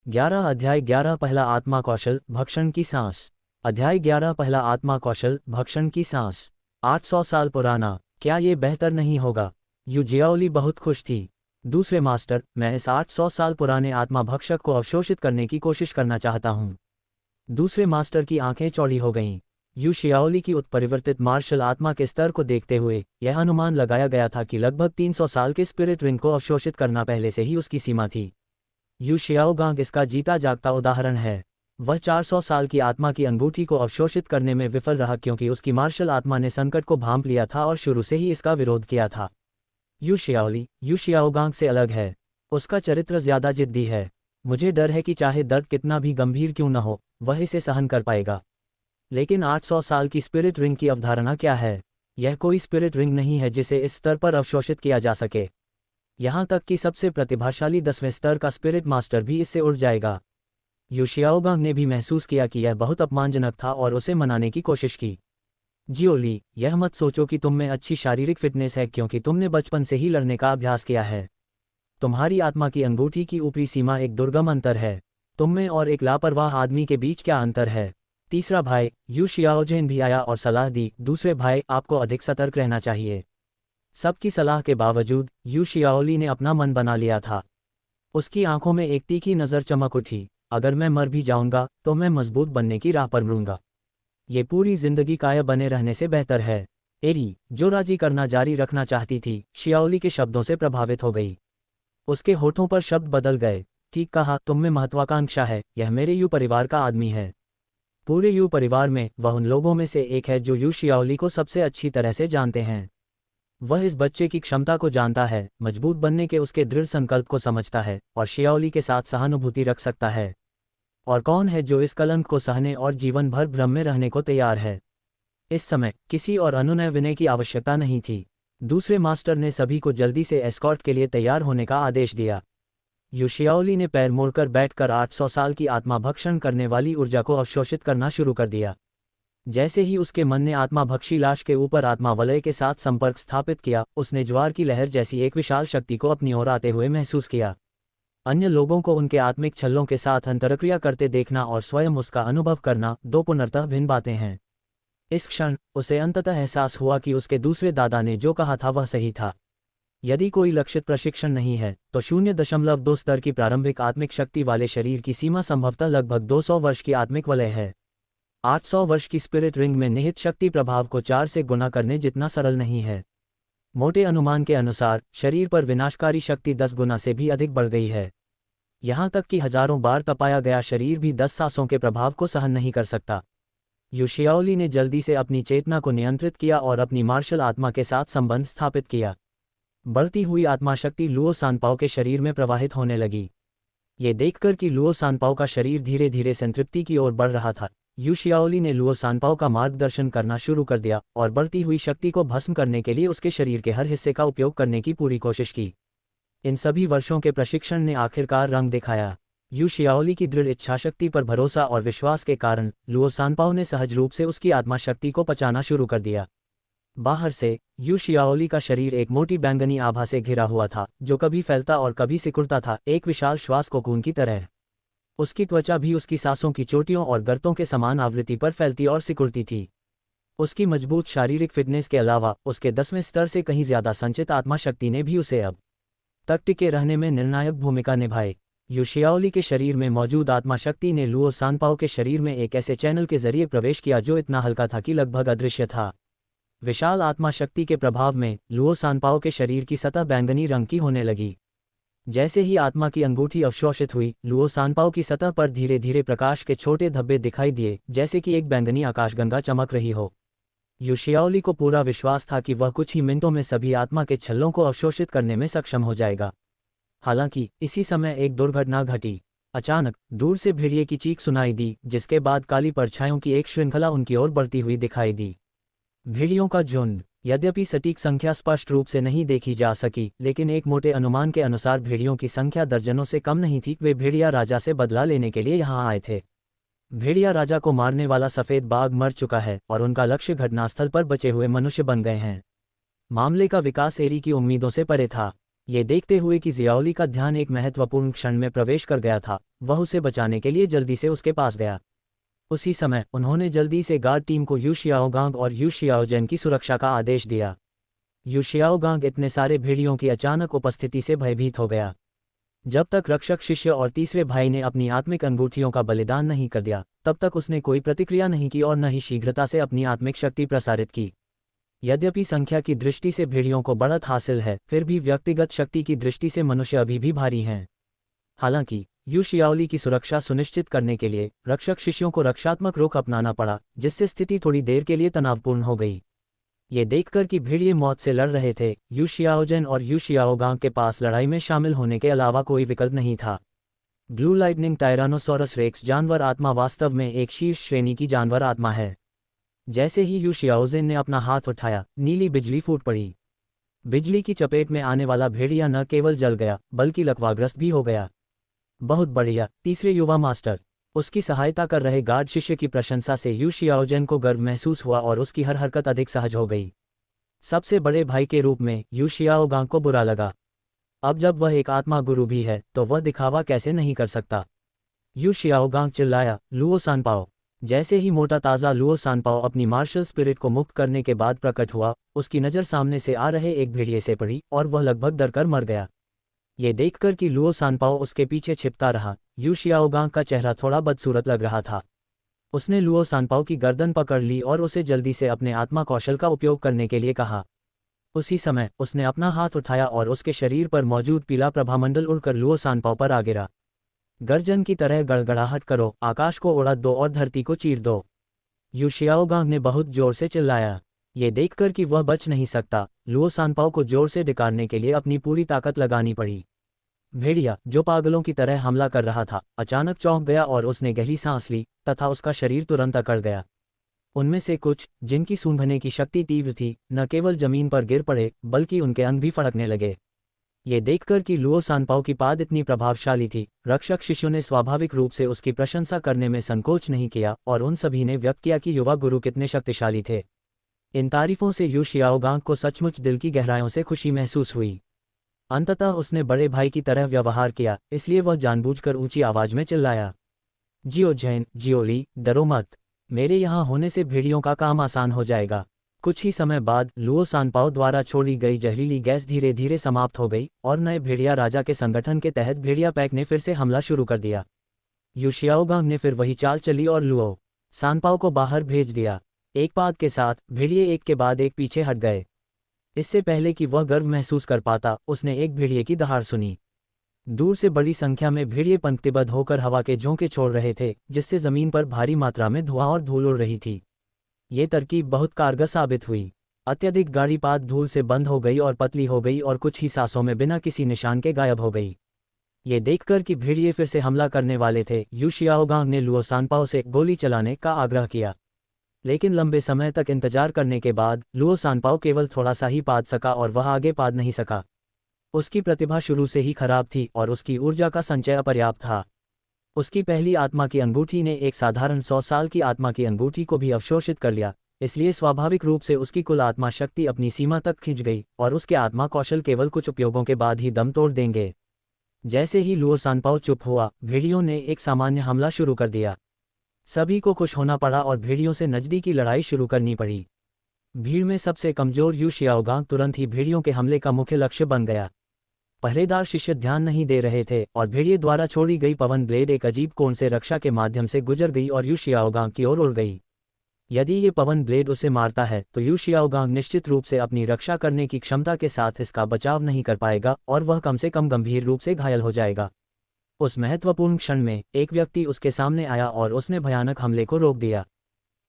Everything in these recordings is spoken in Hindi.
11 अध्याय 11 पहला आत्मा कौशल भक्षण की सांस। अध्याय 11 पहला आत्मा कौशल भक्षण की सांस। 800 साल पुराना, क्या ये बेहतर नहीं होगा? यू जियाओली बहुत खुश थी। दूसरे मास्टर, मैं इस 800 साल पुराने आत्मा भक्षक को अवशोषित करने की कोशिश करना चाहता हूँ। दूसरे मास्टर की आंखें चौड़ी हो गईं। यू शियाओली की उत्परिवर्तित मार्शल आत्मा के स्तर को देखते हुए यह अनुमान लगाया गया था कि लगभग 300 साल के स्पिरिट रिंग को अवशोषित करना पहले से ही उसकी सीमा थी। यू शियाओगांग इसका जीता जागता उदाहरण है। वह 400 साल की आत्मा की अंगूठी को अवशोषित करने में विफल रहा क्योंकि उसकी मार्शल आत्मा ने संकट को भांप लिया था और शुरू से ही इसका विरोध किया था। यू शियाओगांग से अलग है। उसका चरित्र ज्यादा जिद्दी है। मुझे डर है कि चाहे दर्द कितना भी गंभीर क्यों न हो, वह इसे सहन कर पाएगा। लेकिन 800 साल की स्पिरिट रिंग की अवधारणा क्या है? यह कोई स्पिरिट रिंग नहीं है जिसे इस स्तर पर अवशोषित किया जा सके। यहाँ तक कि सबसे प्रतिभाशाली 10वें स्तर का स्पिरिट मास्टर भी इससे उड़ जाएगा। यू शियाओगांग ने भी महसूस किया कि यह बहुत अपमानजनक था और उसे मनाने की कोशिश की। जियोली, यह मत सोचो कि तुम में अच्छी शारीरिक फिटनेस है क्योंकि तुमने बचपन से ही लड़ने का अभ्यास किया है। तुम्हारी आत्मा की अंगूठी की ऊपरी सीमा एक दुर्गम अंतर है। तुम में और एक लापरवाह आदमी के बीच क्या अंतर है? तीसरा भाई यू शियाओजेन भी आया और सलाह दी, दूसरे भाई आपको अधिक सतर्क रहना चाहिए। सबकी सलाह के बावजूद यू शियाओली ने अपना मन बना लिया था। उसकी आंखों में एक तीखी नज़र चमक उठी। अगर मैं मर भी जाऊंगा तो मैं मजबूत बनने की राह पर मरूंगा। ये पूरी जिंदगी काया बने रहने से बेहतर है। एरी, जो राजी करना जारी रखना चाहती थी, शियाओली के शब्दों से प्रभावित हो गई। उसके होठों पर शब्द बदल गए। ठीक कहा, तुम में महत्वाकांक्षा है। यह मेरे यू परिवार का आदमी है। पूरे यू परिवार में वह उन लोगों में से एक है जो यू शियाओली को सबसे अच्छी तरह से जानते हैं। वह इस बच्चे की क्षमता को जानता है, मजबूत बनने के उसके दृढ़ संकल्प को समझता है और शियाओली के साथ सहानुभूति रख सकता है। और कौन है जो इस कलंक को सहने और जीवन भर भ्रम में रहने को तैयार है? इस समय किसी और अनुनय विनय की आवश्यकता नहीं थी। दूसरे मास्टर ने सभी को जल्दी से एस्कॉर्ट के लिए तैयार होने का आदेश दिया। यू शियाओली ने पैर मोड़कर बैठकर 800 साल की आत्मा भक्षण करने वाली ऊर्जा को अवशोषित करना शुरू कर दिया। जैसे ही उसके मन ने आत्मा भक्षी लाश के ऊपर आत्मा वलय के साथ संपर्क स्थापित किया, उसने ज्वार की लहर जैसी एक विशाल शक्ति को अपनी ओर आते हुए महसूस किया। अन्य लोगों को उनके आत्मिक छल्लों के साथ अंतरक्रिया करते देखना और स्वयं उसका अनुभव करना दो पूर्णतः भिन्न बातें हैं। इस क्षण उसे अंततः एहसास हुआ कि उसके दूसरे दादा ने जो कहा था वह सही था। यदि कोई लक्षित प्रशिक्षण नहीं है तो 0.2 स्तर की प्रारंभिक आत्मिक शक्ति वाले शरीर की सीमा संभवतः लगभग 200 वर्ष की आत्मिक वलय है। 800 वर्ष की स्पिरिट रिंग में निहित शक्ति प्रभाव को 4 से गुना करने जितना सरल नहीं है। मोटे अनुमान के अनुसार शरीर पर विनाशकारी शक्ति 10 गुना से भी अधिक बढ़ गई है। यहाँ तक कि हजारों बार तपाया गया शरीर भी 10 सांसों के प्रभाव को सहन नहीं कर सकता। यू शियाओली ने जल्दी से अपनी चेतना को नियंत्रित किया और अपनी मार्शल आत्मा के साथ संबंध स्थापित किया। बढ़ती हुई आत्मा शक्ति लुओ सानपाओ के शरीर में प्रवाहित होने लगी। ये देखकर कि लुओ सानपाओ का शरीर धीरे धीरे संतृप्ति की ओर बढ़ रहा था, यू शियाओली ने लुओ सानपाओ का मार्गदर्शन करना शुरू कर दिया और बढ़ती हुई शक्ति को भस्म करने के लिए उसके शरीर के हर हिस्से का उपयोग करने की पूरी कोशिश की। इन सभी वर्षों के प्रशिक्षण ने आखिरकार रंग दिखाया। यू शियाओली की दृढ़ इच्छाशक्ति पर भरोसा और विश्वास के कारण लुओ सानपाओ ने सहज रूप से उसकी आत्मा शक्ति को पचाना शुरू कर दिया। बाहर से यू शियाओली का शरीर एक मोटी बैंगनी आभा से घिरा हुआ था जो कभी फैलता और कभी सिकुड़ता था, एक विशाल श्वास कोकून की तरह। उसकी त्वचा भी उसकी सांसों की चोटियों और गर्तों के समान आवृत्ति पर फैलती और सिकुड़ती थी। उसकी मजबूत शारीरिक फिटनेस के अलावा उसके 10वें स्तर से कहीं ज्यादा संचित आत्मा शक्ति ने भी उसे अब तक टिके रहने में निर्णायक भूमिका निभाई। यू शियाओली के शरीर में मौजूद आत्मा शक्ति ने लुओ सानपाओ के शरीर में एक ऐसे चैनल के जरिए प्रवेश किया जो इतना हल्का था कि लगभग अदृश्य था। विशाल आत्मा शक्ति के प्रभाव में लुओ सानपाओ के शरीर की सतह बैंगनी रंग की होने लगी। जैसे ही आत्मा की अंगूठी अवशोषित हुई, लुओ सानपाओ की सतह पर धीरे धीरे प्रकाश के छोटे धब्बे दिखाई दिए, जैसे कि एक बैंगनी आकाशगंगा चमक रही हो। यू शियाओली को पूरा विश्वास था कि वह कुछ ही मिनटों में सभी आत्मा के छल्लों को अवशोषित करने में सक्षम हो जाएगा। हालांकि इसी समय एक दुर्घटना घटी। अचानक दूर से भेड़िए की चीख सुनाई दी, जिसके बाद काली परछाइयों की एक श्रृंखला उनकी ओर बढ़ती हुई दिखाई दी। भेड़ियों का झुंड। यद्यपि सटीक संख्या स्पष्ट रूप से नहीं देखी जा सकी, लेकिन एक मोटे अनुमान के अनुसार भेड़ियों की संख्या दर्जनों से कम नहीं थी। वे भेड़िया राजा से बदला लेने के लिए यहाँ आए थे। भेड़िया राजा को मारने वाला सफेद बाघ मर चुका है और उनका लक्ष्य घटनास्थल पर बचे हुए मनुष्य बन गए हैं। मामले का विकास एरी की उम्मीदों से परे था। ये देखते हुए कि जियाओली का ध्यान एक महत्वपूर्ण क्षण में प्रवेश कर गया था, वह उसे बचाने के लिए जल्दी से उसके पास गया। उसी समय उन्होंने जल्दी से गार्ड टीम को यू शियाओगांग और यू शियाओजेन की सुरक्षा का आदेश दिया। यू शियाओगांग इतने सारे भेड़ियों की अचानक उपस्थिति से भयभीत हो गया। जब तक रक्षक शिष्य और तीसरे भाई ने अपनी आत्मिक अंगूठियों का बलिदान नहीं कर दिया, तब तक उसने कोई प्रतिक्रिया नहीं की और न ही शीघ्रता से अपनी आत्मिक शक्ति प्रसारित की। यद्यपि संख्या की दृष्टि से भेड़ियों को बढ़त हासिल है, फिर भी व्यक्तिगत शक्ति की दृष्टि से मनुष्य अभी भी भारी हैं। हालांकि यू शियाओली की सुरक्षा सुनिश्चित करने के लिए रक्षक शिष्यों को रक्षात्मक रुख अपनाना पड़ा, जिससे स्थिति थोड़ी देर के लिए तनावपूर्ण हो गई। ये देखकर कि भेड़िए मौत से लड़ रहे थे, यू शियाओजेन और यू शियाओगांग के पास लड़ाई में शामिल होने के अलावा कोई विकल्प नहीं था। ब्लू लाइटनिंग टायरानोसोरस रेक्स जानवर आत्मा वास्तव में एक शीर्ष श्रेणी की जानवर आत्मा है। जैसे ही यू शियाओजेन ने अपना हाथ उठाया, नीली बिजली फूट पड़ी। बिजली की चपेट में आने वाला भेड़िया न केवल जल गया, बल्कि लकवाग्रस्त भी हो गया। बहुत बढ़िया, तीसरे युवा मास्टर। उसकी सहायता कर रहे गार्ड शिष्य की प्रशंसा से यू शियाओजेन को गर्व महसूस हुआ और उसकी हर हरकत अधिक सहज हो गई। सबसे बड़े भाई के रूप में यू शियाओगांग को बुरा लगा। अब जब वह एक आत्मा गुरु भी है, तो वह दिखावा कैसे नहीं कर सकता। यू शियाओगांग चिल्लाया, लुओ सानपाओ। जैसे ही मोटा ताज़ा लुओ सानपाओ अपनी मार्शल स्पिरिट को मुक्त करने के बाद प्रकट हुआ, उसकी नज़र सामने से आ रहे एक भेड़िए से पड़ी और वह लगभग डरकर मर गया। ये देखकर कि लुओ सानपाओ उसके पीछे छिपता रहा, यू शियाओगांग का चेहरा थोड़ा बदसूरत लग रहा था। उसने लुओ सानपाओ की गर्दन पकड़ ली और उसे जल्दी से अपने आत्मा कौशल का उपयोग करने के लिए कहा। उसी समय उसने अपना हाथ उठाया और उसके शरीर पर मौजूद पीला प्रभामंडल उड़कर लुओ सानपाओ पर आ गिरा। गर्जन की तरह गड़गड़ाहट करो, आकाश को उड़ा दो और धरती को चीर दो। यू शियाओगांग ने बहुत जोर से चिल्लाया। ये देखकर कि वह बच नहीं सकता, लुओ सानपाओ को जोर से डिकारने के लिए अपनी पूरी ताकत लगानी पड़ी। भेड़िया, जो पागलों की तरह हमला कर रहा था, अचानक चौंक गया और उसने गहरी सांस ली तथा उसका शरीर तुरंत अकड़ गया। उनमें से कुछ, जिनकी सूंघने की शक्ति तीव्र थी, न केवल जमीन पर गिर पड़े, बल्कि उनके अंग भी फड़कने लगे। ये देखकर कि लुओ सानपाओ की पाद इतनी प्रभावशाली थी, रक्षक शिष्यों ने स्वाभाविक रूप से उसकी प्रशंसा करने में संकोच नहीं किया और उन सभी ने व्यक्त किया कि युवा गुरु कितने शक्तिशाली थे। इन तारीफों से यू शियाओगांग को सचमुच दिल की गहराइयों से खुशी महसूस हुई। अंततः उसने बड़े भाई की तरह व्यवहार किया, इसलिए वह जानबूझकर ऊंची आवाज में चिल्लाया, जियो जैन, जियोली, डरो मत। मेरे यहाँ होने से भेड़ियों का काम आसान हो जाएगा। कुछ ही समय बाद लुओ सानपाओ द्वारा छोड़ी गई जहरीली गैस धीरे धीरे समाप्त हो गई और नए भेड़िया राजा के संगठन के तहत भेड़िया पैक ने फिर से हमला शुरू कर दिया। यू शियाओगांग ने फिर वही चाल चली और लुओ सानपाओ को बाहर भेज दिया। एक पाद के साथ भेड़िए एक के बाद एक पीछे हट गए। इससे पहले कि वह गर्व महसूस कर पाता, उसने एक भेड़िए की दहाड़ सुनी। दूर से बड़ी संख्या में भेड़िए पंक्तिबद्ध होकर हवा के झोंके छोड़ रहे थे, जिससे जमीन पर भारी मात्रा में धुआं और धूल उड़ रही थी। ये तरकीब बहुत कारगर साबित हुई। अत्यधिक गाढ़ी पाद धूल से बंद हो गई और पतली हो गई और कुछ ही सांसों में बिना किसी निशान के गायब हो गई। ये देखकर कि भेड़िए फिर से हमला करने वाले थे, यू शियाओगांग ने लुओ सानपाओ से गोली चलाने का आग्रह किया। लेकिन लंबे समय तक इंतजार करने के बाद लुओ सानपाओ केवल थोड़ा सा ही पाद सका और वह आगे पाद नहीं सका। उसकी प्रतिभा शुरू से ही खराब थी और उसकी ऊर्जा का संचय अपर्याप्त था। उसकी पहली आत्मा की अंगूठी ने एक साधारण 100 साल की आत्मा की अंगूठी को भी अवशोषित कर लिया, इसलिए स्वाभाविक रूप से उसकी कुल आत्मा शक्ति अपनी सीमा तक खिंच गई और उसके आत्मा कौशल केवल कुछ उपयोगों के बाद ही दम तोड़ देंगे। जैसे ही लुओ सानपाओ चुप हुआ, भेड़ियों ने एक सामान्य हमला शुरू कर दिया। सभी को खुश होना पड़ा और भेड़ियों से नज़दीकी लड़ाई शुरू करनी पड़ी। भीड़ में सबसे कमजोर यू शियाओगांग तुरंत ही भेड़ियों के हमले का मुख्य लक्ष्य बन गया। पहरेदार शिष्य ध्यान नहीं दे रहे थे और भेड़िए द्वारा छोड़ी गई पवन ब्लेड एक अजीब कोण से रक्षा के माध्यम से गुजर गई और यू शियाओगांग की ओर उड़ गई। यदि ये पवन ब्लेड उसे मारता है तो यू शियाओगांग निश्चित रूप से अपनी रक्षा करने की क्षमता के साथ इसका बचाव नहीं कर पाएगा और वह कम से कम गंभीर रूप से घायल हो जाएगा। उस महत्वपूर्ण क्षण में एक व्यक्ति उसके सामने आया और उसने भयानक हमले को रोक दिया।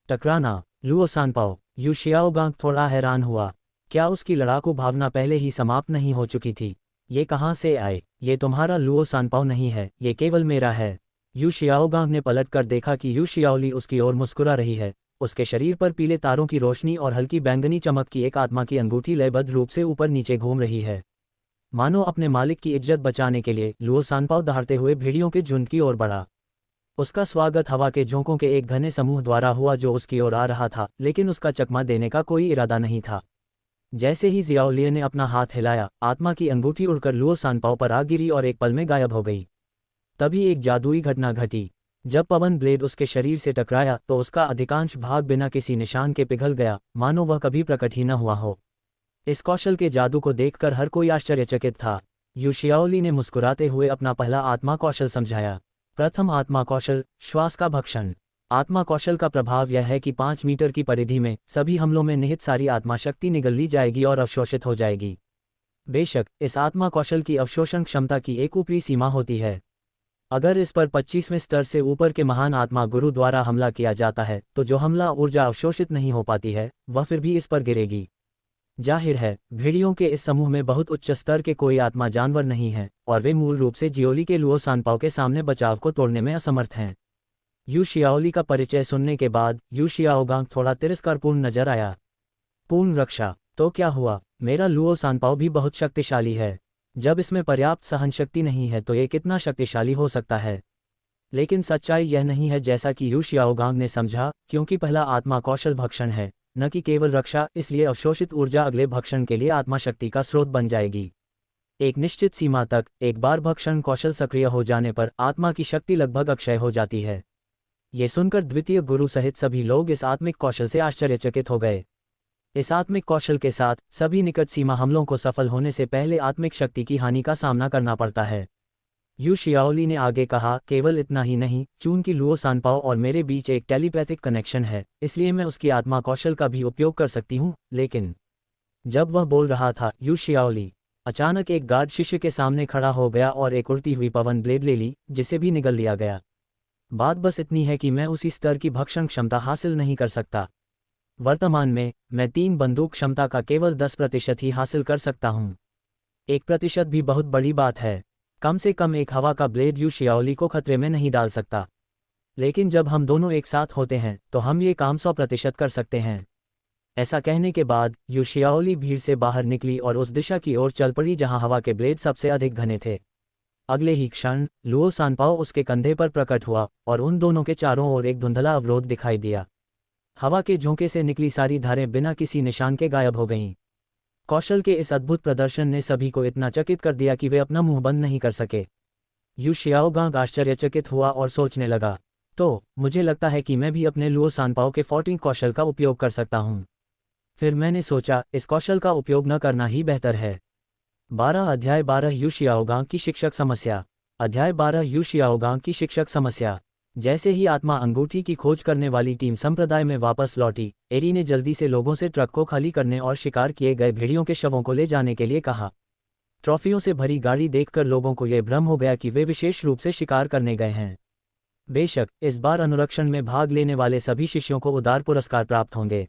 टकराना। लुओ सानपाओ। यू शियाओगांग थोड़ा हैरान हुआ। क्या उसकी लड़ाकू भावना पहले ही समाप्त नहीं हो चुकी थी? ये कहाँ से आए? ये तुम्हारा लुओ सानपाओ नहीं है, ये केवल मेरा है। यू शियाओगांग ने पलट कर देखा कि यू शियाओली उसकी ओर मुस्कुरा रही है। उसके शरीर पर पीले तारों की रोशनी और हल्की बैंगनी चमक की एक आत्मा की अंगूठी लयबद्ध रूप से ऊपर नीचे घूम रही है। मानो अपने मालिक की इज्जत बचाने के लिए लुओ सानपाओ दहाड़ते हुए भेड़ियों के झुंड की ओर बढ़ा। उसका स्वागत हवा के झोंकों के एक घने समूह द्वारा हुआ जो उसकी ओर आ रहा था, लेकिन उसका चकमा देने का कोई इरादा नहीं था। जैसे ही जियाओलिये ने अपना हाथ हिलाया, आत्मा की अंगूठी उड़कर लुओ सानपाओ पर आ गिरी और एक पल में गायब हो गई। तभी एक जादुई घटना घटी। जब पवन ब्लेड उसके शरीर से टकराया तो उसका अधिकांश भाग बिना किसी निशान के पिघल गया, मानो वह कभी प्रकट ही न हुआ हो। इस कौशल के जादू को देखकर हर कोई आश्चर्यचकित था। यू शियाओली ने मुस्कुराते हुए अपना पहला आत्मा कौशल समझाया। प्रथम आत्मा कौशल, श्वास का भक्षण। आत्मा कौशल का प्रभाव यह है कि 5 मीटर की परिधि में सभी हमलों में निहित सारी आत्मा शक्ति निगल ली जाएगी और अवशोषित हो जाएगी। बेशक इस आत्मा कौशल की अवशोषण क्षमता की एक ऊपरी सीमा होती है। अगर इस पर 25वें स्तर से ऊपर के महान आत्मा गुरु द्वारा हमला किया जाता है तो जो हमला ऊर्जा अवशोषित नहीं हो पाती है वह फिर भी इस पर गिरेगी। जाहिर है, भेड़ियों के इस समूह में बहुत उच्च स्तर के कोई आत्मा जानवर नहीं है और वे मूल रूप से जियोली के लुओ सानपाओ के सामने बचाव को तोड़ने में असमर्थ हैं। यू शियाओली का परिचय सुनने के बाद यू शियाओगांग थोड़ा तिरस्कारपूर्ण नजर आया। पूर्ण रक्षा तो क्या हुआ, मेरा लुओ सानपाओ भी बहुत शक्तिशाली है। जब इसमें पर्याप्त सहनशक्ति नहीं है तो ये कितना शक्तिशाली हो सकता है। लेकिन सच्चाई यह नहीं है जैसा कि यू शियाओगांग ने समझा, क्योंकि पहला आत्मा कौशल भक्षण है, न कि केवल रक्षा। इसलिए अवशोषित ऊर्जा अगले भक्षण के लिए आत्मा शक्ति का स्रोत बन जाएगी। एक निश्चित सीमा तक एक बार भक्षण कौशल सक्रिय हो जाने पर आत्मा की शक्ति लगभग अक्षय हो जाती है। ये सुनकर द्वितीय गुरु सहित सभी लोग इस आत्मिक कौशल से आश्चर्यचकित हो गए। इस आत्मिक कौशल के साथ सभी निकट सीमा हमलों को सफल होने से पहले आत्मिक शक्ति की हानि का सामना करना पड़ता है। यू शियाओली ने आगे कहा, केवल इतना ही नहीं, चूंकि लुओ सानपाओ और मेरे बीच एक टेलीपैथिक कनेक्शन है, इसलिए मैं उसकी आत्मा कौशल का भी उपयोग कर सकती हूँ। लेकिन जब वह बोल रहा था, यू शियाओली अचानक एक गार्ड शिष्य के सामने खड़ा हो गया और एक उड़ती हुई पवन ब्लेड ले ली, जिसे भी निगल लिया गया। बात बस इतनी है कि मैं उसी स्तर की भक्षण क्षमता हासिल नहीं कर सकता। वर्तमान में मैं 3 बंदूक क्षमता का केवल 10% ही हासिल कर सकता हूँ। 1% भी बहुत बड़ी बात है। कम से कम एक हवा का ब्लेड यू शियाओली को खतरे में नहीं डाल सकता। लेकिन जब हम दोनों एक साथ होते हैं तो हम ये काम 100% कर सकते हैं। ऐसा कहने के बाद यू शियाओली भीड़ से बाहर निकली और उस दिशा की ओर चल पड़ी जहां हवा के ब्लेड सबसे अधिक घने थे। अगले ही क्षण लुओ सानपाओ उसके कंधे पर प्रकट हुआ और उन दोनों के चारों ओर एक धुंधला अवरोध दिखाई दिया। हवा के झोंके से निकली सारी धारें बिना किसी निशान के गायब हो गईं। कौशल के इस अद्भुत प्रदर्शन ने सभी को इतना चकित कर दिया कि वे अपना मुंह बंद नहीं कर सके। यू शियाओगांग आश्चर्यचकित हुआ और सोचने लगा, तो मुझे लगता है कि मैं भी अपने लुओ सानपाओ के फोर्टिंग कौशल का उपयोग कर सकता हूँ। फिर मैंने सोचा, इस कौशल का उपयोग न करना ही बेहतर है। 12 अध्याय 12 यू शियाओगांग की शिक्षक समस्या। अध्याय 12 यू शियाओगांग की शिक्षक समस्या। जैसे ही आत्मा अंगूठी की खोज करने वाली टीम संप्रदाय में वापस लौटी, एरी ने जल्दी से लोगों से ट्रक को खाली करने और शिकार किए गए भेड़ियों के शवों को ले जाने के लिए कहा। ट्रॉफियों से भरी गाड़ी देखकर लोगों को यह भ्रम हो गया कि वे विशेष रूप से शिकार करने गए हैं। बेशक इस बार अनुरक्षण में भाग लेने वाले सभी शिष्यों को उदार पुरस्कार प्राप्त होंगे।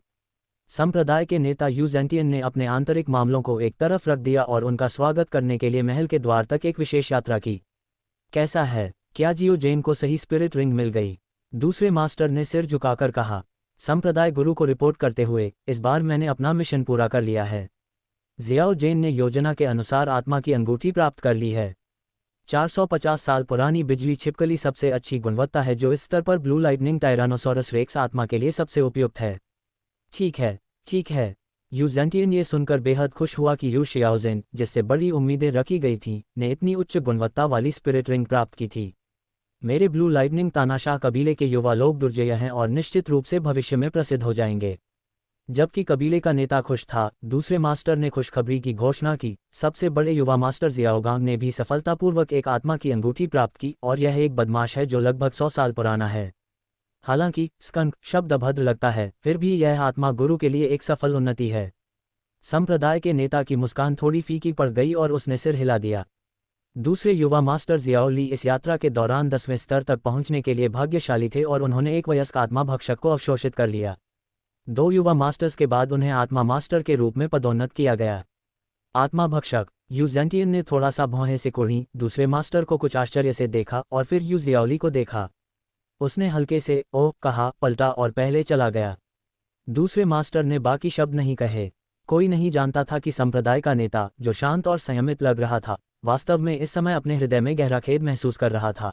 संप्रदाय के नेता यू ज़ेंटियन ने अपने आंतरिक मामलों को एक तरफ रख दिया और उनका स्वागत करने के लिए महल के द्वार तक एक विशेष यात्रा की। कैसा है, क्या जियो जेन को सही स्पिरिट रिंग मिल गई? दूसरे मास्टर ने सिर झुकाकर कहा। संप्रदाय गुरु को रिपोर्ट करते हुए, इस बार मैंने अपना मिशन पूरा कर लिया है। जियाओ जेन ने योजना के अनुसार आत्मा की अंगूठी प्राप्त कर ली है। 450 साल पुरानी बिजली छिपकली सबसे अच्छी गुणवत्ता है जो इस स्तर पर ब्लू लाइटनिंग टायरानोसोरस रेक्स आत्मा के लिए सबसे उपयुक्त है। ठीक है, ठीक है। यू ज़ेंटियन ये सुनकर बेहद खुश हुआ कि यू शियाओजेन, जिससे बड़ी उम्मीदें रखी गई थीं, ने इतनी उच्च गुणवत्ता वाली स्पिरिट रिंग प्राप्त की थी। मेरे ब्लू लाइटनिंग तानाशाह कबीले के युवा लोग दुर्जय हैं और निश्चित रूप से भविष्य में प्रसिद्ध हो जाएंगे। जबकि कबीले का नेता खुश था, दूसरे मास्टर ने खुशखबरी की घोषणा की। सबसे बड़े युवा मास्टर जियाओगांग ने भी सफलतापूर्वक एक आत्मा की अंगूठी प्राप्त की और यह एक बदमाश है जो लगभग 100 साल पुराना है। हालांकि स्कंक शब्द अभद्र लगता है, फिर भी यह आत्मा गुरु के लिए एक सफल उन्नति है। संप्रदाय के नेता की मुस्कान थोड़ी फीकी पड़ गई और उसने सिर हिला दिया। दूसरे युवा मास्टर जियाओली इस यात्रा के दौरान 10वें स्तर तक पहुंचने के लिए भाग्यशाली थे और उन्होंने एक वयस्क आत्मा भक्षक को अवशोषित कर लिया। 2 युवा मास्टर्स के बाद उन्हें आत्मा मास्टर के रूप में पदोन्नत किया गया। आत्मा भक्षक। यू ज़ेंटियन ने थोड़ा सा भौहें से कुढ़ी, दूसरे मास्टर को कुछ आश्चर्य से देखा और फिर यू जियाओली को देखा। उसने हल्के से ओह कहा, पलटा और पहले चला गया। दूसरे मास्टर ने बाकी शब्द नहीं कहे। कोई नहीं जानता था कि संप्रदाय का नेता, जो शांत और संयमित लग रहा था, वास्तव में इस समय अपने हृदय में गहरा खेद महसूस कर रहा था।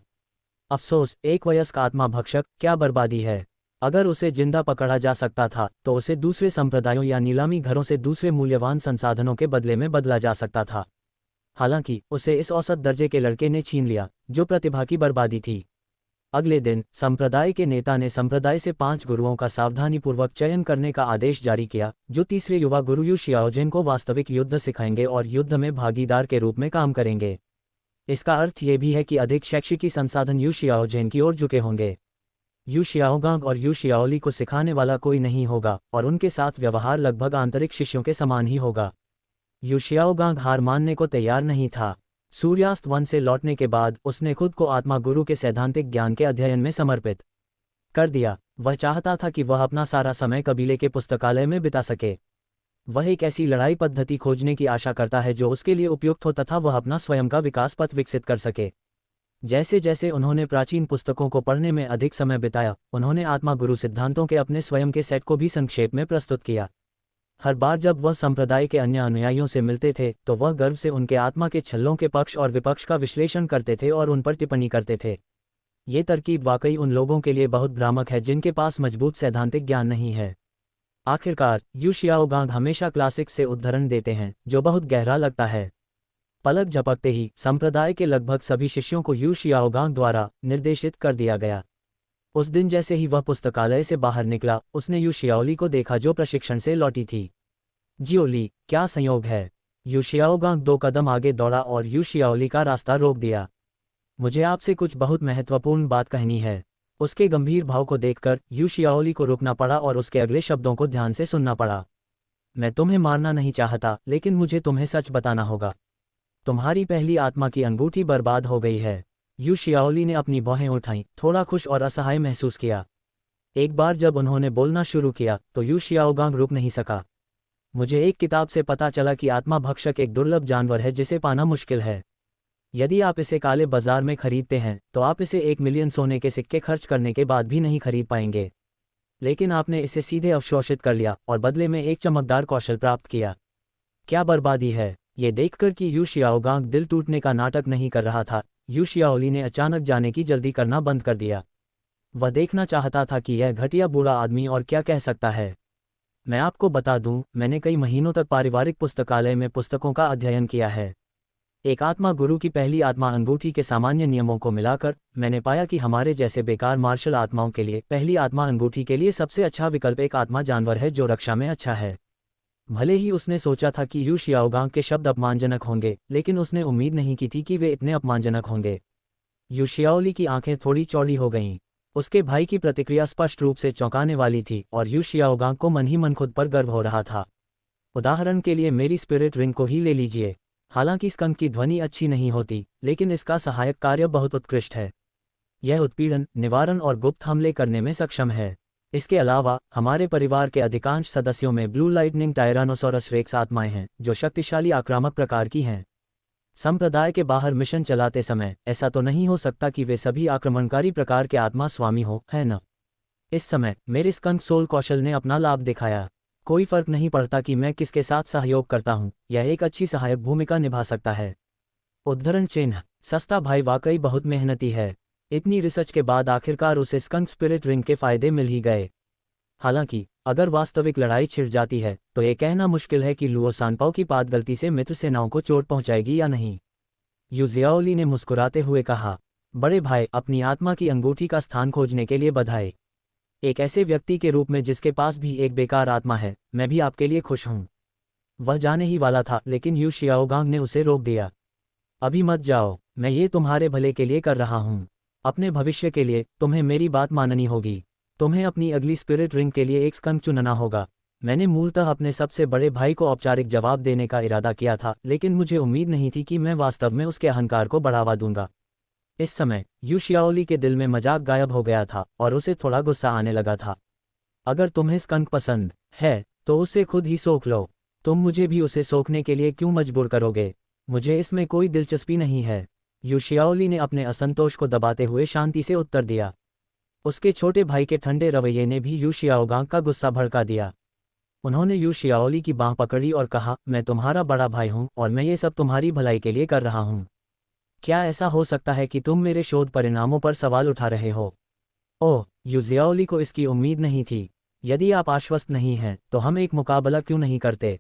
अफसोस, एक वयस्क आत्मा भक्षक, क्या बर्बादी है। अगर उसे जिंदा पकड़ा जा सकता था तो उसे दूसरे संप्रदायों या नीलामी घरों से दूसरे मूल्यवान संसाधनों के बदले में बदला जा सकता था। हालांकि उसे इस औसत दर्जे के लड़के ने छीन लिया, जो प्रतिभा की बर्बादी थी। अगले दिन संप्रदाय के नेता ने संप्रदाय से 5 गुरुओं का सावधानीपूर्वक चयन करने का आदेश जारी किया, जो तीसरे युवा गुरु यू शियाओजिन को वास्तविक युद्ध सिखाएंगे और युद्ध में भागीदार के रूप में काम करेंगे। इसका अर्थ ये भी है कि अधिक शैक्षिकी संसाधन यू शियाओजिन की ओर झुके होंगे। यू शियाओगांग और यू शियाओली को सिखाने वाला कोई नहीं होगा और उनके साथ व्यवहार लगभग आंतरिक शिष्यों के समान ही होगा। यू शियाओगांग हार मानने को तैयार नहीं था। सूर्यास्त वन से लौटने के बाद उसने खुद को आत्मा गुरु के सैद्धांतिक ज्ञान के अध्ययन में समर्पित कर दिया। वह चाहता था कि वह अपना सारा समय कबीले के पुस्तकालय में बिता सके। वह एक ऐसी लड़ाई पद्धति खोजने की आशा करता है जो उसके लिए उपयुक्त हो तथा वह अपना स्वयं का विकास पथ विकसित कर सके। जैसे जैसे उन्होंने प्राचीन पुस्तकों को पढ़ने में अधिक समय बिताया, उन्होंने आत्मा गुरु सिद्धांतों के अपने स्वयं के सेट को भी संक्षेप में प्रस्तुत किया। हर बार जब वह संप्रदाय के अन्य अनुयायियों से मिलते थे तो वह गर्व से उनके आत्मा के छल्लों के पक्ष और विपक्ष का विश्लेषण करते थे और उन पर टिप्पणी करते थे। ये तरकीब वाकई उन लोगों के लिए बहुत भ्रामक है जिनके पास मजबूत सैद्धांतिक ज्ञान नहीं है। आखिरकार यू शियाओगांग हमेशा क्लासिक्स से उद्धरण देते हैं, जो बहुत गहरा लगता है। पलक झपकते ही संप्रदाय के लगभग सभी शिष्यों को यू शियाओगांग द्वारा निर्देशित कर दिया गया। उस दिन जैसे ही वह पुस्तकालय से बाहर निकला, उसने यू शियाओली को देखा जो प्रशिक्षण से लौटी थी। जियोली, क्या संयोग है। यू शियाओगांग 2 कदम आगे दौड़ा और यू शियाओली का रास्ता रोक दिया। मुझे आपसे कुछ बहुत महत्वपूर्ण बात कहनी है। उसके गंभीर भाव को देखकर यू शियाओली को रुकना पड़ा और उसके अगले शब्दों को ध्यान से सुनना पड़ा। मैं तुम्हें मारना नहीं चाहता, लेकिन मुझे तुम्हें सच बताना होगा। तुम्हारी पहली आत्मा की अंगूठी बर्बाद हो गई है। यू शियाओली ने अपनी भौहें उठाईं, थोड़ा खुश और असहाय महसूस किया। एक बार जब उन्होंने बोलना शुरू किया तो यू शियाओगांग रुक नहीं सका। मुझे एक किताब से पता चला कि आत्मा भक्षक एक दुर्लभ जानवर है जिसे पाना मुश्किल है। यदि आप इसे काले बाजार में खरीदते हैं तो आप इसे 1 मिलियन सोने के सिक्के खर्च करने के बाद भी नहीं खरीद पाएंगे। लेकिन आपने इसे सीधे अवशोषित कर लिया और बदले में एक चमकदार कौशल प्राप्त किया। क्या बर्बादी है। ये देखकर कि यू शियाओगांग दिल टूटने का नाटक नहीं कर रहा था, यू शियाओली ने अचानक जाने की जल्दी करना बंद कर दिया। वह देखना चाहता था कि यह घटिया बुरा आदमी और क्या कह सकता है। मैं आपको बता दूं, मैंने कई महीनों तक पारिवारिक पुस्तकालय में पुस्तकों का अध्ययन किया है। एक आत्मा गुरु की पहली आत्मा अंगूठी के सामान्य नियमों को मिलाकर मैंने पाया कि हमारे जैसे बेकार मार्शल आत्माओं के लिए पहली आत्मा अंगूठी के लिए सबसे अच्छा विकल्प एक आत्मा जानवर है जो रक्षा में अच्छा है। भले ही उसने सोचा था कि यू शियाओगांग के शब्द अपमानजनक होंगे, लेकिन उसने उम्मीद नहीं की थी कि वे इतने अपमानजनक होंगे। यू शियाओली की आंखें थोड़ी चौड़ी हो गईं। उसके भाई की प्रतिक्रिया स्पष्ट रूप से चौंकाने वाली थी और यू शियाओगांग को मन ही मन खुद पर गर्व हो रहा था। उदाहरण के लिए मेरी स्पिरिट रिंग को ही ले लीजिए। हालांकि स्कंक की ध्वनि अच्छी नहीं होती, लेकिन इसका सहायक कार्य बहुत उत्कृष्ट है। यह उत्पीड़न, निवारण और गुप्त हमले करने में सक्षम है। इसके अलावा हमारे परिवार के अधिकांश सदस्यों में ब्लू लाइटनिंग टायरानोसोरस रेक्स आत्माएं हैं जो शक्तिशाली आक्रामक प्रकार की हैं। संप्रदाय के बाहर मिशन चलाते समय ऐसा तो नहीं हो सकता कि वे सभी आक्रमणकारी प्रकार के आत्मा स्वामी हो, है न? इस समय मेरे स्कंक सोल कौशल ने अपना लाभ दिखाया। कोई फर्क नहीं पड़ता कि मैं किसके साथ सहयोग करता हूं, यह एक अच्छी सहायक भूमिका निभा सकता है। उद्धरण चिन्ह, सस्ता भाई वाकई बहुत मेहनती है। इतनी रिसर्च के बाद आखिरकार उसे स्कंक स्पिरिट रिंग के फायदे मिल ही गए। हालांकि अगर वास्तविक लड़ाई छिड़ जाती है तो ये कहना मुश्किल है कि लुओ सानपाओ की बात गलती से मित्र सेनाओं को चोट पहुंचाएगी या नहीं। यू जियाओली ने मुस्कुराते हुए कहा, बड़े भाई, अपनी आत्मा की अंगूठी का स्थान खोजने के लिए बधाई। एक ऐसे व्यक्ति के रूप में जिसके पास भी एक बेकार आत्मा है, मैं भी आपके लिए खुश हूं। वह जाने ही वाला था, लेकिन यू शियाओगांग ने उसे रोक दिया। अभी मत जाओ, मैं ये तुम्हारे भले के लिए कर रहा हूं। अपने भविष्य के लिए तुम्हें मेरी बात माननी होगी। तुम्हें अपनी अगली स्पिरिट रिंग के लिए एक स्कंक चुनना होगा। मैंने मूलतः अपने सबसे बड़े भाई को औपचारिक जवाब देने का इरादा किया था, लेकिन मुझे उम्मीद नहीं थी कि मैं वास्तव में उसके अहंकार को बढ़ावा दूंगा। इस समय यू शियाओली के दिल में मजाक गायब हो गया था और उसे थोड़ा गुस्सा आने लगा था। अगर तुम्हें स्कंक पसंद है तो उसे खुद ही सोख लो। तुम मुझे भी उसे सोखने के लिए क्यों मजबूर करोगे? मुझे इसमें कोई दिलचस्पी नहीं है। यू शियाओली ने अपने असंतोष को दबाते हुए शांति से उत्तर दिया। उसके छोटे भाई के ठंडे रवैये ने भी यू शियाओगांग का गुस्सा भड़का दिया। उन्होंने यू शियाओली की बांह पकड़ी और कहा, मैं तुम्हारा बड़ा भाई हूं और मैं ये सब तुम्हारी भलाई के लिए कर रहा हूं। क्या ऐसा हो सकता है कि तुम मेरे शोध परिणामों पर सवाल उठा रहे हो? ओह, यू जियाओली को इसकी उम्मीद नहीं थी। यदि आप आश्वस्त नहीं हैं तो हम एक मुकाबला क्यों नहीं करते?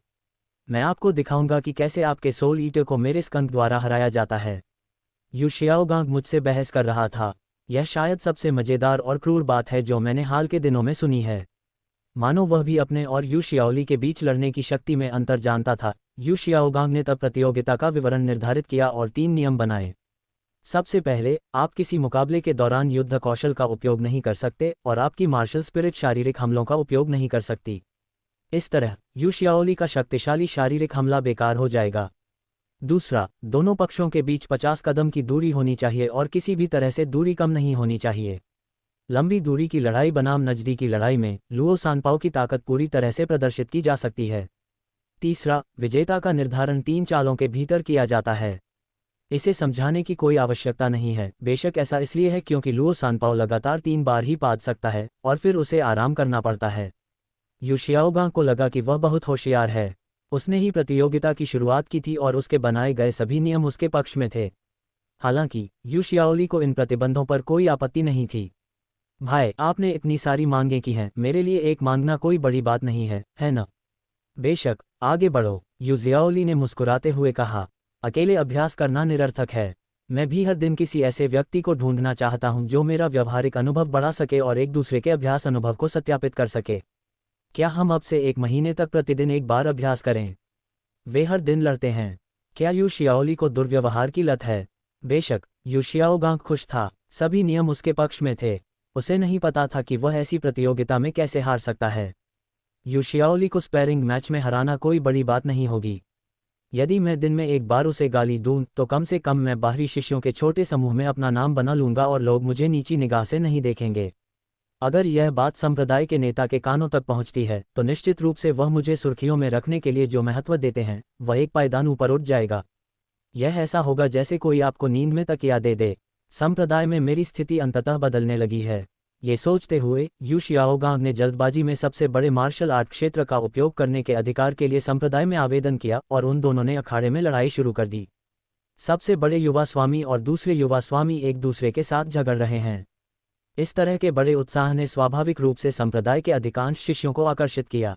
मैं आपको दिखाऊंगा कि कैसे आपके सोल ईटर को मेरे स्कंक द्वारा हराया जाता है। यू शियाओगांग मुझसे बहस कर रहा था। यह शायद सबसे मज़ेदार और क्रूर बात है जो मैंने हाल के दिनों में सुनी है। मानो वह भी अपने और यू शियाओली के बीच लड़ने की शक्ति में अंतर जानता था। यू शियाओगांग ने तब प्रतियोगिता का विवरण निर्धारित किया और 3 नियम बनाए। सबसे पहले, आप किसी मुकाबले के दौरान युद्ध कौशल का उपयोग नहीं कर सकते और आपकी मार्शल स्पिरिट शारीरिक हमलों का उपयोग नहीं कर सकती। इस तरह यू शियाओली का शक्तिशाली शारीरिक हमला बेकार हो जाएगा। दूसरा, दोनों पक्षों के बीच 50 कदम की दूरी होनी चाहिए और किसी भी तरह से दूरी कम नहीं होनी चाहिए। लंबी दूरी की लड़ाई बनाम नज़दीकी लड़ाई में लुओ सानपाओ की ताकत पूरी तरह से प्रदर्शित की जा सकती है। तीसरा, विजेता का निर्धारण 3 चालों के भीतर किया जाता है। इसे समझाने की कोई आवश्यकता नहीं है, बेशक ऐसा इसलिए है क्योंकि लुओ सानपाओ लगातार 3 बार ही पाद सकता है और फिर उसे आराम करना पड़ता है। यू शियाओगांग को लगा कि वह बहुत होशियार है। उसने ही प्रतियोगिता की शुरुआत की थी और उसके बनाए गए सभी नियम उसके पक्ष में थे। हालांकि यू शियाओली को इन प्रतिबंधों पर कोई आपत्ति नहीं थी। भाई, आपने इतनी सारी मांगें की हैं, मेरे लिए एक मांगना कोई बड़ी बात नहीं है ना? बेशक, आगे बढ़ो, यू जियाओली ने मुस्कुराते हुए कहा। अकेले अभ्यास करना निरर्थक है। मैं भी हर दिन किसी ऐसे व्यक्ति को ढूंढना चाहता हूं जो मेरा व्यवहारिक अनुभव बढ़ा सके और एक दूसरे के अभ्यास अनुभव को सत्यापित कर सके। क्या हम अब से 1 महीने तक प्रतिदिन 1 बार अभ्यास करें? वे हर दिन लड़ते हैं। क्या यू शियाओली को दुर्व्यवहार की लत है? बेशक, यू शियाओगांग खुश था। सभी नियम उसके पक्ष में थे। उसे नहीं पता था कि वह ऐसी प्रतियोगिता में कैसे हार सकता है। यू शियाओली को स्पैरिंग मैच में हराना कोई बड़ी बात नहीं होगी। यदि मैं दिन में 1 बार उसे गाली दूं तो कम से कम मैं बाहरी शिष्यों के छोटे समूह में अपना नाम बना लूंगा और लोग मुझे नीची निगाह से नहीं देखेंगे। अगर यह बात संप्रदाय के नेता के कानों तक पहुंचती है तो निश्चित रूप से वह मुझे सुर्खियों में रखने के लिए जो महत्व देते हैं वह एक पायदान ऊपर उठ जाएगा। यह ऐसा होगा जैसे कोई आपको नींद में तकिया दे दे। संप्रदाय में मेरी स्थिति अंततः बदलने लगी है। ये सोचते हुए यू शियाओगांग ने जल्दबाजी में सबसे बड़े मार्शल आर्ट क्षेत्र का उपयोग करने के अधिकार के लिए संप्रदाय में आवेदन किया और उन दोनों ने अखाड़े में लड़ाई शुरू कर दी। सबसे बड़े युवा स्वामी और दूसरे युवा स्वामी एक दूसरे के साथ झगड़ रहे हैं। इस तरह के बड़े उत्साह ने स्वाभाविक रूप से संप्रदाय के अधिकांश शिष्यों को आकर्षित किया।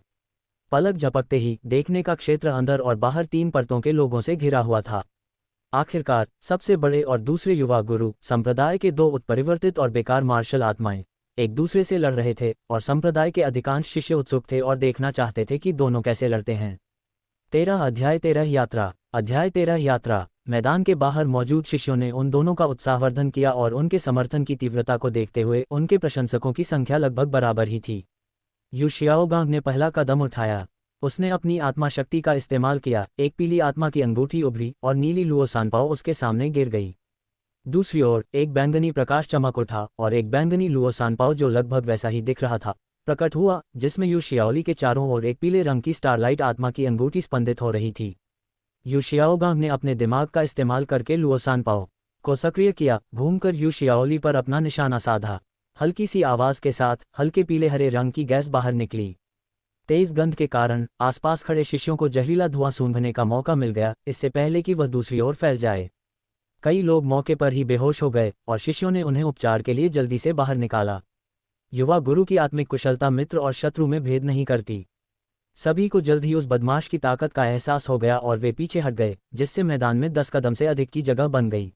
पलक झपकते ही देखने का क्षेत्र अंदर और बाहर 3 परतों के लोगों से घिरा हुआ था। आखिरकार सबसे बड़े और दूसरे युवा गुरु, संप्रदाय के 2 उत्परिवर्तित और बेकार मार्शल आत्माएं, एक दूसरे से लड़ रहे थे और संप्रदाय के अधिकांश शिष्य उत्सुक थे और देखना चाहते थे कि दोनों कैसे लड़ते हैं। 13 अध्याय 13 यात्रा। अध्याय 13 यात्रा। मैदान के बाहर मौजूद शिष्यों ने उन दोनों का उत्साहवर्धन किया और उनके समर्थन की तीव्रता को देखते हुए उनके प्रशंसकों की संख्या लगभग बराबर ही थी। यू शियाओगांग ने पहला कदम उठाया। उसने अपनी आत्मा शक्ति का इस्तेमाल किया। एक पीली आत्मा की अंगूठी उभरी और नीली लुओ सानपाओ उसके सामने गिर गई। दूसरी ओर एक बैंगनी प्रकाश चमक उठा और एक बैंगनी लुओ सानपाओ जो लगभग वैसा ही दिख रहा था प्रकट हुआ, जिसमें यू शियाओली के चारों ओर एक पीले रंग की स्टारलाइट आत्मा की अंगूठी स्पंदित हो रही थी। यू शियाओगांग ने अपने दिमाग का इस्तेमाल करके लुओ सानपाओ को सक्रिय किया, घूमकर यू शियाओली पर अपना निशाना साधा। हल्की सी आवाज के साथ हल्के पीले हरे रंग की गैस बाहर निकली। तेज गंध के कारण आसपास खड़े शिष्यों को जहरीला धुआं सूंघने का मौका मिल गया, इससे पहले कि वह दूसरी ओर फैल जाए। कई लोग मौके पर ही बेहोश हो गए और शिष्यों ने उन्हें उपचार के लिए जल्दी से बाहर निकाला। युवा गुरु की आत्मिक कुशलता मित्र और शत्रु में भेद नहीं करती। सभी को जल्द ही उस बदमाश की ताकत का एहसास हो गया और वे पीछे हट गए, जिससे मैदान में 10 कदम से अधिक की जगह बन गई।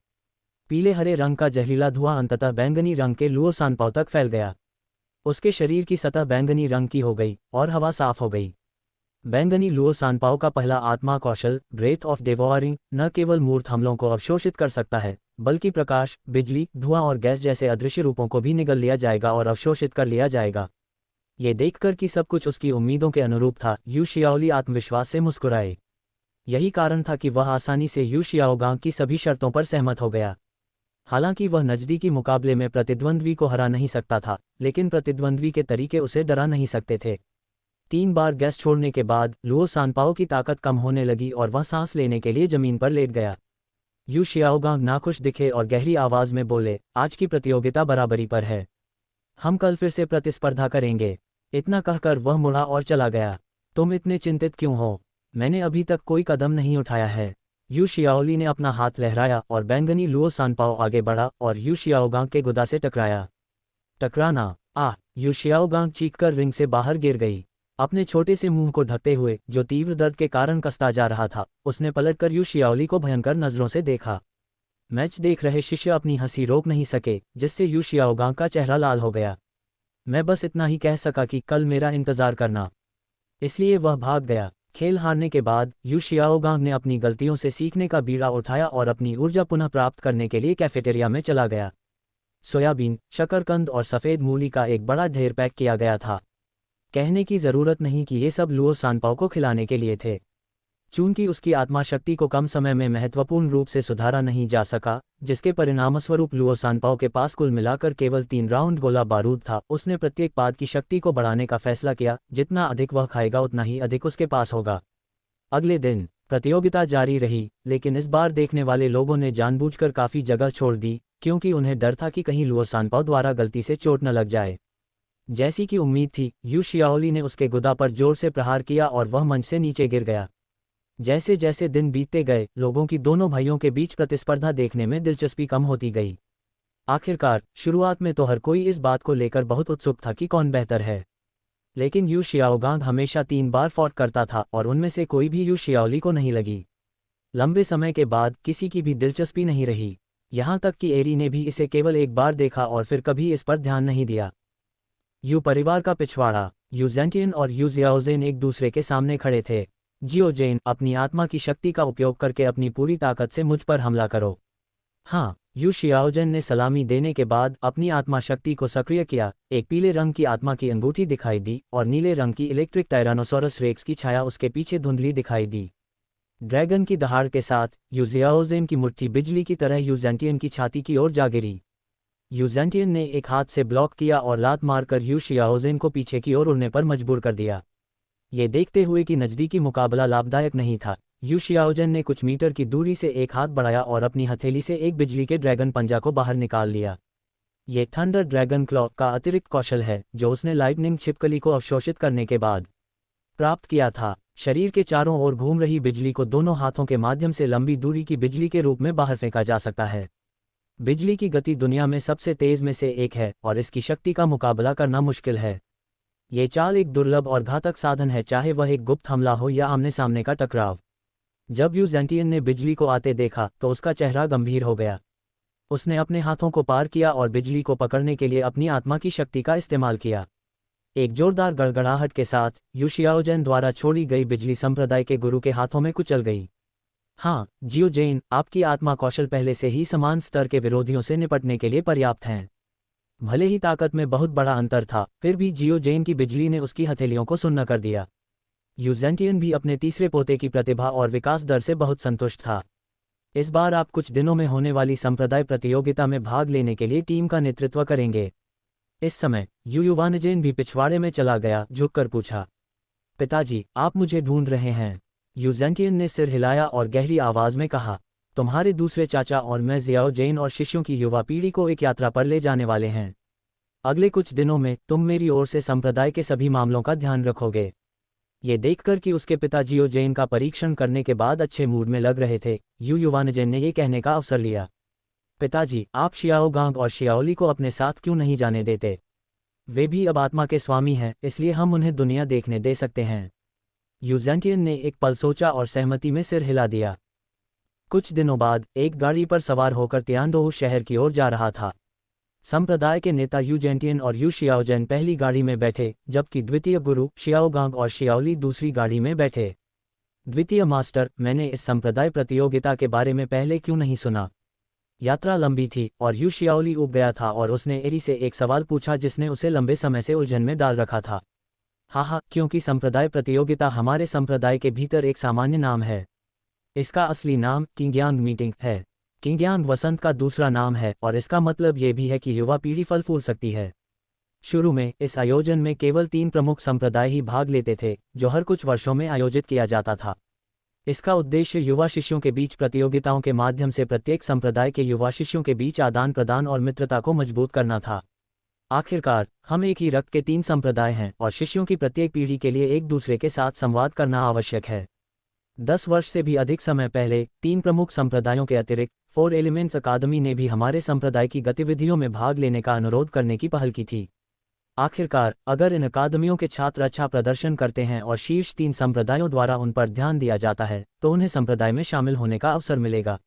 पीले हरे रंग का जहरीला धुआं अंततः बैंगनी रंग के लुओ सानपाओ तक फैल गया। उसके शरीर की सतह बैंगनी रंग की हो गई और हवा साफ हो गई। बैंगनी लुओ सानपाओ का पहला आत्मा कौशल ब्रेथ ऑफ डेवोरिंग न केवल मूर्त हमलों को अवशोषित कर सकता है, बल्कि प्रकाश, बिजली, धुआं और गैस जैसे अदृश्य रूपों को भी निगल लिया जाएगा और अवशोषित कर लिया जाएगा। ये देखकर कि सब कुछ उसकी उम्मीदों के अनुरूप था, यू शियाओली आत्मविश्वास से मुस्कुराए। यही कारण था कि वह आसानी से यू शियाओगांग की सभी शर्तों पर सहमत हो गया। हालांकि वह नज़दीकी मुकाबले में प्रतिद्वंद्वी को हरा नहीं सकता था, लेकिन प्रतिद्वंद्वी के तरीके उसे डरा नहीं सकते थे। 3 बार गैस छोड़ने के बाद लुओ सानपाओ की ताकत कम होने लगी और वह सांस लेने के लिए जमीन पर लेट गया। यू शियाओगांग नाखुश दिखे और गहरी आवाज में बोले, आज की प्रतियोगिता बराबरी पर है। हम कल फिर से प्रतिस्पर्धा करेंगे। इतना कहकर वह मुड़ा और चला गया। तुम इतने चिंतित क्यों हो? मैंने अभी तक कोई कदम नहीं उठाया है। यू शियाओली ने अपना हाथ लहराया और बैंगनी लुओ सानपाओ आगे बढ़ा और यू शियाओगांग के गुदा से टकराया। टकराना। आह! यू शियाओगांग चीखकर रिंग से बाहर गिर गई। अपने छोटे से मुंह को ढकते हुए, जो तीव्र दर्द के कारण कसता जा रहा था, उसने पलटकर यू शियाओली को भयंकर नजरों से देखा। मैच देख रहे शिष्य अपनी हंसी रोक नहीं सके, जिससे यू शियाओगांग का चेहरा लाल हो गया। मैं बस इतना ही कह सका कि कल मेरा इंतजार करना। इसलिए वह भाग गया। खेल हारने के बाद यू शियाओगांग ने अपनी गलतियों से सीखने का बीड़ा उठाया और अपनी ऊर्जा पुनः प्राप्त करने के लिए कैफेटेरिया में चला गया। सोयाबीन, शकरकंद और सफ़ेद मूली का एक बड़ा ढेर पैक किया गया था। कहने की ज़रूरत नहीं कि ये सब लुओ सानपाओ को खिलाने के लिए थे। चूंकि उसकी आत्मा शक्ति को कम समय में महत्वपूर्ण रूप से सुधारा नहीं जा सका, जिसके परिणामस्वरूप लुओ सानपाओ के पास कुल मिलाकर केवल 3 राउंड गोला बारूद था, उसने प्रत्येक पाद की शक्ति को बढ़ाने का फैसला किया। जितना अधिक वह खाएगा उतना ही अधिक उसके पास होगा। अगले दिन प्रतियोगिता जारी रही, लेकिन इस बार देखने वाले लोगों ने जानबूझकर काफ़ी जगह छोड़ दी, क्योंकि उन्हें डर था कि कहीं लुओ सानपाओ द्वारा गलती से चोट न लग जाए। जैसी कि उम्मीद थी, यू शियाओली ने उसके गुदा पर जोर से प्रहार किया और वह मंच से नीचे गिर गया। जैसे जैसे दिन बीतते गए, लोगों की दोनों भाइयों के बीच प्रतिस्पर्धा देखने में दिलचस्पी कम होती गई। आखिरकार शुरुआत में तो हर कोई इस बात को लेकर बहुत उत्सुक था कि कौन बेहतर है, लेकिन यू शियाओगांग हमेशा 3 बार फॉट करता था और उनमें से कोई भी यू शियाओली को नहीं लगी। लंबे समय के बाद किसी की भी दिलचस्पी नहीं रही, यहाँ तक कि एरी ने भी इसे केवल एक बार देखा और फिर कभी इस पर ध्यान नहीं दिया। यू परिवार का पिछवाड़ा, यू ज़ेंटियन और यू जियाओज़ेन एक दूसरे के सामने खड़े थे। जियो जेन, अपनी आत्मा की शक्ति का उपयोग करके अपनी पूरी ताकत से मुझ पर हमला करो। हाँ, यू शियाओज़ेन ने सलामी देने के बाद अपनी आत्मा शक्ति को सक्रिय किया। एक पीले रंग की आत्मा की अंगूठी दिखाई दी और नीले रंग की इलेक्ट्रिक टायरानोसोरस रेक्स की छाया उसके पीछे धुंधली दिखाई दी। ड्रैगन की दहाड़ के साथ यू जियाओज़ेन की मुट्ठी बिजली की तरह यू ज़ेंटियन की छाती की ओर जा गिरी। यू ज़ेंटियन ने एक हाथ से ब्लॉक किया और लात मारकर यू शियाओज़ेन को पीछे की ओर उड़ने पर मजबूर कर दिया। ये देखते हुए कि नज़दीकी मुकाबला लाभदायक नहीं था, यू शियाओज़ेन ने कुछ मीटर की दूरी से एक हाथ बढ़ाया और अपनी हथेली से एक बिजली के ड्रैगन पंजा को बाहर निकाल लिया। ये थंडर ड्रैगन क्लॉ का अतिरिक्त कौशल है, जो उसने लाइटनिंग छिपकली को अवशोषित करने के बाद प्राप्त किया था। शरीर के चारों ओर घूम रही बिजली को दोनों हाथों के माध्यम से लंबी दूरी की बिजली के रूप में बाहर फेंका जा सकता है। बिजली की गति दुनिया में सबसे तेज में से एक है और इसकी शक्ति का मुकाबला करना मुश्किल है। ये चाल एक दुर्लभ और घातक साधन है, चाहे वह एक गुप्त हमला हो या आमने सामने का टकराव। जब यू ज़ेंटियन ने बिजली को आते देखा तो उसका चेहरा गंभीर हो गया। उसने अपने हाथों को पार किया और बिजली को पकड़ने के लिए अपनी आत्मा की शक्ति का इस्तेमाल किया। एक जोरदार गड़गड़ाहट के साथ यू शियाओज़ेन द्वारा छोड़ी गई बिजली संप्रदाय के गुरु के हाथों में कुचल गई। हाँ, जियो जेन, आपकी आत्मा कौशल पहले से ही समान स्तर के विरोधियों से निपटने के लिए पर्याप्त हैं। भले ही ताकत में बहुत बड़ा अंतर था, फिर भी जियो जेन की बिजली ने उसकी हथेलियों को सुन्न कर दिया। यू ज़ेंटियन भी अपने तीसरे पोते की प्रतिभा और विकास दर से बहुत संतुष्ट था। इस बार आप कुछ दिनों में होने वाली संप्रदाय प्रतियोगिता में भाग लेने के लिए टीम का नेतृत्व करेंगे। इस समय यू युवानजेन भी पिछवाड़े में चला गया, झुककर पूछा, पिताजी, आप मुझे ढूंढ रहे हैं? यू ज़ेंटियन ने सिर हिलाया और गहरी आवाज में कहा, तुम्हारे दूसरे चाचा और मैं जियाओ जेन और शिष्यों की युवा पीढ़ी को एक यात्रा पर ले जाने वाले हैं। अगले कुछ दिनों में तुम मेरी ओर से संप्रदाय के सभी मामलों का ध्यान रखोगे। ये देखकर कि उसके पिता जियो जेन का परीक्षण करने के बाद अच्छे मूड में लग रहे थे, यू युवानजेन ने ये कहने का अवसर लिया, पिताजी, आप शियाओगांग और शियाओली को अपने साथ क्यों नहीं जाने देते? वे भी अब आत्मा के स्वामी हैं, इसलिए हम उन्हें दुनिया देखने दे सकते हैं। यू ज़ेंटियन ने एक पल सोचा और सहमति में सिर हिला दिया। कुछ दिनों बाद एक गाड़ी पर सवार होकर तियानडोहु शहर की ओर जा रहा था। संप्रदाय के नेता यू ज़ेंटियन और यू शियाओजेन पहली गाड़ी में बैठे, जबकि द्वितीय गुरु शियाओगांग और शियाओली दूसरी गाड़ी में बैठे। द्वितीय मास्टर, मैंने इस संप्रदाय प्रतियोगिता के बारे में पहले क्यों नहीं सुना? यात्रा लंबी थी और यू शियाओली ऊब गया था और उसने एरी से एक सवाल पूछा जिसने उसे लंबे समय से उलझन में डाल रखा था। हाँ, क्योंकि संप्रदाय प्रतियोगिता हमारे संप्रदाय के भीतर एक सामान्य नाम है। इसका असली नाम किंग्यांग मीटिंग है। किंग्यांग वसंत का दूसरा नाम है और इसका मतलब ये भी है कि युवा पीढ़ी फल फूल सकती है। शुरू में इस आयोजन में केवल 3 प्रमुख संप्रदाय ही भाग लेते थे, जो हर कुछ वर्षों में आयोजित किया जाता था। इसका उद्देश्य युवा शिष्यों के बीच प्रतियोगिताओं के माध्यम से प्रत्येक संप्रदाय के युवा शिष्यों के बीच आदान प्रदान और मित्रता को मजबूत करना था। आखिरकार हम एक ही रक्त के 3 संप्रदाय हैं और शिष्यों की प्रत्येक पीढ़ी के लिए एक दूसरे के साथ संवाद करना आवश्यक है। 10 वर्ष से भी अधिक समय पहले 3 प्रमुख संप्रदायों के अतिरिक्त फोर एलिमेंट्स अकादमी ने भी हमारे संप्रदाय की गतिविधियों में भाग लेने का अनुरोध करने की पहल की थी। आखिरकार, अगर इन अकादमियों के छात्र अच्छा प्रदर्शन करते हैं और शीर्ष 3 संप्रदायों द्वारा उन पर ध्यान दिया जाता है, तो उन्हें संप्रदाय में शामिल होने का अवसर मिलेगा।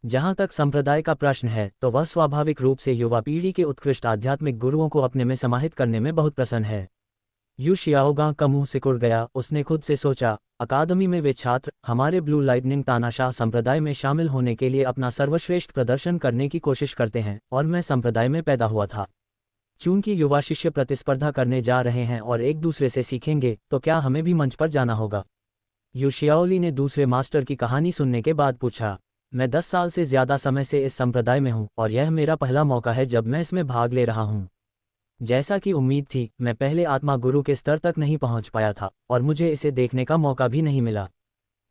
जहां तक संप्रदाय का प्रश्न है, तो वह स्वाभाविक रूप से युवा पीढ़ी के उत्कृष्ट आध्यात्मिक गुरुओं को अपने में समाहित करने में बहुत प्रसन्न है। यू शियाओगां का मुंह सिकुड़ गया। उसने खुद से सोचा, अकादमी में वे छात्र हमारे ब्लू लाइटनिंग तानाशाह संप्रदाय में शामिल होने के लिए अपना सर्वश्रेष्ठ प्रदर्शन करने की कोशिश करते हैं, और मैं संप्रदाय में पैदा हुआ था। चूंकि युवा शिष्य प्रतिस्पर्धा करने जा रहे हैं और एक दूसरे से सीखेंगे, तो क्या हमें भी मंच पर जाना होगा? यू शियाओली ने दूसरे मास्टर की कहानी सुनने के बाद पूछा। मैं 10 साल से ज्यादा समय से इस संप्रदाय में हूं, और यह मेरा पहला मौका है जब मैं इसमें भाग ले रहा हूं। जैसा कि उम्मीद थी, मैं पहले आत्मा गुरु के स्तर तक नहीं पहुंच पाया था, और मुझे इसे देखने का मौका भी नहीं मिला।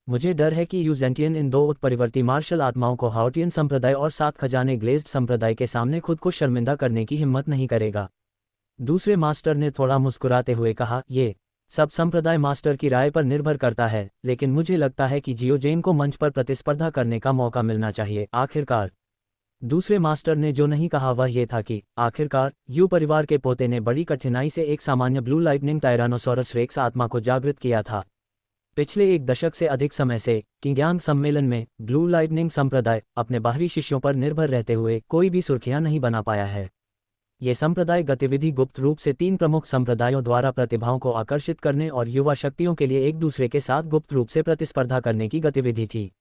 मुझे डर है कि यूजेंटियन इन 2 उत्परिवर्ती मार्शल आत्माओं को हाउटियन संप्रदाय और 7 खजाने ग्लेज्ड संप्रदाय के सामने खुद को शर्मिंदा करने की हिम्मत नहीं करेगा। दूसरे मास्टर ने थोड़ा मुस्कुराते हुए कहा, ये सब संप्रदाय मास्टर की राय पर निर्भर करता है, लेकिन मुझे लगता है कि जियोजेन को मंच पर प्रतिस्पर्धा करने का मौका मिलना चाहिए। आखिरकार, दूसरे मास्टर ने जो नहीं कहा वह ये था कि आखिरकार यू परिवार के पोते ने बड़ी कठिनाई से एक सामान्य ब्लू लाइटनिंग टायरानोसोरस रेक्स आत्मा को जागृत किया था। पिछले 1 दशक से अधिक समय से किंग्यांग सम्मेलन में ब्लू लाइटनिंग संप्रदाय अपने बाहरी शिष्यों पर निर्भर रहते हुए कोई भी सुर्खियां नहीं बना पाया है। ये संप्रदाय गतिविधि गुप्त रूप से 3 प्रमुख संप्रदायों द्वारा प्रतिभाओं को आकर्षित करने और युवा शक्तियों के लिए एक दूसरे के साथ गुप्त रूप से प्रतिस्पर्धा करने की गतिविधि थी।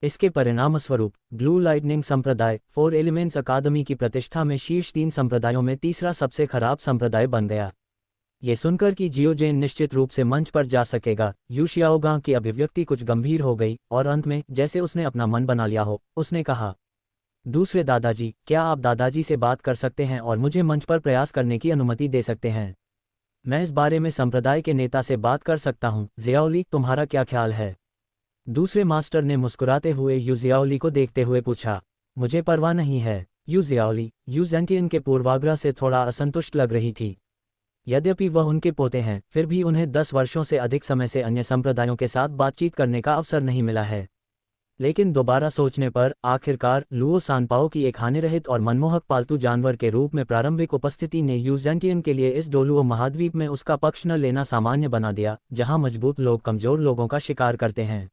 इसके परिणामस्वरूप ब्लू लाइटनिंग संप्रदाय 4 एलिमेंट्स अकादमी की प्रतिष्ठा में शीर्ष 3 संप्रदायों में तीसरा सबसे खराब संप्रदाय बन गया। ये सुनकर कि जियोजेन निश्चित रूप से मंच पर जा सकेगा, यू शियाओगां की अभिव्यक्ति कुछ गंभीर हो गई, और अंत में, जैसे उसने अपना मन बना लिया हो, उसने कहा, दूसरे दादाजी, क्या आप दादाजी से बात कर सकते हैं और मुझे मंच पर प्रयास करने की अनुमति दे सकते हैं? मैं इस बारे में संप्रदाय के नेता से बात कर सकता हूँ। ज़ियाओली, तुम्हारा क्या ख्याल है? दूसरे मास्टर ने मुस्कुराते हुए यू ज़ियाओली को देखते हुए पूछा। मुझे परवाह नहीं है। यू ज़ियाओली, यू ज़ेंटियन के पूर्वाग्रह से थोड़ा असंतुष्ट लग रही थी। यद्यपि वह उनके पोते हैं, फिर भी उन्हें 10 वर्षों से अधिक समय से अन्य संप्रदायों के साथ बातचीत करने का अवसर नहीं मिला है। लेकिन दोबारा सोचने पर, आखिरकार लुओ सानपाओ की एक हानिरहित और मनमोहक पालतू जानवर के रूप में प्रारंभिक उपस्थिति ने यूजेंटियन के लिए इस डोलुओ महाद्वीप में उसका पक्ष न लेना सामान्य बना दिया, जहां मजबूत लोग कमजोर लोगों का शिकार करते हैं।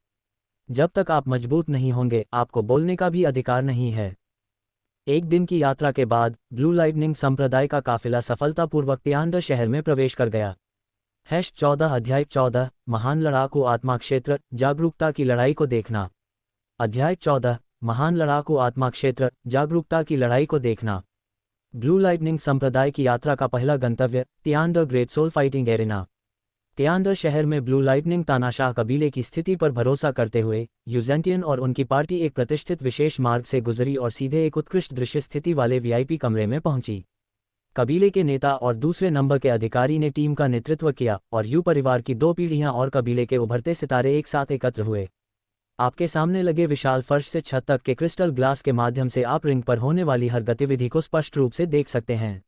जब तक आप मजबूत नहीं होंगे, आपको बोलने का भी अधिकार नहीं है। एक दिन की यात्रा के बाद ब्लू लाइटनिंग संप्रदाय का काफिला सफलतापूर्वक तियांडर शहर में प्रवेश कर गया। 14 अध्याय 14 महान लड़ाकू आत्मा क्षेत्र, जागरूकता की लड़ाई को देखना। अध्याय 14 महान लड़ाकू आत्मा क्षेत्र, जागरूकता की लड़ाई को देखना। ब्लू लाइटनिंग संप्रदाय की यात्रा का पहला गंतव्य तियांडर ग्रेट सोल फाइटिंग एरेना। तियांडर शहर में ब्लू लाइटनिंग तानाशाह कबीले की स्थिति पर भरोसा करते हुए यूजेंटियन और उनकी पार्टी एक प्रतिष्ठित विशेष मार्ग से गुजरी और सीधे एक उत्कृष्ट दृश्य स्थिति वाले वीआईपी कमरे में पहुंची। कबीले के नेता और दूसरे नंबर के अधिकारी ने टीम का नेतृत्व किया, और यू परिवार की 2 पीढ़ियां और कबीले के उभरते सितारे एक साथ एकत्र हुए। आपके सामने लगे विशाल फर्श से छत तक के क्रिस्टल ग्लास के माध्यम से आप रिंग पर होने वाली हर गतिविधि को स्पष्ट रूप से देख सकते हैं।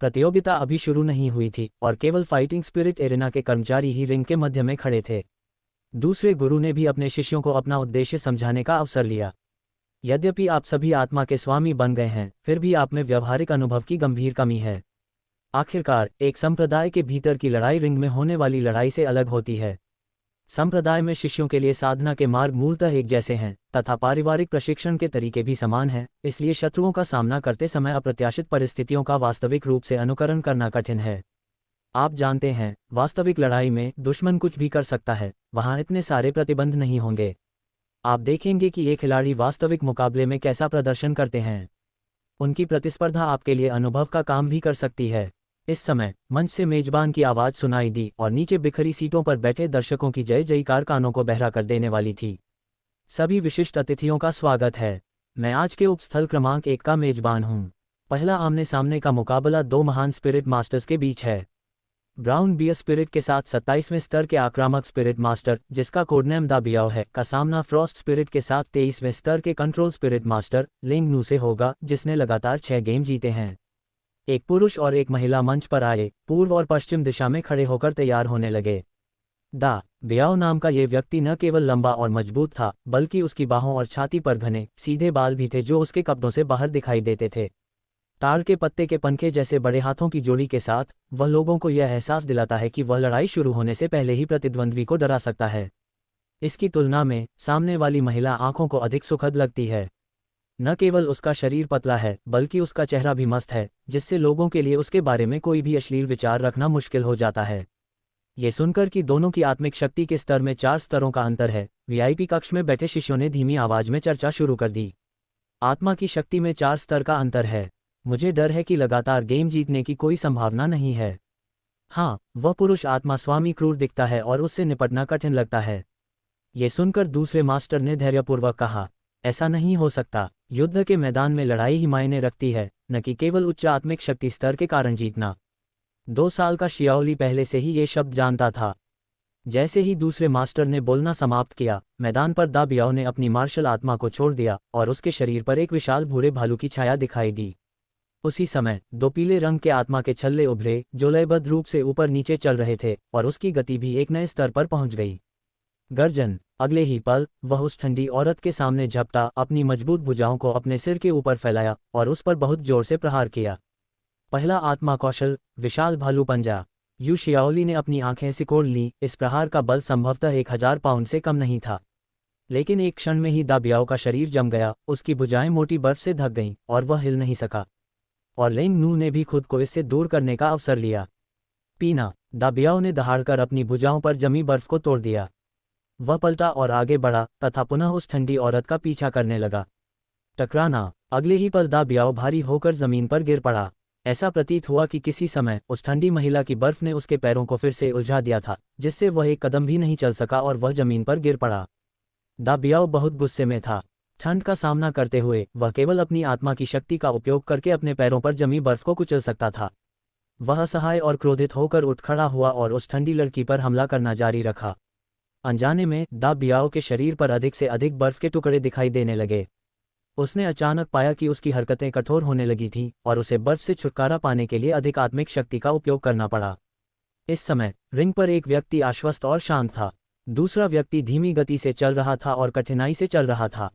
प्रतियोगिता अभी शुरू नहीं हुई थी, और केवल फाइटिंग स्पिरिट एरेना के कर्मचारी ही रिंग के मध्य में खड़े थे। दूसरे गुरु ने भी अपने शिष्यों को अपना उद्देश्य समझाने का अवसर लिया। यद्यपि आप सभी आत्मा के स्वामी बन गए हैं, फिर भी आप में व्यवहारिक अनुभव की गंभीर कमी है। आखिरकार, एक संप्रदाय के भीतर की लड़ाई रिंग में होने वाली लड़ाई से अलग होती है। संप्रदाय में शिष्यों के लिए साधना के मार्ग मूलतः एक जैसे हैं, तथा पारिवारिक प्रशिक्षण के तरीके भी समान हैं, इसलिए शत्रुओं का सामना करते समय अप्रत्याशित परिस्थितियों का वास्तविक रूप से अनुकरण करना कठिन है। आप जानते हैं, वास्तविक लड़ाई में दुश्मन कुछ भी कर सकता है, वहां इतने सारे प्रतिबंध नहीं होंगे। आप देखेंगे कि ये खिलाड़ी वास्तविक मुकाबले में कैसा प्रदर्शन करते हैं। उनकी प्रतिस्पर्धा आपके लिए अनुभव का काम भी कर सकती है। इस समय मंच से मेजबान की आवाज सुनाई दी, और नीचे बिखरी सीटों पर बैठे दर्शकों की जय जयकार कानों को बहरा कर देने वाली थी। सभी विशिष्ट अतिथियों का स्वागत है। मैं आज के उपस्थल क्रमांक 1 का मेजबान हूं। पहला आमने सामने का मुकाबला 2 महान स्पिरिट मास्टर्स के बीच है। ब्राउन बियर स्पिरिट के साथ 27वें स्तर के आक्रामक स्पिरिट मास्टर, जिसका कोडनेम दा बियाओ है, का सामना फ्रॉस्ट स्पिरिट के साथ 23वें स्तर के कंट्रोल स्पिरिट मास्टर लिंग नू से होगा, जिसने लगातार 6 गेम जीते हैं। एक पुरुष और एक महिला मंच पर आए, पूर्व और पश्चिम दिशा में खड़े होकर तैयार होने लगे। दा ब्याओ नाम का ये व्यक्ति न केवल लंबा और मजबूत था, बल्कि उसकी बाहों और छाती पर घने सीधे बाल भी थे जो उसके कपड़ों से बाहर दिखाई देते थे। ताड़ के पत्ते के पंखे जैसे बड़े हाथों की जोड़ी के साथ वह लोगों को यह एहसास दिलाता है कि वह लड़ाई शुरू होने से पहले ही प्रतिद्वंद्वी को डरा सकता है। इसकी तुलना में सामने वाली महिला आंखों को अधिक सुखद लगती है। न केवल उसका शरीर पतला है, बल्कि उसका चेहरा भी मस्त है, जिससे लोगों के लिए उसके बारे में कोई भी अश्लील विचार रखना मुश्किल हो जाता है। ये सुनकर कि दोनों की आत्मिक शक्ति के स्तर में 4 स्तरों का अंतर है, वीआईपी कक्ष में बैठे शिष्यों ने धीमी आवाज में चर्चा शुरू कर दी। आत्मा की शक्ति में 4 स्तर का अंतर है। मुझे डर है कि लगातार गेम जीतने की कोई संभावना नहीं है। हाँ, वह पुरुष आत्मा स्वामी क्रूर दिखता है और उससे निपटना कठिन लगता है। ये सुनकर दूसरे मास्टर ने धैर्यपूर्वक कहा, ऐसा नहीं हो सकता। युद्ध के मैदान में लड़ाई ही मायने रखती है, न कि केवल उच्च आत्मिक शक्ति स्तर के कारण जीतना। 2 साल का शियाओली पहले से ही ये शब्द जानता था। जैसे ही दूसरे मास्टर ने बोलना समाप्त किया, मैदान पर दा बियाओ ने अपनी मार्शल आत्मा को छोड़ दिया और उसके शरीर पर एक विशाल भूरे भालू की छाया दिखाई दी। उसी समय 2 पीले रंग के आत्मा के छल्ले उभरे जो लयबद्ध रूप से ऊपर नीचे चल रहे थे, और उसकी गति भी एक नए स्तर पर पहुंच गई। गर्जन। अगले ही पल वह उस ठंडी औरत के सामने झपटा, अपनी मजबूत भुजाओं को अपने सिर के ऊपर फैलाया और उस पर बहुत जोर से प्रहार किया। पहला आत्मा कौशल, विशाल भालू पंजा। यू शियाओली ने अपनी आंखें सिकोड़ लीं। इस प्रहार का बल संभवतः 1000 पाउंड से कम नहीं था। लेकिन एक क्षण में ही दा बियाओ का शरीर जम गया, उसकी भुजाएं मोटी बर्फ से ढक गईं और वह हिल नहीं सका। और लेंग नू ने भी खुद को इससे दूर करने का अवसर लिया। पीना। दा बियाओ ने दहाड़कर अपनी भुजाओं पर जमी बर्फ को तोड़ दिया। वह पलटा और आगे बढ़ा तथा पुनः उस ठंडी औरत का पीछा करने लगा। टकराना। अगले ही पल दा बियाओ भारी होकर जमीन पर गिर पड़ा। ऐसा प्रतीत हुआ कि किसी समय उस ठंडी महिला की बर्फ ने उसके पैरों को फिर से उलझा दिया था, जिससे वह एक कदम भी नहीं चल सका और वह जमीन पर गिर पड़ा। दा बियाओ बहुत गुस्से में था। ठंड का सामना करते हुए वह केवल अपनी आत्मा की शक्ति का उपयोग करके अपने पैरों पर जमी बर्फ को कुचल सकता था। वह असहाय और क्रोधित होकर उठ खड़ा हुआ और उस ठंडी लड़की पर हमला करना जारी रखा। अनजाने में दा बियाओ के शरीर पर अधिक से अधिक बर्फ के टुकड़े दिखाई देने लगे। उसने अचानक पाया कि उसकी हरकतें कठोर होने लगी थीं और उसे बर्फ से छुटकारा पाने के लिए अधिक आत्मिक शक्ति का उपयोग करना पड़ा। इस समय रिंग पर एक व्यक्ति आश्वस्त और शांत था। दूसरा व्यक्ति धीमी गति से चल रहा था और कठिनाई से चल रहा था।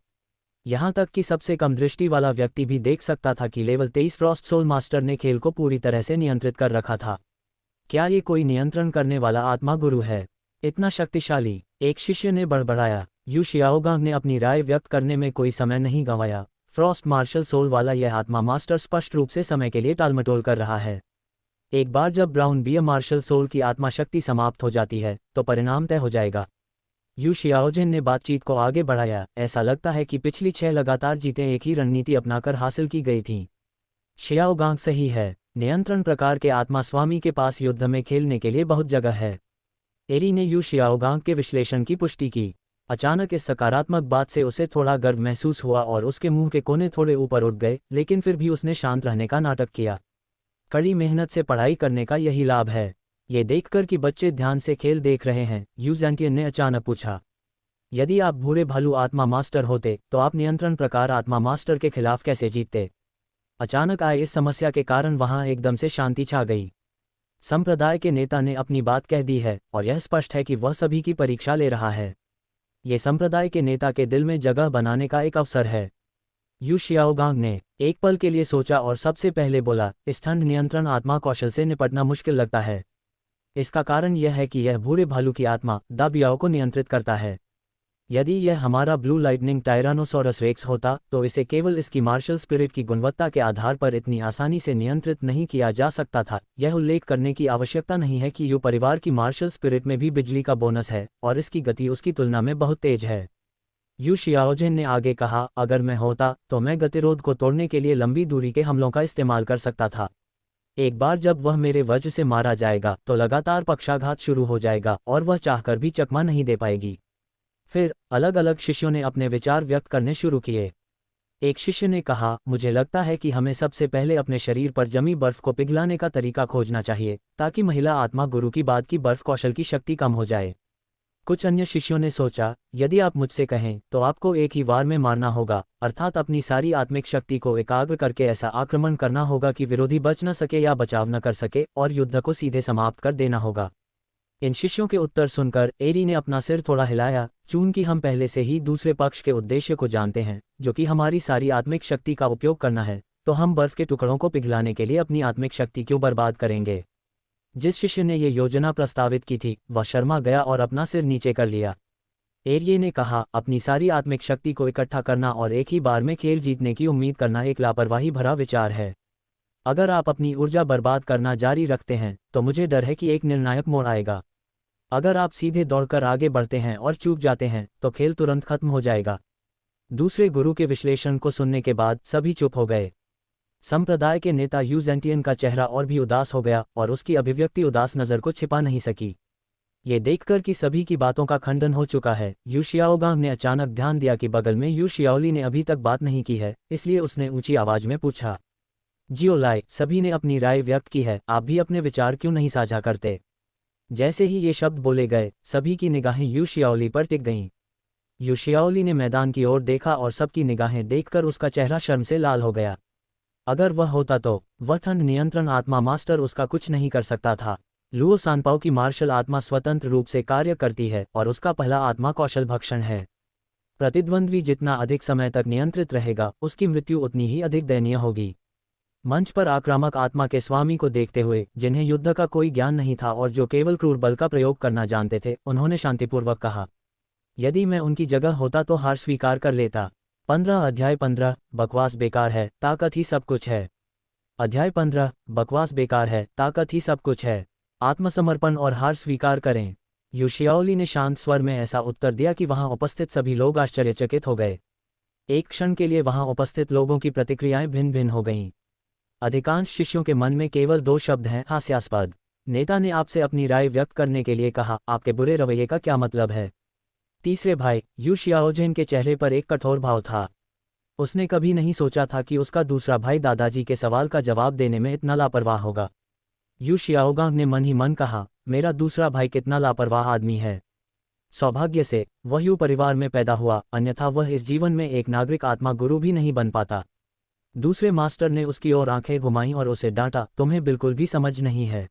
यहाँ तक कि सबसे कम दृष्टि वाला व्यक्ति भी देख सकता था कि लेवल 23 फ्रॉस्ट सोल मास्टर ने खेल को पूरी तरह से नियंत्रित कर रखा था। क्या ये कोई नियंत्रण करने वाला आत्मा गुरु है? इतना शक्तिशाली? एक शिष्य ने बड़बड़ाया। यू शियाओगांग ने अपनी राय व्यक्त करने में कोई समय नहीं गंवाया। फ्रॉस्ट मार्शल सोल वाला यह आत्मा मास्टर स्पष्ट रूप से समय के लिए टालमटोल कर रहा है। एक बार जब ब्राउन बियर मार्शल सोल की आत्मा शक्ति समाप्त हो जाती है तो परिणाम तय हो जाएगा। यू शियाओजिन ने बातचीत को आगे बढ़ाया। ऐसा लगता है कि पिछली 6 लगातार जीतें एक ही रणनीति अपनाकर हासिल की गई थीं। शियाओगांग सही है। नियंत्रण प्रकार के आत्मा स्वामी के पास युद्ध में खेलने के लिए बहुत जगह है। एरी ने यू शियाओगांग के विश्लेषण की पुष्टि की। अचानक इस सकारात्मक बात से उसे थोड़ा गर्व महसूस हुआ और उसके मुंह के कोने थोड़े ऊपर उठ गए, लेकिन फिर भी उसने शांत रहने का नाटक किया। कड़ी मेहनत से पढ़ाई करने का यही लाभ है। ये देखकर कि बच्चे ध्यान से खेल देख रहे हैं, यू ज़ैंटियन ने अचानक पूछा, यदि आप भूरे भालू आत्मा मास्टर होते तो आप नियंत्रण प्रकार आत्मा मास्टर के खिलाफ कैसे जीतते? अचानक आए इस समस्या के कारण वहां एकदम से शांति छा गई। संप्रदाय के नेता ने अपनी बात कह दी है और यह स्पष्ट है कि वह सभी की परीक्षा ले रहा है। ये संप्रदाय के नेता के दिल में जगह बनाने का एक अवसर है। यू शियाओगांग ने एक पल के लिए सोचा और सबसे पहले बोला, इस ठंड नियंत्रण आत्मा कौशल से निपटना मुश्किल लगता है। इसका कारण यह है कि यह भूरे भालू की आत्मा दा बियाओ को नियंत्रित करता है। यदि यह हमारा ब्लू लाइटनिंग टायरानोसोरस रेक्स होता तो इसे केवल इसकी मार्शल स्पिरिट की गुणवत्ता के आधार पर इतनी आसानी से नियंत्रित नहीं किया जा सकता था। यह उल्लेख करने की आवश्यकता नहीं है कि यू परिवार की मार्शल स्पिरिट में भी बिजली का बोनस है और इसकी गति उसकी तुलना में बहुत तेज है। यू शियाओजिन ने आगे कहा, अगर मैं होता तो मैं गतिरोध को तोड़ने के लिए लंबी दूरी के हमलों का इस्तेमाल कर सकता था। एक बार जब वह मेरे वज्र से मारा जाएगा तो लगातार पक्षाघात शुरू हो जाएगा और वह चाहकर भी चकमा नहीं दे पाएगी। फिर अलग अलग शिष्यों ने अपने विचार व्यक्त करने शुरू किए। एक शिष्य ने कहा, मुझे लगता है कि हमें सबसे पहले अपने शरीर पर जमी बर्फ को पिघलाने का तरीका खोजना चाहिए ताकि महिला आत्मा गुरु की बाद की बर्फ कौशल की शक्ति कम हो जाए। कुछ अन्य शिष्यों ने सोचा, यदि आप मुझसे कहें तो आपको एक ही वार में मारना होगा, अर्थात अपनी सारी आत्मिक शक्ति को एकाग्र करके ऐसा आक्रमण करना होगा कि विरोधी बच न सके या बचाव न कर सके और युद्ध को सीधे समाप्त कर देना होगा। इन शिष्यों के उत्तर सुनकर एरी ने अपना सिर थोड़ा हिलाया, चूंकि हम पहले से ही दूसरे पक्ष के उद्देश्य को जानते हैं, जो कि हमारी सारी आत्मिक शक्ति का उपयोग करना है, तो हम बर्फ के टुकड़ों को पिघलाने के लिए अपनी आत्मिक शक्ति क्यों बर्बाद करेंगे। जिस शिष्य ने यह योजना प्रस्तावित की थी वह शर्मा गया और अपना सिर नीचे कर लिया। एरिये ने कहा, अपनी सारी आत्मिक शक्ति को इकट्ठा करना और एक ही बार में खेल जीतने की उम्मीद करना एक लापरवाही भरा विचार है। अगर आप अपनी ऊर्जा बर्बाद करना जारी रखते हैं तो मुझे डर है कि एक निर्णायक मोड़ आएगा। अगर आप सीधे दौड़कर आगे बढ़ते हैं और चूक जाते हैं तो खेल तुरंत खत्म हो जाएगा। दूसरे गुरु के विश्लेषण को सुनने के बाद सभी चुप हो गए। संप्रदाय के नेता यूजेंटियन का चेहरा और भी उदास हो गया और उसकी अभिव्यक्ति उदास नज़र को छिपा नहीं सकी। ये देखकर कि सभी की बातों का खंडन हो चुका है, यू शियाओगांग ने अचानक ध्यान दिया कि बगल में यू शियाओली ने अभी तक बात नहीं की है, इसलिए उसने ऊंची आवाज में पूछा, जियोलाई, सभी ने अपनी राय व्यक्त की है, आप भी अपने विचार क्यों नहीं साझा करते। जैसे ही ये शब्द बोले गए सभी की निगाहें यू शियाओली पर टिक गईं। यू शियाओली ने मैदान की ओर देखा और सबकी निगाहें देखकर उसका चेहरा शर्म से लाल हो गया। अगर वह होता तो वह ठंड नियंत्रण आत्मा मास्टर उसका कुछ नहीं कर सकता था। लुओ सानपाओ की मार्शल आत्मा स्वतंत्र रूप से कार्य करती है और उसका पहला आत्मा कौशल भक्षण है। प्रतिद्वंद्वी जितना अधिक समय तक नियंत्रित रहेगा उसकी मृत्यु उतनी ही अधिक दयनीय होगी। मंच पर आक्रामक आत्मा के स्वामी को देखते हुए, जिन्हें युद्ध का कोई ज्ञान नहीं था और जो केवल क्रूर बल का प्रयोग करना जानते थे, उन्होंने शांतिपूर्वक कहा, यदि मैं उनकी जगह होता तो हार स्वीकार कर लेता। 15 अध्याय 15 बकवास बेकार है, ताकत ही सब कुछ है। अध्याय 15 बकवास बेकार है, ताकत ही सब कुछ है। आत्मसमर्पण और हार स्वीकार करें। यू शियाओली ने शांत स्वर में ऐसा उत्तर दिया कि वहां उपस्थित सभी लोग आश्चर्यचकित हो गए। एक क्षण के लिए वहां उपस्थित लोगों की प्रतिक्रियाएं भिन्न भिन्न हो गईं। अधिकांश शिष्यों के मन में केवल 2 शब्द हैं, हास्यास्पद। नेता ने आपसे अपनी राय व्यक्त करने के लिए कहा, आपके बुरे रवैये का क्या मतलब है। तीसरे भाई यू शियाओजिन के चेहरे पर एक कठोर भाव था। उसने कभी नहीं सोचा था कि उसका दूसरा भाई दादाजी के सवाल का जवाब देने में इतना लापरवाह होगा। यू शियाओगांग ने मन ही मन कहा, मेरा दूसरा भाई कितना लापरवाह आदमी है। सौभाग्य से वह यू परिवार में पैदा हुआ, अन्यथा वह इस जीवन में एक नागरिक आत्मा गुरु भी नहीं बन पाता। दूसरे मास्टर ने उसकी ओर आंखें घुमाईं और उसे डांटा, तुम्हें बिल्कुल भी समझ नहीं है।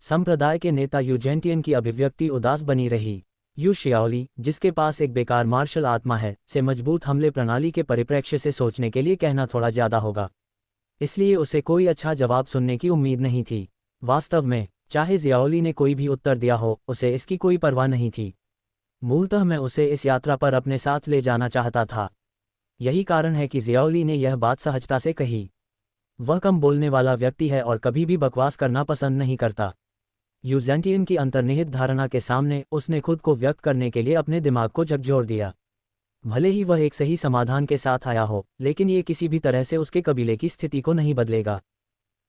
संप्रदाय के नेता यूजेंटियन की अभिव्यक्ति उदास बनी रही। यू शियाओली, जिसके पास एक बेकार मार्शल आत्मा है, से मजबूत हमले प्रणाली के परिप्रेक्ष्य से सोचने के लिए कहना थोड़ा ज्यादा होगा, इसलिए उसे कोई अच्छा जवाब सुनने की उम्मीद नहीं थी। वास्तव में चाहे जियाओली ने कोई भी उत्तर दिया हो, उसे इसकी कोई परवाह नहीं थी। मूलतः मैं उसे इस यात्रा पर अपने साथ ले जाना चाहता था। यही कारण है कि जियाओली ने यह बात सहजता से कही। वह कम बोलने वाला व्यक्ति है और कभी भी बकवास करना पसंद नहीं करता। यूजेंटियन की अंतर्निहित धारणा के सामने उसने खुद को व्यक्त करने के लिए अपने दिमाग को झकझोर दिया। भले ही वह एक सही समाधान के साथ आया हो, लेकिन ये किसी भी तरह से उसके कबीले की स्थिति को नहीं बदलेगा।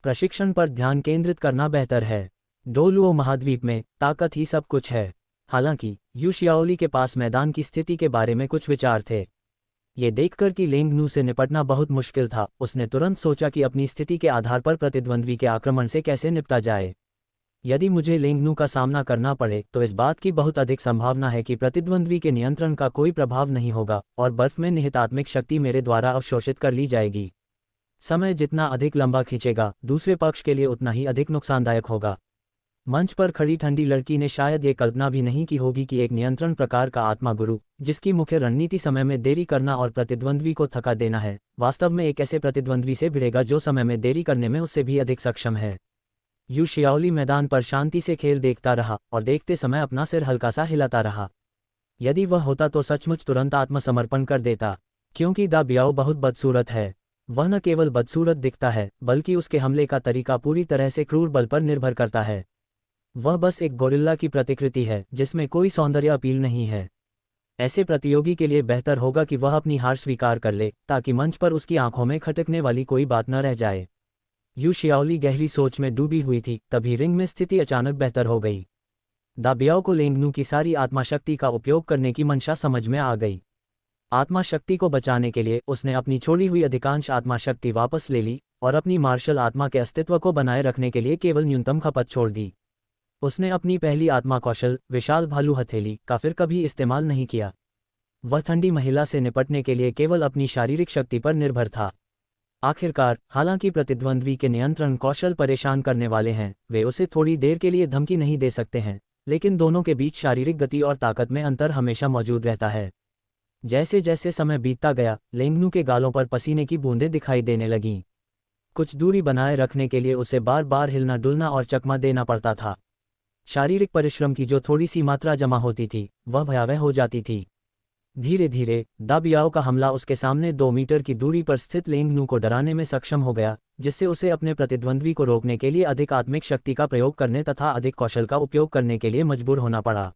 प्रशिक्षण पर ध्यान केंद्रित करना बेहतर है। डोलुओ महाद्वीप में ताकत ही सब कुछ है। हालांकि यू शियाओली के पास मैदान की स्थिति के बारे में कुछ विचार थे। ये देखकर कि लेंगनू से निपटना बहुत मुश्किल था, उसने तुरंत सोचा कि अपनी स्थिति के आधार पर प्रतिद्वंद्वी के आक्रमण से कैसे निपटा जाए। यदि मुझे लेंगनू का सामना करना पड़े तो इस बात की बहुत अधिक संभावना है कि प्रतिद्वंद्वी के नियंत्रण का कोई प्रभाव नहीं होगा और बर्फ में निहित आत्मिक शक्ति मेरे द्वारा अवशोषित कर ली जाएगी। समय जितना अधिक लंबा खींचेगा, दूसरे पक्ष के लिए उतना ही अधिक नुकसानदायक होगा। मंच पर खड़ी ठंडी लड़की ने शायद ये कल्पना भी नहीं की होगी कि एक नियंत्रण प्रकार का आत्मा गुरु, जिसकी मुख्य रणनीति समय में देरी करना और प्रतिद्वंद्वी को थका देना है, वास्तव में एक ऐसे प्रतिद्वंद्वी से भिड़ेगा जो समय में देरी करने में उससे भी अधिक सक्षम है। यू शियाओली मैदान पर शांति से खेल देखता रहा और देखते समय अपना सिर हल्का सा हिलाता रहा। यदि वह होता तो सचमुच तुरंत आत्मसमर्पण कर देता, क्योंकि दा बियाओ बहुत बदसूरत है। वह न केवल बदसूरत दिखता है, बल्कि उसके हमले का तरीका पूरी तरह से क्रूर बल पर निर्भर करता है। वह बस एक गोरिल्ला की प्रतिकृति है जिसमें कोई सौंदर्य अपील नहीं है। ऐसे प्रतियोगी के लिए बेहतर होगा कि वह अपनी हार स्वीकार कर ले, ताकि मंच पर उसकी आंखों में खटकने वाली कोई बात न रह जाए। यू शियाओली गहरी सोच में डूबी हुई थी, तभी रिंग में स्थिति अचानक बेहतर हो गई। दा बियाओ को लेंगनू की सारी आत्मा शक्ति का उपयोग करने की मंशा समझ में आ गई। आत्मा शक्ति को बचाने के लिए उसने अपनी छोड़ी हुई अधिकांश आत्मा शक्ति वापस ले ली और अपनी मार्शल आत्मा के अस्तित्व को बनाए रखने के लिए केवल न्यूनतम खपत छोड़ दी। उसने अपनी पहली आत्मा कौशल विशाल भालू हथेली का फिर कभी इस्तेमाल नहीं किया। वह ठंडी महिला से निपटने के लिए केवल अपनी शारीरिक शक्ति पर निर्भर था। आखिरकार, हालांकि प्रतिद्वंद्वी के नियंत्रण कौशल परेशान करने वाले हैं, वे उसे थोड़ी देर के लिए धमकी नहीं दे सकते हैं, लेकिन दोनों के बीच शारीरिक गति और ताकत में अंतर हमेशा मौजूद रहता है। जैसे जैसे समय बीतता गया, लेंगनू के गालों पर पसीने की बूंदें दिखाई देने लगीं। कुछ दूरी बनाए रखने के लिए उसे बार बार हिलना डुलना और चकमा देना पड़ता था। शारीरिक परिश्रम की जो थोड़ी सी मात्रा जमा होती थी, वह भयावह हो जाती थी। धीरे धीरे दा बियाओ का हमला उसके सामने 2 मीटर की दूरी पर स्थित लेंगनू को डराने में सक्षम हो गया, जिससे उसे अपने प्रतिद्वंद्वी को रोकने के लिए अधिक आत्मिक शक्ति का प्रयोग करने तथा अधिक कौशल का उपयोग करने के लिए मजबूर होना पड़ा।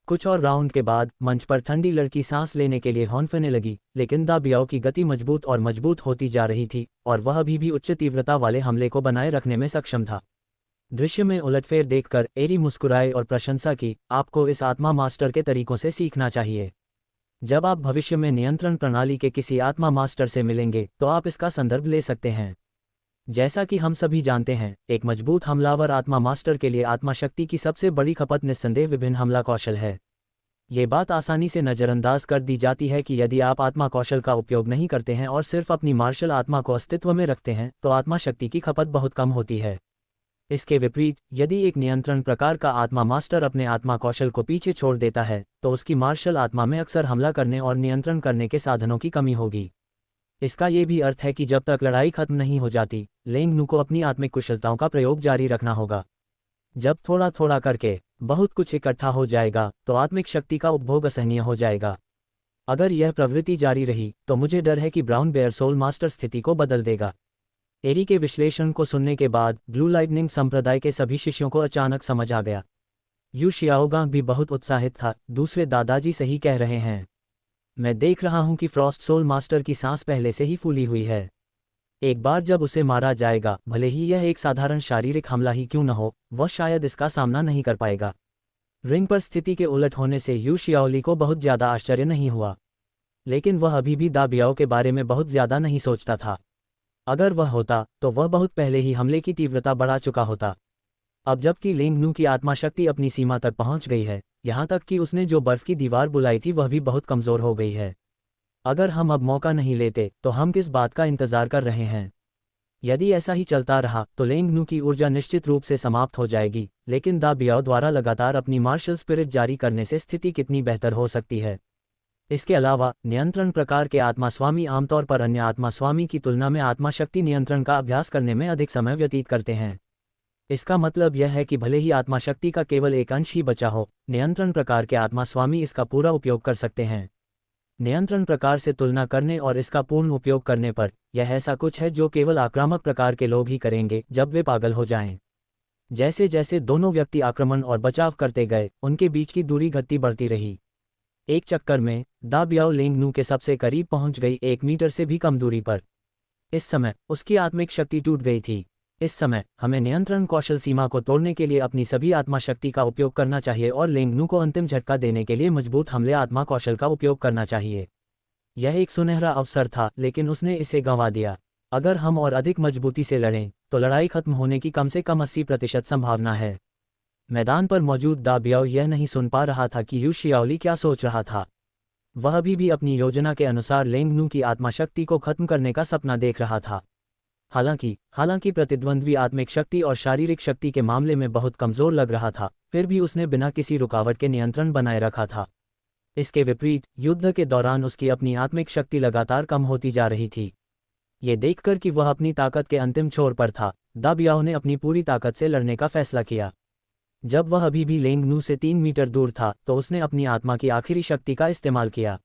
कुछ और राउंड के बाद मंच पर ठंडी लड़की सांस लेने के लिए हॉन्फने लगी, लेकिन दा बियाओ की गति मजबूत और मजबूत होती जा रही थी और वह अभी भी उच्च तीव्रता वाले हमले को बनाए रखने में सक्षम था। दृश्य में उलटफेर देखकर एरी मुस्कुराए और प्रशंसा की, आपको इस आत्मा मास्टर के तरीकों से सीखना चाहिए। जब आप भविष्य में नियंत्रण प्रणाली के किसी आत्मा मास्टर से मिलेंगे तो आप इसका संदर्भ ले सकते हैं। जैसा कि हम सभी जानते हैं, एक मजबूत हमलावर आत्मा मास्टर के लिए आत्मा शक्ति की सबसे बड़ी खपत निस्संदेह विभिन्न हमला कौशल है। ये बात आसानी से नज़रअंदाज कर दी जाती है कि यदि आप आत्मा कौशल का उपयोग नहीं करते हैं और सिर्फ अपनी मार्शल आत्मा को अस्तित्व में रखते हैं, तो आत्मा शक्ति की खपत बहुत कम होती है। इसके विपरीत, यदि एक नियंत्रण प्रकार का आत्मा मास्टर अपने आत्मा कौशल को पीछे छोड़ देता है, तो उसकी मार्शल आत्मा में अक्सर हमला करने और नियंत्रण करने के साधनों की कमी होगी। इसका ये भी अर्थ है कि जब तक लड़ाई खत्म नहीं हो जाती, लेंगनू को अपनी आत्मिक कुशलताओं का प्रयोग जारी रखना होगा। जब थोड़ा थोड़ा करके बहुत कुछ इकट्ठा हो जाएगा, तो आत्मिक शक्ति का उपभोग असहनीय हो जाएगा। अगर यह प्रवृत्ति जारी रही, तो मुझे डर है कि ब्राउन बेयर सोल मास्टर स्थिति को बदल देगा। एरी के विश्लेषण को सुनने के बाद ब्लू लाइटनिंग संप्रदाय के सभी शिष्यों को अचानक समझ आ गया। यू शियाओगांग भी बहुत उत्साहित था, दूसरे दादाजी सही कह रहे हैं। मैं देख रहा हूं कि फ्रॉस्ट सोल मास्टर की सांस पहले से ही फूली हुई है। एक बार जब उसे मारा जाएगा, भले ही यह एक साधारण शारीरिक हमला ही क्यों न हो, वह शायद इसका सामना नहीं कर पाएगा। रिंग पर स्थिति के उलट होने से यू शियाओली को बहुत ज्यादा आश्चर्य नहीं हुआ, लेकिन वह अभी भी दा बियाओ के बारे में बहुत ज्यादा नहीं सोचता था। अगर वह होता, तो वह बहुत पहले ही हमले की तीव्रता बढ़ा चुका होता। अब जबकि लेंगनू की आत्मा शक्ति अपनी सीमा तक पहुंच गई है, यहाँ तक कि उसने जो बर्फ की दीवार बुलाई थी वह भी बहुत कमज़ोर हो गई है। अगर हम अब मौका नहीं लेते, तो हम किस बात का इंतज़ार कर रहे हैं? यदि ऐसा ही चलता रहा, तो लेंगनू की ऊर्जा निश्चित रूप से समाप्त हो जाएगी, लेकिन दा बियाओ द्वारा लगातार अपनी मार्शल स्पिरिट जारी करने से स्थिति कितनी बेहतर हो सकती है। इसके अलावा, नियंत्रण प्रकार के आत्मा स्वामी आमतौर पर अन्य आत्मा स्वामी की तुलना में आत्मा शक्ति नियंत्रण का अभ्यास करने में अधिक समय व्यतीत करते हैं। इसका मतलब यह है कि भले ही आत्मा शक्ति का केवल एक अंश ही बचा हो, नियंत्रण प्रकार के आत्मा स्वामी इसका पूरा उपयोग कर सकते हैं। नियंत्रण प्रकार से तुलना करने और इसका पूर्ण उपयोग करने पर, यह ऐसा कुछ है जो केवल आक्रामक प्रकार के लोग ही करेंगे जब वे पागल हो जाएं। जैसे जैसे दोनों व्यक्ति आक्रमण और बचाव करते गए, उनके बीच की दूरी घटती बढ़ती रही। एक चक्कर में दा बियाओ लेंगनू के सबसे करीब पहुंच गई, 1 मीटर से भी कम दूरी पर। इस समय उसकी आत्मिक शक्ति टूट गई थी। इस समय हमें नियंत्रण कौशल सीमा को तोड़ने के लिए अपनी सभी आत्मा शक्ति का उपयोग करना चाहिए और लेंगनू को अंतिम झटका देने के लिए मजबूत हमले आत्मा कौशल का उपयोग करना चाहिए। यह एक सुनहरा अवसर था, लेकिन उसने इसे गंवा दिया। अगर हम और अधिक मजबूती से लड़ें, तो लड़ाई खत्म होने की कम से कम 80% संभावना है। मैदान पर मौजूद दा बियाओ यह नहीं सुन पा रहा था कि यू शियाओली क्या सोच रहा था। वह अभी भी अपनी योजना के अनुसार लेंगनू की आत्मा शक्ति को खत्म करने का सपना देख रहा था। हालांकि प्रतिद्वंद्वी आत्मिक शक्ति और शारीरिक शक्ति के मामले में बहुत कमज़ोर लग रहा था, फिर भी उसने बिना किसी रुकावट के नियंत्रण बनाए रखा था। इसके विपरीत, युद्ध के दौरान उसकी अपनी आत्मिक शक्ति लगातार कम होती जा रही थी। ये देखकर कि वह अपनी ताकत के अंतिम छोर पर था, दा बियाओ ने अपनी पूरी ताकत से लड़ने का फैसला किया। जब वह अभी भी लेंगनू से 3 मीटर दूर था, तो उसने अपनी आत्मा की आखिरी शक्ति का इस्तेमाल किया।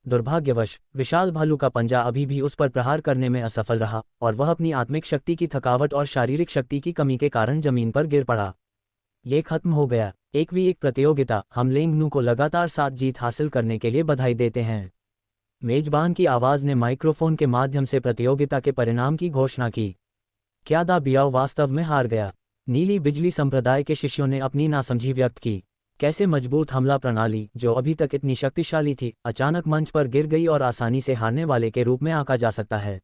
दुर्भाग्यवश, विशाल भालू का पंजा अभी भी उस पर प्रहार करने में असफल रहा और वह अपनी आत्मिक शक्ति की थकावट और शारीरिक शक्ति की कमी के कारण जमीन पर गिर पड़ा। ये खत्म हो गया। 1v1 प्रतियोगिता। हम लेंगनू को लगातार 7 जीत हासिल करने के लिए बधाई देते हैं। मेजबान की आवाज़ ने माइक्रोफोन के माध्यम से प्रतियोगिता के परिणाम की घोषणा की। क्या दा बियाओ वास्तव में हार गया? नीली बिजली संप्रदाय के शिष्यों ने अपनी नासमझी व्यक्त की। कैसे मजबूत हमला प्रणाली, जो अभी तक इतनी शक्तिशाली थी, अचानक मंच पर गिर गई और आसानी से हारने वाले के रूप में आंका जा सकता है।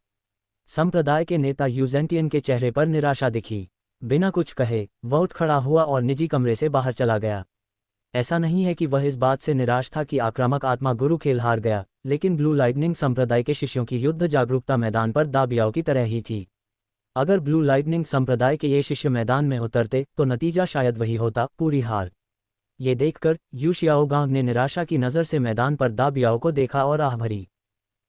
संप्रदाय के नेता यूजेंटियन के चेहरे पर निराशा दिखी। बिना कुछ कहे वह उठ खड़ा हुआ और निजी कमरे से बाहर चला गया। ऐसा नहीं है कि वह इस बात से निराश था कि आक्रामक आत्मा गुरु खेल हार गया, लेकिन ब्लू लाइटनिंग संप्रदाय के शिष्यों की युद्ध जागरूकता मैदान पर दा बियाओ की तरह ही थी। अगर ब्लू लाइटनिंग संप्रदाय के ये शिष्य मैदान में उतरते, तो नतीजा शायद वही होता, पूरी हार। ये देखकर यू शियाओगांग ने निराशा की नज़र से मैदान पर दा बियाओ को देखा और आह भरी।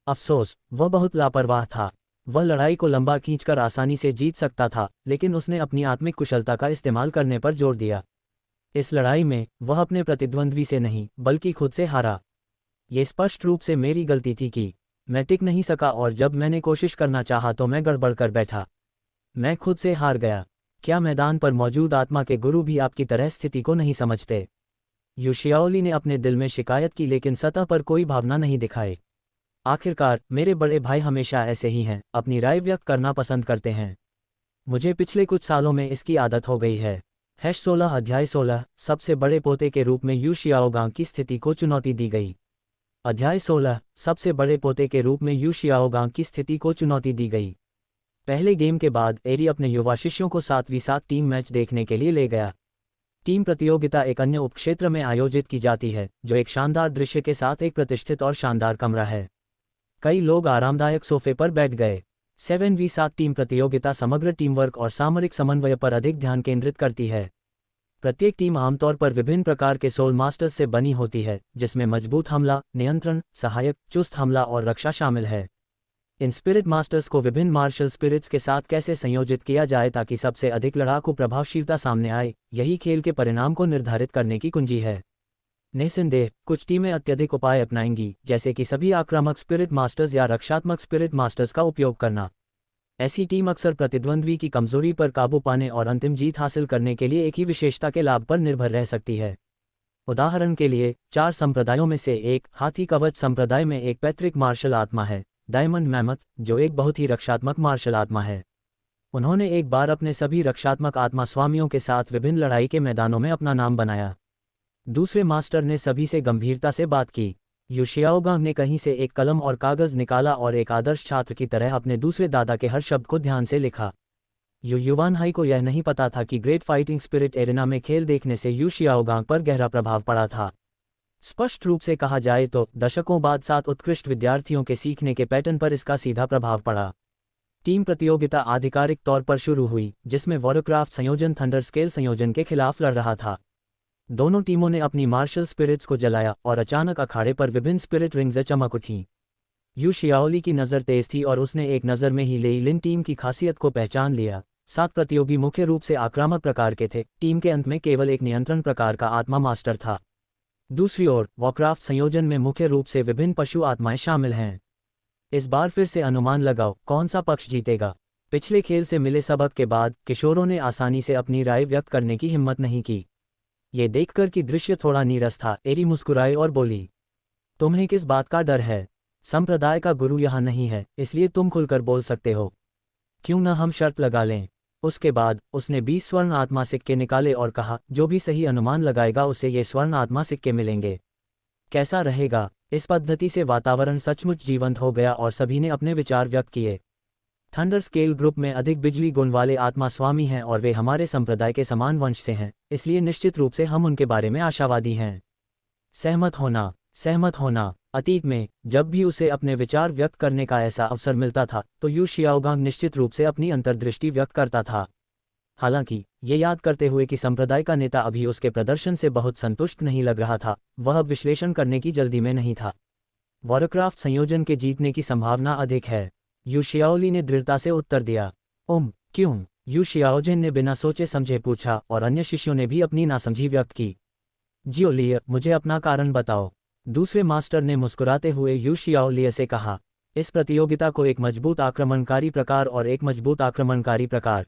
अफसोस, वह बहुत लापरवाह था। वह लड़ाई को लंबा खींचकर आसानी से जीत सकता था, लेकिन उसने अपनी आत्मिक कुशलता का इस्तेमाल करने पर जोर दिया। इस लड़ाई में वह अपने प्रतिद्वंद्वी से नहीं बल्कि खुद से हारा। ये स्पष्ट रूप से मेरी गलती थी कि मैं टिक नहीं सका और जब मैंने कोशिश करना चाहा तो मैं गड़बड़ कर बैठा। मैं खुद से हार गया। क्या मैदान पर मौजूद आत्मा के गुरु भी आपकी तरह स्थिति को नहीं समझते? यू शियाओली ने अपने दिल में शिकायत की, लेकिन सतह पर कोई भावना नहीं दिखाई। आखिरकार मेरे बड़े भाई हमेशा ऐसे ही हैं, अपनी राय व्यक्त करना पसंद करते हैं। मुझे पिछले कुछ सालों में इसकी आदत हो गई है। 16 अध्याय 16 सबसे बड़े पोते के रूप में यू शियाओगांग की स्थिति को चुनौती दी गई। अध्याय 16 सबसे बड़े पोते के रूप में यू शियाओगांग की स्थिति को चुनौती दी गई। पहले गेम के बाद एरी अपने युवा शिष्यों को 7v7 टीम मैच देखने के लिए ले गया। टीम प्रतियोगिता एक अन्य उपक्षेत्र में आयोजित की जाती है, जो एक शानदार दृश्य के साथ एक प्रतिष्ठित और शानदार कमरा है। कई लोग आरामदायक सोफे पर बैठ गए। 7v7 टीम प्रतियोगिता समग्र टीमवर्क और सामरिक समन्वय पर अधिक ध्यान केंद्रित करती है। प्रत्येक टीम आमतौर पर विभिन्न प्रकार के सोल मास्टर्स से बनी होती है, जिसमें मजबूत हमला, नियंत्रण, सहायक, चुस्त हमला और रक्षा शामिल है। इन स्पिरिट मास्टर्स को विभिन्न मार्शल स्पिरिट्स के साथ कैसे संयोजित किया जाए ताकि सबसे अधिक लड़ाकू प्रभावशीलता सामने आए, यही खेल के परिणाम को निर्धारित करने की कुंजी है। निस्संदेह कुछ टीमें अत्यधिक उपाय अपनाएंगी, जैसे कि सभी आक्रामक स्पिरिट मास्टर्स या रक्षात्मक स्पिरिट मास्टर्स का उपयोग करना। ऐसी टीम अक्सर प्रतिद्वंद्वी की कमजोरी पर काबू पाने और अंतिम जीत हासिल करने के लिए एक ही विशेषता के लाभ पर निर्भर रह सकती है। उदाहरण के लिए, 4 संप्रदायों में से एक हाथी कवच संप्रदाय में एक पैतृक मार्शल आत्मा है, डायमंड मैमथ, जो एक बहुत ही रक्षात्मक मार्शल आत्मा है। उन्होंने एक बार अपने सभी रक्षात्मक आत्मा स्वामियों के साथ विभिन्न लड़ाई के मैदानों में अपना नाम बनाया। दूसरे मास्टर ने सभी से गंभीरता से बात की। यू शियाओगांग ने कहीं से एक कलम और कागज निकाला और एक आदर्श छात्र की तरह अपने दूसरे दादा के हर शब्द को ध्यान से लिखा। यू युवानहाई को यह नहीं पता था कि ग्रेट फाइटिंग स्पिरिट एरेना में खेल देखने से यू शियाओगांग पर गहरा प्रभाव पड़ा था। स्पष्ट रूप से कहा जाए तो दशकों बाद 7 उत्कृष्ट विद्यार्थियों के सीखने के पैटर्न पर इसका सीधा प्रभाव पड़ा। टीम प्रतियोगिता आधिकारिक तौर पर शुरू हुई, जिसमें वॉरक्राफ्ट संयोजन थंडर स्केल संयोजन के खिलाफ लड़ रहा था। दोनों टीमों ने अपनी मार्शल स्पिरिट्स को जलाया और अचानक अखाड़े पर विभिन्न स्पिरिट रिंग्स चमक उठीं। यू शियाओली की नज़र तेज थी और उसने एक नज़र में ही लेई लिन टीम की खासियत को पहचान लिया। 7 प्रतियोगी मुख्य रूप से आक्रामक प्रकार के थे। टीम के अंत में केवल एक नियंत्रण प्रकार का आत्मा मास्टर था। दूसरी ओर वॉरक्राफ्ट संयोजन में मुख्य रूप से विभिन्न पशु आत्माएं शामिल हैं। इस बार फिर से अनुमान लगाओ कौन सा पक्ष जीतेगा। पिछले खेल से मिले सबक के बाद किशोरों ने आसानी से अपनी राय व्यक्त करने की हिम्मत नहीं की। ये देखकर कि दृश्य थोड़ा नीरस था, एरी मुस्कुराई और बोली, तुम्हें किस बात का डर है? संप्रदाय का गुरु यहाँ नहीं है, इसलिए तुम खुलकर बोल सकते हो। क्यों न हम शर्त लगा लें? उसके बाद उसने 20 स्वर्ण आत्मा सिक्के निकाले और कहा, जो भी सही अनुमान लगाएगा उसे ये स्वर्ण आत्मा सिक्के मिलेंगे। कैसा रहेगा? इस पद्धति से वातावरण सचमुच जीवंत हो गया और सभी ने अपने विचार व्यक्त किए। थंडर स्केल ग्रुप में अधिक बिजली गुण वाले आत्मा स्वामी हैं और वे हमारे संप्रदाय के समान वंश से हैं, इसलिए निश्चित रूप से हम उनके बारे में आशावादी हैं। सहमत होना। अतीत में जब भी उसे अपने विचार व्यक्त करने का ऐसा अवसर मिलता था तो यू शियाओगांग निश्चित रूप से अपनी अंतर्दृष्टि व्यक्त करता था। हालांकि ये याद करते हुए कि संप्रदाय का नेता अभी उसके प्रदर्शन से बहुत संतुष्ट नहीं लग रहा था, वह अब विश्लेषण करने की जल्दी में नहीं था। वॉरक्राफ्ट संयोजन के जीतने की संभावना अधिक है, यू शियाओली ने दृढ़ता से उत्तर दिया। क्यों? यू शियाओजिन ने बिना सोचे समझे पूछा और अन्य शिष्यों ने भी अपनी नासमझी व्यक्त की। जियोलिय, मुझे अपना कारण बताओ। दूसरे मास्टर ने मुस्कुराते हुए यू शियाओलिय से कहा, इस प्रतियोगिता को एक मजबूत आक्रमणकारी प्रकार और एक मजबूत आक्रमणकारी प्रकार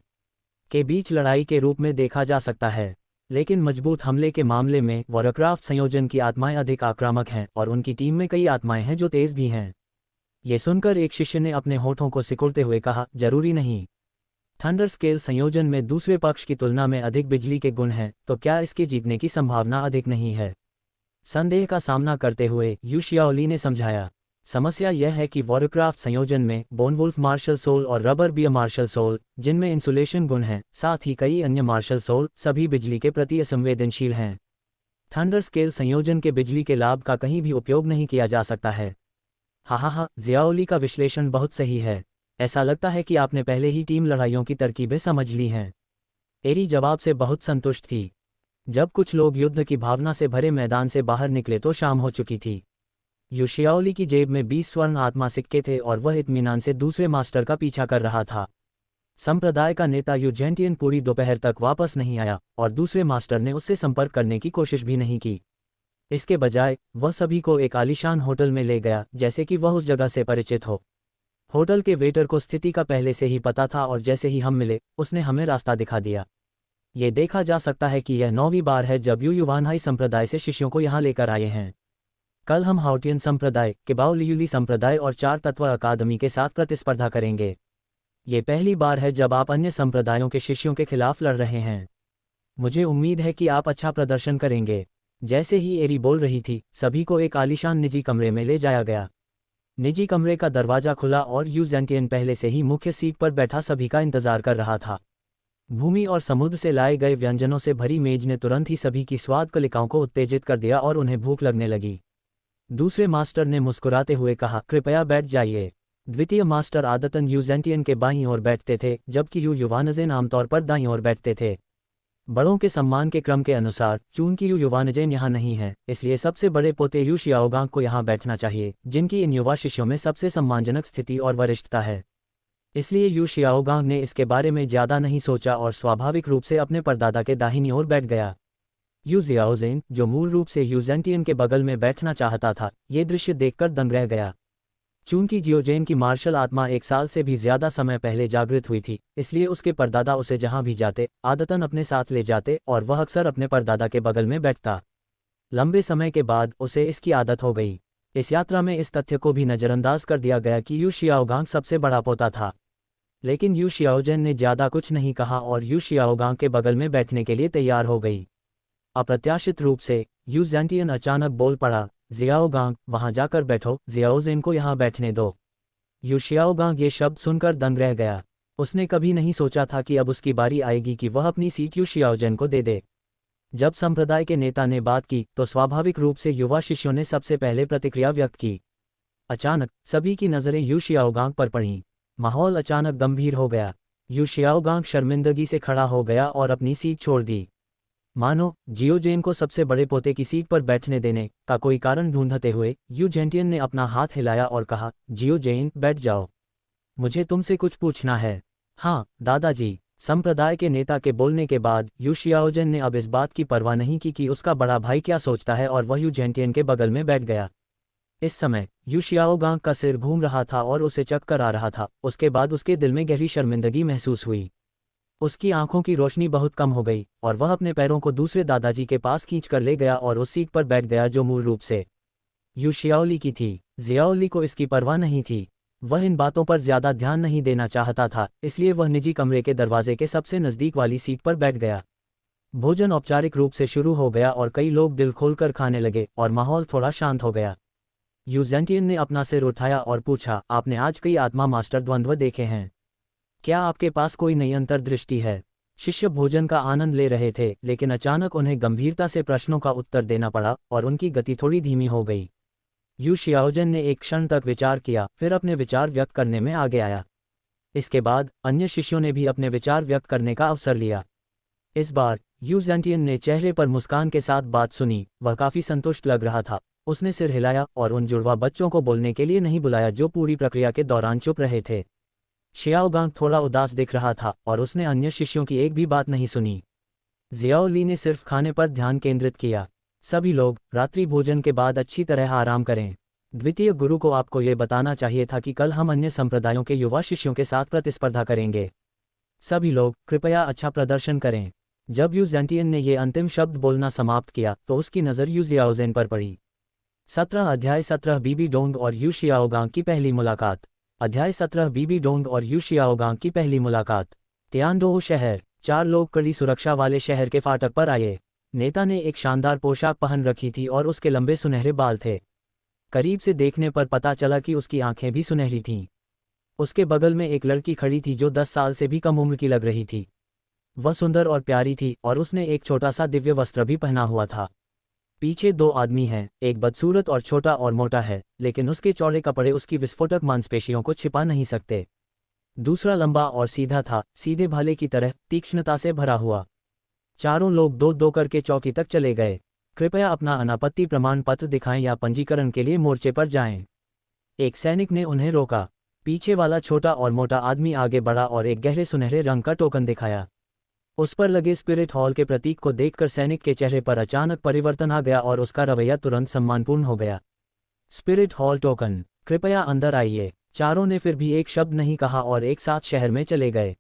के बीच लड़ाई के रूप में देखा जा सकता है, लेकिन मजबूत हमले के मामले में वॉरक्राफ्ट संयोजन की आत्माएं अधिक आक्रामक हैं और उनकी टीम में कई आत्माएं हैं जो तेज भी हैं। ये सुनकर एक शिष्य ने अपने होठों को सिकुड़ते हुए कहा, जरूरी नहीं। थंडर स्केल संयोजन में दूसरे पक्ष की तुलना में अधिक बिजली के गुण हैं, तो क्या इसके जीतने की संभावना अधिक नहीं है? संदेह का सामना करते हुए यू शियाओली ने समझाया, समस्या यह है कि वॉरक्राफ्ट संयोजन में बोनवुल्फ मार्शल सोल और रबर बियर मार्शल सोल, जिनमें इंसुलेशन गुण हैं, साथ ही कई अन्य मार्शल सोल, सभी बिजली के प्रति असंवेदनशील हैं। थंडर स्केल संयोजन के बिजली के लाभ का कहीं भी उपयोग नहीं किया जा सकता है। हाँ, जियाओली का विश्लेषण बहुत सही है। ऐसा लगता है कि आपने पहले ही टीम लड़ाइयों की तरकीबें समझ ली हैं। एरी जवाब से बहुत संतुष्ट थी। जब कुछ लोग युद्ध की भावना से भरे मैदान से बाहर निकले तो शाम हो चुकी थी। यू शियाओली की जेब में 20 स्वर्ण आत्मा सिक्के थे और वह इत्मीनान से दूसरे मास्टर का पीछा कर रहा था। संप्रदाय का नेता यू जेंटियन पूरी दोपहर तक वापस नहीं आया और दूसरे मास्टर ने उससे संपर्क करने की कोशिश भी नहीं की। इसके बजाय वह सभी को एक आलीशान होटल में ले गया, जैसे कि वह उस जगह से परिचित हो। होटल के वेटर को स्थिति का पहले से ही पता था और जैसे ही हम मिले उसने हमें रास्ता दिखा दिया। ये देखा जा सकता है कि यह 9वीं बार है जब यू युवानहाई संप्रदाय से शिष्यों को यहाँ लेकर आए हैं। कल हम हाउटियन संप्रदाय, किबाओ लियुली संप्रदाय और 4 तत्व अकादमी के साथ प्रतिस्पर्धा करेंगे। ये पहली बार है जब आप अन्य संप्रदायों के शिष्यों के खिलाफ लड़ रहे हैं। मुझे उम्मीद है कि आप अच्छा प्रदर्शन करेंगे। जैसे ही एरी बोल रही थी, सभी को एक आलीशान निजी कमरे में ले जाया गया। निजी कमरे का दरवाजा खुला और यू जेंटियन पहले से ही मुख्य सीट पर बैठा सभी का इंतजार कर रहा था। भूमि और समुद्र से लाए गए व्यंजनों से भरी मेज ने तुरंत ही सभी की स्वाद कलिकाओं को उत्तेजित कर दिया और उन्हें भूख लगने लगी। दूसरे मास्टर ने मुस्कुराते हुए कहा, कृपया बैठ जाइए। द्वितीय मास्टर आदतन यू जेंटियन के बाईं ओर बैठते थे, जबकि यू युवानजेन आमतौर पर दाईं ओर बैठते थे। बड़ों के सम्मान के क्रम के अनुसार चूंकि यू युवानजेन यहाँ नहीं है, इसलिए सबसे बड़े पोते यू शियाओगांग को यहाँ बैठना चाहिए, जिनकी इन युवा शिष्यों में सबसे सम्मानजनक स्थिति और वरिष्ठता है। इसलिए यू शियाओगांग ने इसके बारे में ज़्यादा नहीं सोचा और स्वाभाविक रूप से अपने परदादा के दाहिनी ओर बैठ गया। यू जियाओजेन, जो मूल रूप से यू जेंटियन के बगल में बैठना चाहता था, ये दृश्य देखकर दंग रह गया। चूंकि जियोजेन की मार्शल आत्मा 1 साल से भी ज्यादा समय पहले जागृत हुई थी, इसलिए उसके परदादा उसे जहां भी जाते आदतन अपने साथ ले जाते और वह अक्सर अपने परदादा के बगल में बैठता। लंबे समय के बाद उसे इसकी आदत हो गई। इस यात्रा में इस तथ्य को भी नज़रअंदाज कर दिया गया कि यू शियाओगांग सबसे बड़ा पोता था। लेकिन यू शियाओजेन ने ज़्यादा कुछ नहीं कहा और यू शियाओगांग के बगल में बैठने के लिए तैयार हो गई। अप्रत्याशित रूप से यू जेंटियन अचानक बोल पड़ा, जियाओगांग, वहां जाकर बैठो, जियाओजेन को यहाँ बैठने दो। यू शियाओगांग ये शब्द सुनकर दंग रह गया। उसने कभी नहीं सोचा था कि अब उसकी बारी आएगी कि वह अपनी सीट यू शियाओजेन को दे दे। जब संप्रदाय के नेता ने बात की तो स्वाभाविक रूप से युवा शिष्यों ने सबसे पहले प्रतिक्रिया व्यक्त की। अचानक सभी की नज़रें यू शियाओगांग पर पड़ीं। माहौल अचानक गंभीर हो गया। यू शियाओगांग शर्मिंदगी से खड़ा हो गया और अपनी सीट छोड़ दी। मानो जियोजेन को सबसे बड़े पोते की सीट पर बैठने देने का कोई कारण ढूंढते हुए यू जेंटियन ने अपना हाथ हिलाया और कहा, जियोजेन, बैठ जाओ, मुझे तुमसे कुछ पूछना है। हाँ दादाजी। संप्रदाय के नेता के बोलने के बाद यू शियाओजेन ने अब इस बात की परवाह नहीं की कि उसका बड़ा भाई क्या सोचता है और वह यू जेंटियन के बगल में बैठ गया। इस समय यू शियाओगांग का सिर घूम रहा था और उसे चक्कर आ रहा था। उसके बाद उसके दिल में गहरी शर्मिंदगी महसूस हुई। उसकी आंखों की रोशनी बहुत कम हो गई और वह अपने पैरों को दूसरे दादाजी के पास खींच कर ले गया और उस सीट पर बैठ गया जो मूल रूप से यू शियाओली की थी। जियाओली को इसकी परवाह नहीं थी। वह इन बातों पर ज्यादा ध्यान नहीं देना चाहता था, इसलिए वह निजी कमरे के दरवाजे के सबसे नज़दीक वाली सीट पर बैठ गया। भोजन औपचारिक रूप से शुरू हो गया और कई लोग दिल खोलकर खाने लगे और माहौल थोड़ा शांत हो गया। यू जेंटियन ने अपना सिर उठाया और पूछा, आपने आज कई आत्मा मास्टर द्वंद्व देखे हैं, क्या आपके पास कोई नई अंतर्दृष्टि है? शिष्य भोजन का आनंद ले रहे थे, लेकिन अचानक उन्हें गंभीरता से प्रश्नों का उत्तर देना पड़ा और उनकी गति थोड़ी धीमी हो गई। यू शियाओजेन ने एक क्षण तक विचार किया, फिर अपने विचार व्यक्त करने में आगे आया। इसके बाद अन्य शिष्यों ने भी अपने विचार व्यक्त करने का अवसर लिया। इस बार यू जेंटियन ने चेहरे पर मुस्कान के साथ बात सुनी। वह काफी संतुष्ट लग रहा था। उसने सिर हिलाया और उन जुड़वा बच्चों को बोलने के लिए नहीं बुलाया जो पूरी प्रक्रिया के दौरान चुप रहे थे। शियाओगांग थोड़ा उदास दिख रहा था और उसने अन्य शिष्यों की एक भी बात नहीं सुनी। जियाओली ने सिर्फ खाने पर ध्यान केंद्रित किया। सभी लोग रात्रि भोजन के बाद अच्छी तरह आराम करें। द्वितीय गुरु को आपको ये बताना चाहिए था कि कल हम अन्य संप्रदायों के युवा शिष्यों के साथ प्रतिस्पर्धा करेंगे। सभी लोग कृपया अच्छा प्रदर्शन करें। जब यू जेंटियन ने ये अंतिम शब्द बोलना समाप्त किया तो उसकी नज़र यू जियाओजेन पर पड़ी। 17 अध्याय 17 बीबी डोंग और यू शियाओगांग की पहली मुलाकात। अध्याय 17 बीबी डोंग और यू शियाओगांग की पहली मुलाकात। तियानडोह शहर। 4 लोग कड़ी सुरक्षा वाले शहर के फाटक पर आए। नेता ने एक शानदार पोशाक पहन रखी थी और उसके लंबे सुनहरे बाल थे। करीब से देखने पर पता चला कि उसकी आंखें भी सुनहरी थीं। उसके बगल में एक लड़की खड़ी थी जो 10 साल से भी कम उम्र की लग रही थी। वह सुंदर और प्यारी थी और उसने एक छोटा सा दिव्य वस्त्र भी पहना हुआ था। पीछे 2 आदमी हैं, एक बदसूरत और छोटा और मोटा है, लेकिन उसके चौड़े कपड़े उसकी विस्फोटक मांसपेशियों को छिपा नहीं सकते। दूसरा लंबा और सीधा था, सीधे भाले की तरह तीक्ष्णता से भरा हुआ। चारों लोग दो दो करके चौकी तक चले गए। कृपया अपना अनापत्ति प्रमाण पत्र दिखाएं या पंजीकरण के लिए मोर्चे पर जाएं। एक सैनिक ने उन्हें रोका। पीछे वाला छोटा और मोटा आदमी आगे बढ़ा और एक गहरे सुनहरे रंग का टोकन दिखाया। उस पर लगे स्पिरिट हॉल के प्रतीक को देखकर सैनिक के चेहरे पर अचानक परिवर्तन आ गया और उसका रवैया तुरंत सम्मानपूर्ण हो गया। स्पिरिट हॉल टोकन, कृपया अंदर आइए। चारों ने फिर भी एक शब्द नहीं कहा और एक साथ शहर में चले गए।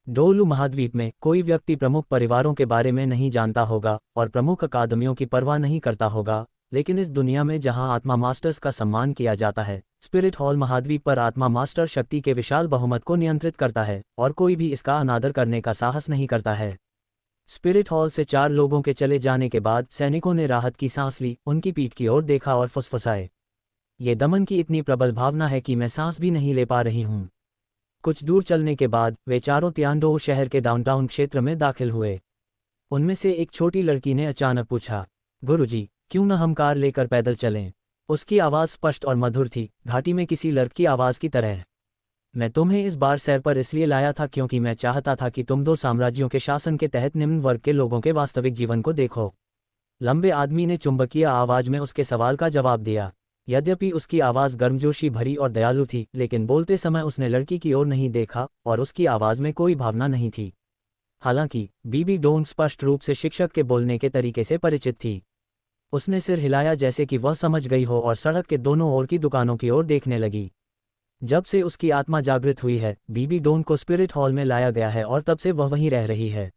डोलू महाद्वीप में कोई व्यक्ति प्रमुख परिवारों के बारे में नहीं जानता होगा और प्रमुख अकादमियों की परवाह नहीं करता होगा, लेकिन इस दुनिया में जहां आत्मा मास्टर्स का सम्मान किया जाता है, स्पिरिट हॉल महाद्वीप पर आत्मा मास्टर शक्ति के विशाल बहुमत को नियंत्रित करता है और कोई भी इसका अनादर करने का साहस नहीं करता है। स्पिरिट हॉल से 4 लोगों के चले जाने के बाद सैनिकों ने राहत की सांस ली, उनकी पीठ की ओर देखा और फुसफुसाए, ये दमन की इतनी प्रबल भावना है कि मैं सांस भी नहीं ले पा रही हूँ। कुछ दूर चलने के बाद वे चारों तियानडोह शहर के डाउनटाउन क्षेत्र में दाखिल हुए। उनमें से एक छोटी लड़की ने अचानक पूछा, गुरुजी, क्यों न हम कार लेकर पैदल चलें? उसकी आवाज़ स्पष्ट और मधुर थी, घाटी में किसी लड़की की आवाज़ की तरह। मैं तुम्हें इस बार सैर पर इसलिए लाया था क्योंकि मैं चाहता था कि तुम 2 साम्राज्यों के शासन के तहत निम्न वर्ग के लोगों के वास्तविक जीवन को देखो। लंबे आदमी ने चुंबकीय आवाज़ में उसके सवाल का जवाब दिया। यद्यपि उसकी आवाज़ गर्मजोशी भरी और दयालु थी, लेकिन बोलते समय उसने लड़की की ओर नहीं देखा और उसकी आवाज़ में कोई भावना नहीं थी। हालांकि बीबी डोंग स्पष्ट रूप से शिक्षक के बोलने के तरीके से परिचित थी। उसने सिर हिलाया जैसे कि वह समझ गई हो और सड़क के दोनों ओर की दुकानों की ओर देखने लगी। जब से उसकी आत्मा जागृत हुई है, बीबी डोंग को स्पिरिट हॉल में लाया गया है और तब से वह वहीं रह रही है।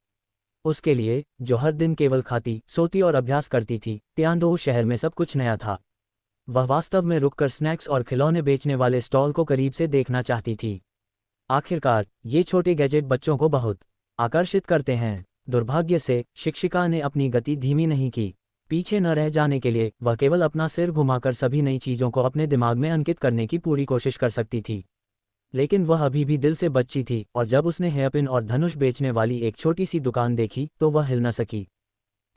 उसके लिए, जो हर दिन केवल खाती, सोती और अभ्यास करती थी, तियानडोह शहर में सब कुछ नया था। वह वास्तव में रुककर स्नैक्स और खिलौने बेचने वाले स्टॉल को करीब से देखना चाहती थी। आखिरकार, ये छोटे गैजेट बच्चों को बहुत आकर्षित करते हैं। दुर्भाग्य से, शिक्षिका ने अपनी गति धीमी नहीं की। पीछे न रह जाने के लिए वह केवल अपना सिर घुमाकर सभी नई चीज़ों को अपने दिमाग में अंकित करने की पूरी कोशिश कर सकती थी। लेकिन वह अभी भी दिल से बच्ची थी और जब उसने हेयरपिन और धनुष बेचने वाली एक छोटी सी दुकान देखी तो वह हिल न सकी।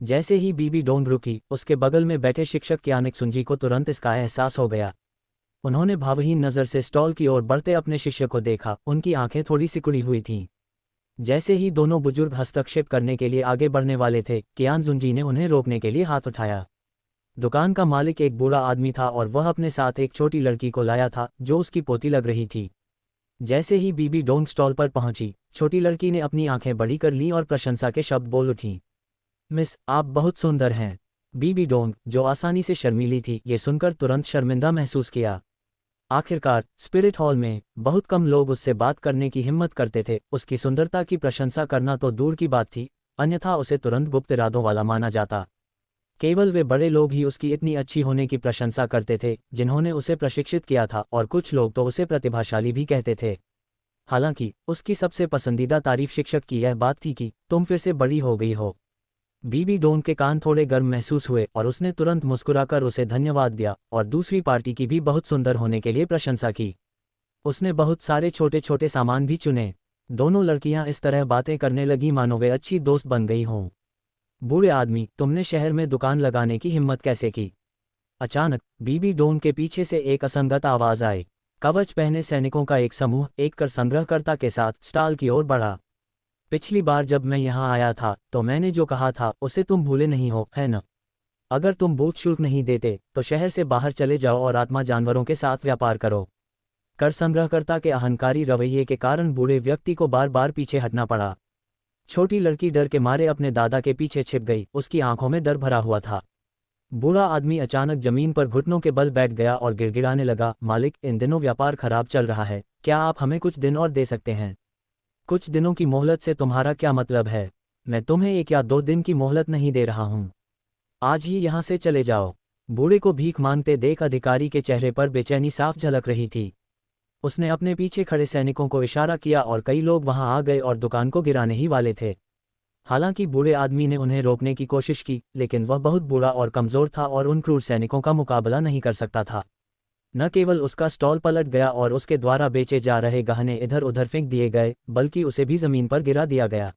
जैसे ही बीबी डोंग रुकी, उसके बगल में बैठे शिक्षक क्यानिक सुंजी को तुरंत इसका एहसास हो गया। उन्होंने भावहीन नज़र से स्टॉल की ओर बढ़ते अपने शिष्य को देखा, उनकी आंखें थोड़ी सिकुड़ी हुई थीं। जैसे ही दोनों बुजुर्ग हस्तक्षेप करने के लिए आगे बढ़ने वाले थे, कियान जुंजी ने उन्हें रोकने के लिए हाथ उठाया। दुकान का मालिक एक बूढ़ा आदमी था और वह अपने साथ एक छोटी लड़की को लाया था जो उसकी पोती लग रही थी। जैसे ही बीबी डोंग स्टॉल पर पहुंची, छोटी लड़की ने अपनी आंखें बड़ी कर लीं और प्रशंसा के शब्द बोल उठी। मिस, आप बहुत सुंदर हैं। बीबी डोंग, जो आसानी से शर्मीली थी, ये सुनकर तुरंत शर्मिंदा महसूस किया। आखिरकार, स्पिरिट हॉल में बहुत कम लोग उससे बात करने की हिम्मत करते थे। उसकी सुंदरता की प्रशंसा करना तो दूर की बात थी, अन्यथा उसे तुरंत गुप्त इरादों वाला माना जाता। केवल वे बड़े लोग ही उसकी इतनी अच्छी होने की प्रशंसा करते थे जिन्होंने उसे प्रशिक्षित किया था, और कुछ लोग तो उसे प्रतिभाशाली भी कहते थे। हालांकि, उसकी सबसे पसंदीदा तारीफ शिक्षक की यह बात थी कि तुम फिर से बड़ी हो गई हो। बीबी डोंग के कान थोड़े गर्म महसूस हुए और उसने तुरंत मुस्कुराकर उसे धन्यवाद दिया और दूसरी पार्टी की भी बहुत सुंदर होने के लिए प्रशंसा की। उसने बहुत सारे छोटे छोटे सामान भी चुने। दोनों लड़कियां इस तरह बातें करने लगी मानो वे अच्छी दोस्त बन गई हों। बूढ़े आदमी, तुमने शहर में दुकान लगाने की हिम्मत कैसे की? अचानक बीबी डोंग के पीछे से एक असंगत आवाज आई। कवच पहने सैनिकों का एक समूह एक कर संग्रहकर्ता के साथ स्टॉल की ओर बढ़ा। पिछली बार जब मैं यहाँ आया था तो मैंने जो कहा था उसे तुम भूले नहीं हो, है न? अगर तुम बूथ शुल्क नहीं देते तो शहर से बाहर चले जाओ और आत्मा जानवरों के साथ व्यापार करो। कर संग्रहकर्ता के अहंकारी रवैये के कारण बूढ़े व्यक्ति को बार बार पीछे हटना पड़ा। छोटी लड़की डर के मारे अपने दादा के पीछे छिप गई, उसकी आंखों में डर भरा हुआ था। बूढ़ा आदमी अचानक जमीन पर घुटनों के बल बैठ गया और गिड़गिड़ाने लगा, मालिक, इन दिनों व्यापार खराब चल रहा है, क्या आप हमें कुछ दिन और दे सकते हैं? कुछ दिनों की मोहलत से तुम्हारा क्या मतलब है? मैं तुम्हें 1 या 2 दिन की मोहलत नहीं दे रहा हूँ। आज ही यहाँ से चले जाओ। बूढ़े को भीख मांगते देख अधिकारी के चेहरे पर बेचैनी साफ झलक रही थी। उसने अपने पीछे खड़े सैनिकों को इशारा किया और कई लोग वहां आ गए और दुकान को गिराने ही वाले थे। हालांकि बूढ़े आदमी ने उन्हें रोकने की कोशिश की, लेकिन वह बहुत बूढ़ा और कमज़ोर था और उन क्रूर सैनिकों का मुकाबला नहीं कर सकता था। न केवल उसका स्टॉल पलट गया और उसके द्वारा बेचे जा रहे गहने इधर उधर फेंक दिए गए, बल्कि उसे भी ज़मीन पर गिरा दिया गया।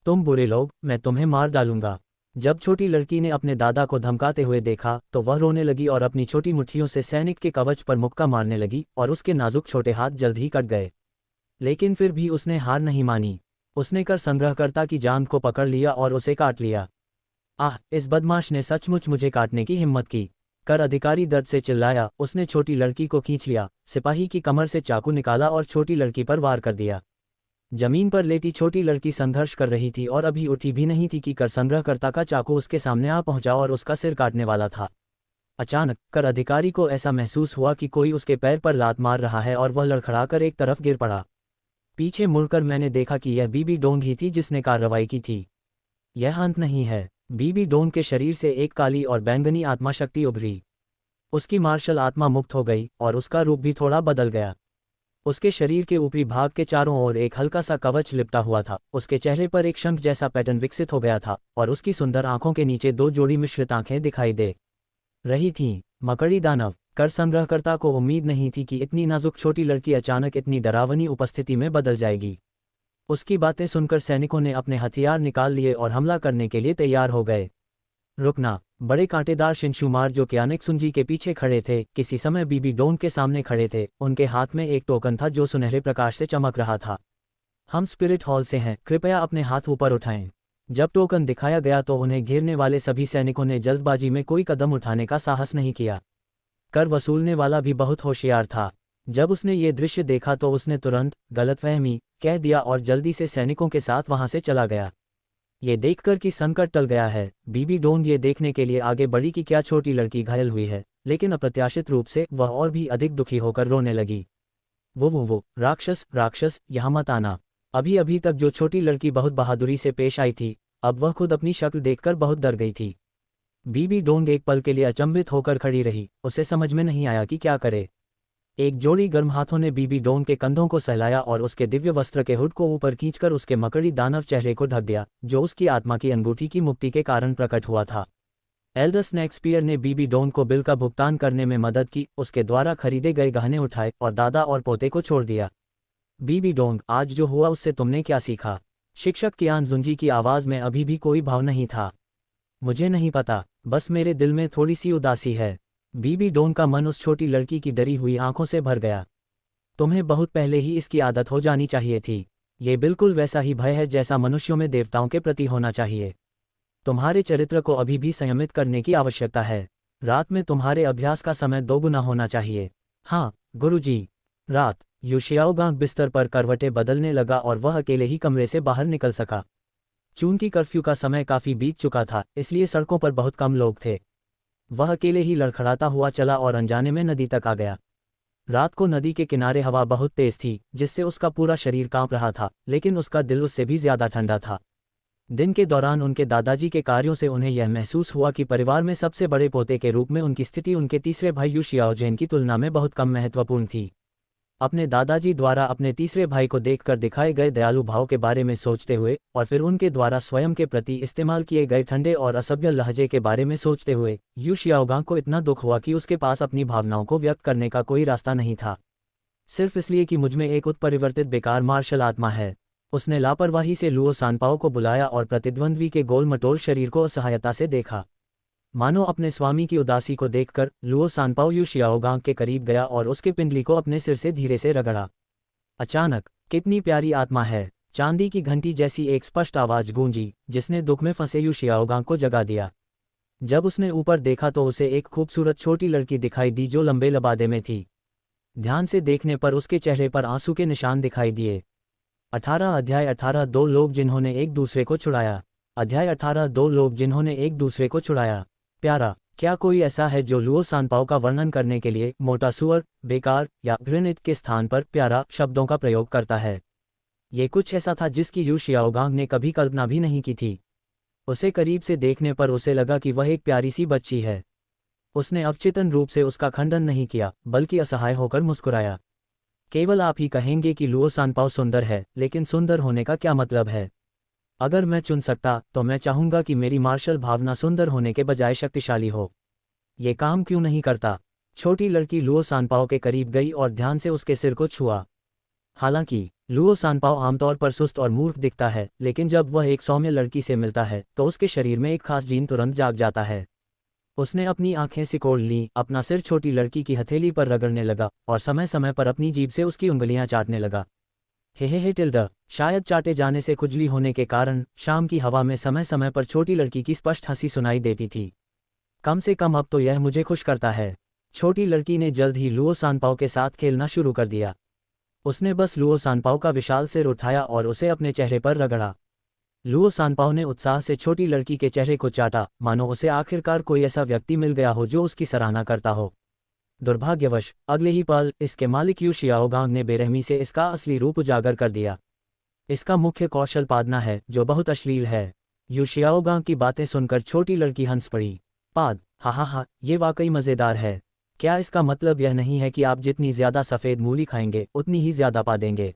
तुम बुरे लोग, मैं तुम्हें मार डालूंगा। जब छोटी लड़की ने अपने दादा को धमकाते हुए देखा तो वह रोने लगी और अपनी छोटी मुट्ठियों से सैनिक के कवच पर मुक्का मारने लगी और उसके नाजुक छोटे हाथ जल्द ही कट गए। लेकिन फिर भी उसने हार नहीं मानी। उसने कर संग्रहकर्ता की जांघ को पकड़ लिया और उसे काट लिया। आह, इस बदमाश ने सचमुच मुझे काटने की हिम्मत की। कर अधिकारी दर्द से चिल्लाया। उसने छोटी लड़की को खींच लिया, सिपाही की कमर से चाकू निकाला और छोटी लड़की पर वार कर दिया। जमीन पर लेटी छोटी लड़की संघर्ष कर रही थी और अभी उठी भी नहीं थी कि कर संग्रहकर्ता का चाकू उसके सामने आ पहुंचा और उसका सिर काटने वाला था। अचानक कर अधिकारी को ऐसा महसूस हुआ कि कोई उसके पैर पर लात मार रहा है और वह लड़खड़ाकर एक तरफ गिर पड़ा। पीछे मुड़कर मैंने देखा कि यह बीबी डोंग ही थी जिसने कार्रवाई की थी। यह अंत नहीं है। बीबी डोंग के शरीर से एक काली और बैंगनी आत्मा शक्ति उभरी। उसकी मार्शल आत्मा मुक्त हो गई और उसका रूप भी थोड़ा बदल गया। उसके शरीर के ऊपरी भाग के चारों ओर एक हल्का सा कवच लिपटा हुआ था। उसके चेहरे पर एक शंख जैसा पैटर्न विकसित हो गया था और उसकी सुंदर आंखों के नीचे दो जोड़ी मिश्रित आंखें दिखाई दे रही थीं। मकड़ी दानव। कर संग्रहकर्ता को उम्मीद नहीं थी कि इतनी नाजुक छोटी लड़की अचानक इतनी डरावनी उपस्थिति में बदल जाएगी। उसकी बातें सुनकर सैनिकों ने अपने हथियार निकाल लिए और हमला करने के लिए तैयार हो गए। रुकना। बड़े कांटेदार शिनशुमार जो क्यानिक सुंजी के पीछे खड़े थे, किसी समय बीबी डोंग के सामने खड़े थे। उनके हाथ में एक टोकन था जो सुनहरे प्रकाश से चमक रहा था। हम स्पिरिट हॉल से हैं, कृपया अपने हाथ ऊपर उठाएं। जब टोकन दिखाया गया तो उन्हें घेरने वाले सभी सैनिकों ने जल्दबाजी में कोई कदम उठाने का साहस नहीं किया। कर वसूलने वाला भी बहुत होशियार था। जब उसने ये दृश्य देखा तो उसने तुरंत गलतफहमी कह दिया और जल्दी से सैनिकों के साथ वहां से चला गया। ये देखकर कि संकट टल गया है, बीबी डोंग ये देखने के लिए आगे बढ़ी कि क्या छोटी लड़की घायल हुई है, लेकिन अप्रत्याशित रूप से वह और भी अधिक दुखी होकर रोने लगी। वो राक्षस राक्षस, यहाँ मत आना। अभी अभी तक जो छोटी लड़की बहुत बहादुरी से पेश आई थी, अब वह खुद अपनी शक्ल देखकर बहुत डर गई थी। बीबी डोंग एक पल के लिए अचंभित होकर खड़ी रही। उसे समझ में नहीं आया कि क्या करे। एक जोड़ी गर्म हाथों ने बीबी डोंग के कंधों को सहलाया और उसके दिव्य वस्त्र के हुड को ऊपर खींचकर उसके मकड़ी दानव चेहरे को ढक दिया, जो उसकी आत्मा की अंगूठी की मुक्ति के कारण प्रकट हुआ था। एल्डर स्नैक्सपियर ने बीबी डोंग को बिल का भुगतान करने में मदद की, उसके द्वारा खरीदे गए गहने उठाए और दादा और पोते को छोड़ दिया। बीबी डोंग, आज जो हुआ उससे तुमने क्या सीखा? शिक्षक कियान जुंजी की आवाज में अभी भी कोई भाव नहीं था। मुझे नहीं पता, बस मेरे दिल में थोड़ी सी उदासी है। बीबी डोंग का मन उस छोटी लड़की की डरी हुई आंखों से भर गया। तुम्हें बहुत पहले ही इसकी आदत हो जानी चाहिए थी। ये बिल्कुल वैसा ही भय है जैसा मनुष्यों में देवताओं के प्रति होना चाहिए। तुम्हारे चरित्र को अभी भी संयमित करने की आवश्यकता है। रात में तुम्हारे अभ्यास का समय दोगुना होना चाहिए। हाँ गुरुजी। रात। यू शियाओगांग बिस्तर पर करवटें बदलने लगा और वह अकेले ही कमरे से बाहर निकल सका। चूंकि कर्फ्यू का समय काफी बीत चुका था, इसलिए सड़कों पर बहुत कम लोग थे। वह अकेले ही लड़खड़ाता हुआ चला और अनजाने में नदी तक आ गया। रात को नदी के किनारे हवा बहुत तेज थी, जिससे उसका पूरा शरीर कांप रहा था, लेकिन उसका दिल उससे भी ज्यादा ठंडा था। दिन के दौरान उनके दादाजी के कार्यों से उन्हें यह महसूस हुआ कि परिवार में सबसे बड़े पोते के रूप में उनकी स्थिति उनके तीसरे भाई यू शियाओजेन की तुलना में बहुत कम महत्वपूर्ण थी। अपने दादाजी द्वारा अपने तीसरे भाई को देखकर दिखाए गए दयालु भाव के बारे में सोचते हुए और फिर उनके द्वारा स्वयं के प्रति इस्तेमाल किए गए ठंडे और असभ्य लहजे के बारे में सोचते हुए यू शियाओगांग को इतना दुख हुआ कि उसके पास अपनी भावनाओं को व्यक्त करने का कोई रास्ता नहीं था, सिर्फ इसलिए कि मुझमें एक उत्परिवर्तित बेकार मार्शल आत्मा है। उसने लापरवाही से लुओ सानपाओ को बुलाया और प्रतिद्वंद्वी के गोल मटोल शरीर को असहायता से देखा। मानो अपने स्वामी की उदासी को देखकर लुओ सानपाओ यू शियाओगांग के करीब गया और उसके पिंडली को अपने सिर से धीरे से रगड़ा। अचानक, कितनी प्यारी आत्मा है, चांदी की घंटी जैसी एक स्पष्ट आवाज गूंजी, जिसने दुख में फंसे यू शियाओगांग को जगा दिया। जब उसने ऊपर देखा तो उसे एक खूबसूरत छोटी लड़की दिखाई दी जो लंबे लबादे में थी। ध्यान से देखने पर उसके चेहरे पर आंसू के निशान दिखाई दिए। 18 अध्याय 18 दो लोग जिन्होंने एक दूसरे को छुड़ाया। अध्याय 18 दो लोग जिन्होंने एक दूसरे को छुड़ाया। प्यारा। क्या कोई ऐसा है जो लुओ सानपाओ का वर्णन करने के लिए मोटा सुअर, बेकार या घृणित के स्थान पर प्यारा शब्दों का प्रयोग करता है? ये कुछ ऐसा था जिसकी यू शियाओगांग ने कभी कल्पना भी नहीं की थी। उसे करीब से देखने पर उसे लगा कि वह एक प्यारी सी बच्ची है। उसने अवचेतन रूप से उसका खंडन नहीं किया, बल्कि असहाय होकर मुस्कुराया। केवल आप ही कहेंगे कि लुओ सानपाओ सुंदर है, लेकिन सुंदर होने का क्या मतलब है? अगर मैं चुन सकता तो मैं चाहूंगा कि मेरी मार्शल भावना सुंदर होने के बजाय शक्तिशाली हो। ये काम क्यों नहीं करता? छोटी लड़की लुओ सानपाओ के करीब गई और ध्यान से उसके सिर को छुआ। हालांकि लुओ सानपाओ आमतौर पर सुस्त और मूर्ख दिखता है, लेकिन जब वह एक सौम्य लड़की से मिलता है तो उसके शरीर में एक खास जीन तुरंत जाग जाता है। उसने अपनी आंखें सिकोड़ लीं, अपना सिर छोटी लड़की की हथेली पर रगड़ने लगा और समय समय पर अपनी जीभ से उसकी उंगलियां चाटने लगा। हे टिल्डा, शायद चाटे जाने से खुजली होने के कारण शाम की हवा में समय समय पर छोटी लड़की की स्पष्ट हंसी सुनाई देती थी। कम से कम अब तो यह मुझे खुश करता है। छोटी लड़की ने जल्द ही लुओ सानपाओ के साथ खेलना शुरू कर दिया। उसने बस लुओ सानपाओ का विशाल सिर उठाया और उसे अपने चेहरे पर रगड़ा। लुओ सानपाओ ने उत्साह से छोटी लड़की के चेहरे को चाटा, मानो उसे आखिरकार कोई ऐसा व्यक्ति मिल गया हो जो उसकी सराहना करता हो। दुर्भाग्यवश अगले ही पल इसके मालिक यू शियाओगांग ने बेरहमी से इसका असली रूप उजागर कर दिया। इसका मुख्य कौशल पादना है, जो बहुत अश्लील है। यू शियाओगांग की बातें सुनकर छोटी लड़की हंस पड़ी। पाद, हा, ये वाकई मज़ेदार है। क्या इसका मतलब यह नहीं है कि आप जितनी ज़्यादा सफ़ेद मूली खाएंगे उतनी ही ज़्यादा पादेंगे?